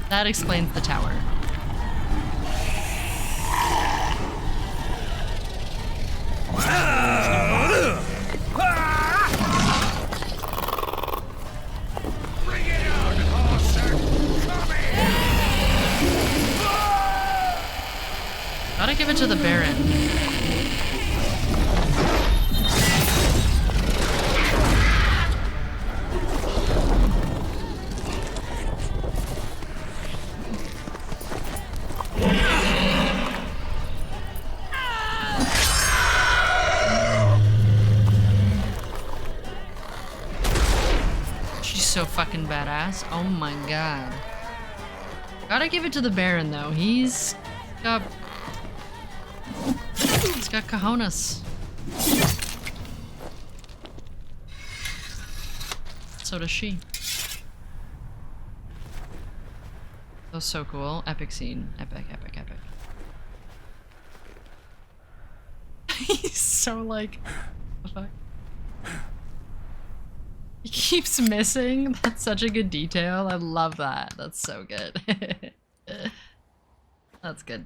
That explains the tower. Gotta give it to the Baron. She's so fucking badass. Oh my god. Gotta give it to the Baron though. He's got cojones. So does she. That was so cool. Epic scene. Epic, epic, epic. He's so like... What the fuck? He keeps missing. That's such a good detail. I love that. That's so good. That's good.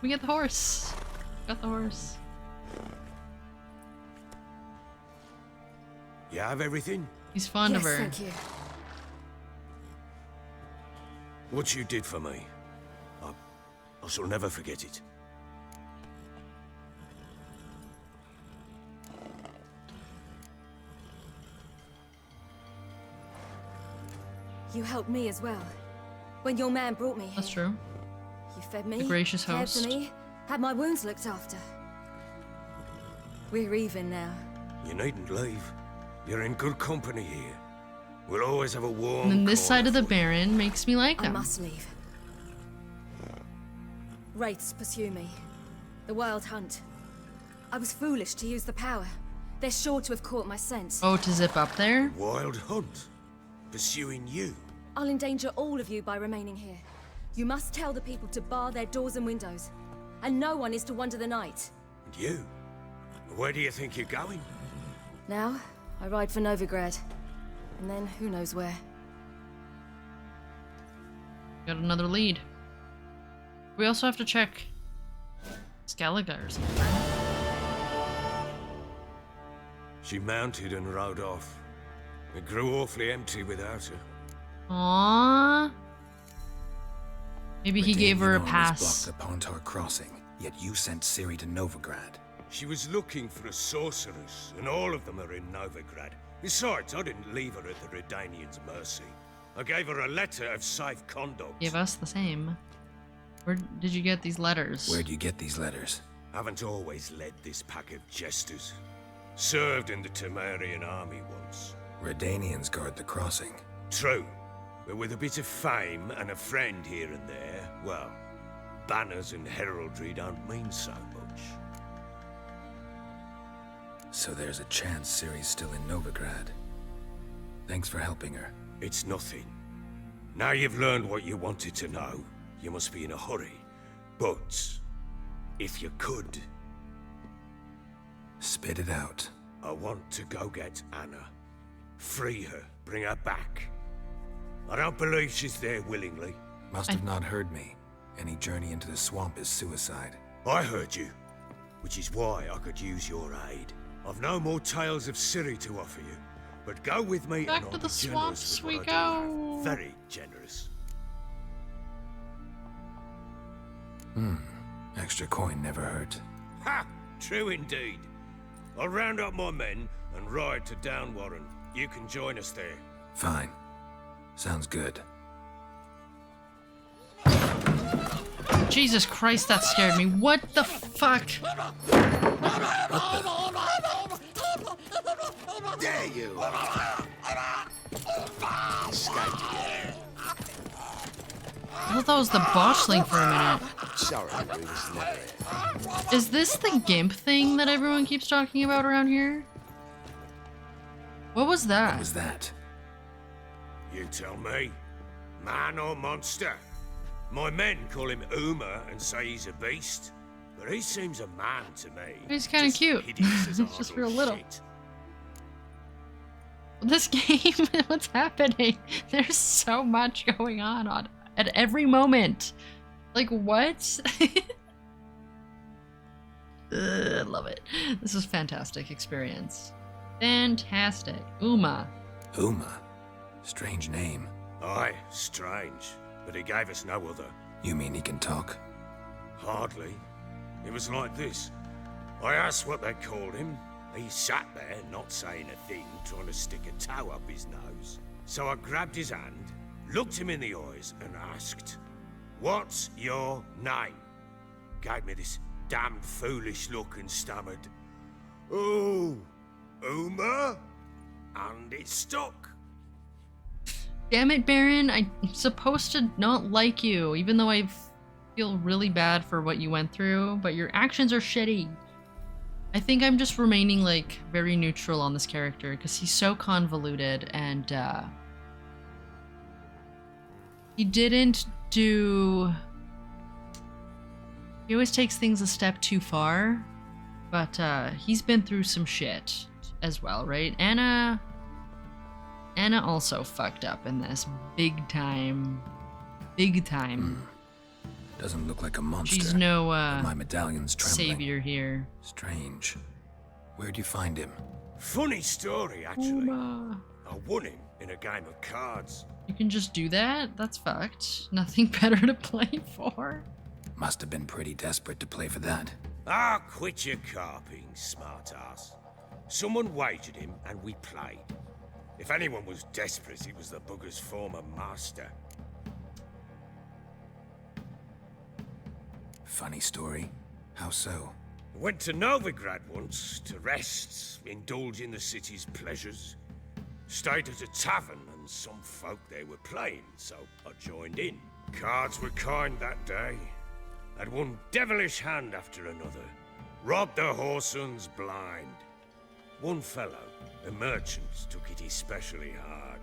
We get the horse. Got the horse. You have everything? He's fond of her. Thank you. What you did for me, I shall never forget it. You helped me as well. When your man brought me here. That's true. You fed me, The gracious cared host. for me, had my wounds looked after. We're even now. You needn't leave. You're in good company here. We'll always have a warm And then this corner side of the for you. Baron makes me like I him. must leave. Wraiths pursue me. The wild hunt. I was foolish to use the power. They're sure to have caught my scent. Oh, to zip up there? Wild hunt? Pursuing you? I'll endanger all of you by remaining here. You must tell the people to bar their doors and windows. And no one is to wander the night. And you? Where do you think you're going? Now, I ride for Novigrad. And then who knows where. Got another lead. We also have to check Skellige or something. She mounted and rode off. It grew awfully empty without her. Aww. Maybe he gave her a Redanian pass. blocked the Pontar crossing, yet you sent Ciri to Novigrad. She was looking for a sorceress, and all of them are in Novigrad. Besides, I didn't leave her at the Redanians' mercy. I gave her a letter of safe conduct. Gave us the same. Where did you get these letters? Where'd you get these letters? Haven't always led this pack of jesters. Served in the Temerian army once. Redanians guard the crossing. True, but with a bit of fame and a friend here and there, well, banners and heraldry don't mean so much. So there's a chance Ciri's still in Novigrad. Thanks for helping her. It's nothing. Now you've learned what you wanted to know, you must be in a hurry. But, if you could... Spit it out. I want to go get Anna. Free her, bring her back. I don't believe she's there willingly. Must have not heard me. Any journey into the swamp is suicide. I heard you, which is why I could use your aid. I've no more tales of Ciri to offer you, but go with me Back and to I'll the be swamps generous with we what I do go. have. Very generous. Extra coin never hurt. Ha! True indeed. I'll round up my men and ride to Downwarren. You can join us there. Fine. Sounds good. Jesus Christ, that scared me. What the fuck? There you are. Escaped again. I thought that was the botchling for a minute. Sorry, we was never here. Is this the GIMP thing that everyone keeps talking about around here? What was that? What was that? You tell me. Man or monster? My men call him Uma and say he's a beast, but he seems a man to me. He's kind of cute. Just real little. Shit. This game, what's happening? There's so much going on at every moment. Like, what? I love it. This is fantastic experience. Fantastic. Uma. Uma? Strange name. Aye, strange. But he gave us no other. You mean he can talk? Hardly. It was like this. I asked what they called him. He sat there, not saying a thing, trying to stick a toe up his nose. So I grabbed his hand, looked him in the eyes, and asked, "What's your name?" Gave me this damned foolish look and stammered, "Oh, Uma?" And it stuck. Damn it, Baron. I'm supposed to not like you, even though I feel really bad for what you went through, but your actions are shitty. I think I'm just remaining, like, very neutral on this character, because he's so convoluted, and, he didn't do... He always takes things a step too far, but, he's been through some shit as well, right? Anna also fucked up in this. Big time. Big time. Doesn't look like a monster. She's no, but my medallion's trembling. savior here. Strange. Where'd you find him? Funny story, actually. Uma. I won him in a game of cards. You can just do that? That's fucked. Nothing better to play for. Must have been pretty desperate to play for that. Ah, quit your carping, smartass. Someone wagered him and we played. If anyone was desperate, it was the bugger's former master. Funny story. How so? Went to Novigrad once to rest, indulge in the city's pleasures. Stayed at a tavern and some folk there were playing, so I joined in. Cards were kind that day. Had one devilish hand after another. Robbed the whoresons blind. One fellow, a merchant, took it especially hard.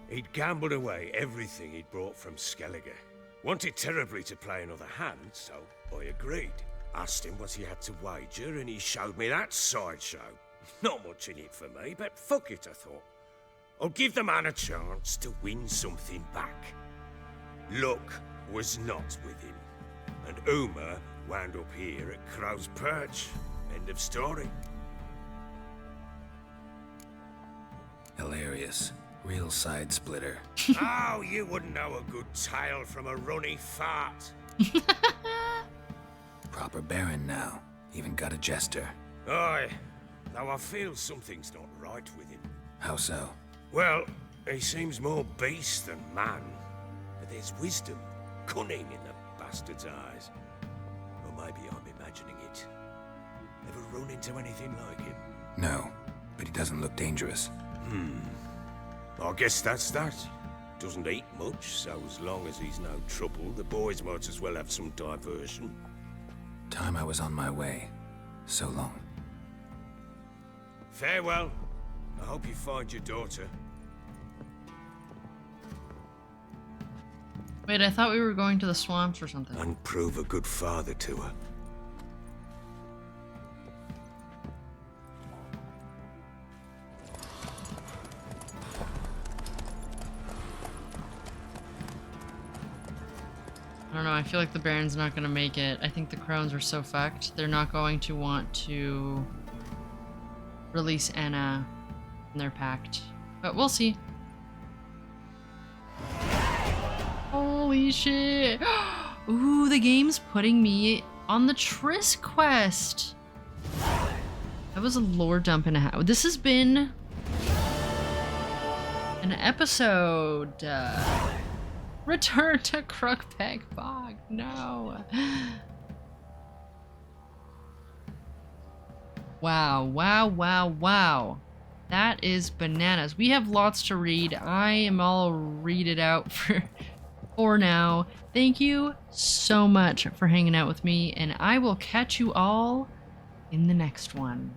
He'd gambled away everything he'd brought from Skellige. Wanted terribly to play another hand, so I agreed. Asked him what he had to wager, and he showed me that sideshow. Not much in it for me, but fuck it, I thought. I'll give the man a chance to win something back. Luck was not with him, and Uma wound up here at Crow's Perch. End of story. Hilarious. Real side splitter. Oh, you wouldn't know a good tale from a runny fart. Proper Baron now. Even got a jester. Aye, though I feel something's not right with him. How so? Well, he seems more beast than man. But there's wisdom, cunning in the bastard's eyes. Or maybe I'm imagining it. Ever run into anything like him? No, but he doesn't look dangerous. I guess that's that. Doesn't eat much, so as long as he's no trouble, the boys might as well have some diversion. Time I was on my way. So long. Farewell. I hope you find your daughter. Wait, I thought we were going to the swamps or something. And prove a good father to her. I don't know, I feel like the Baron's not gonna make it. I think the Crones are so fucked. They're not going to want to release Anna in their pact. But we'll see. Holy shit! Ooh, the game's putting me On the Triss quest. That was a lore dump and a half. This has been an episode. Return to Crookback Bog. No. Wow, wow, wow, wow. That is bananas. We have lots to read. I am all read it out for now. Thank you so much for hanging out with me, and I will catch you all in the next one.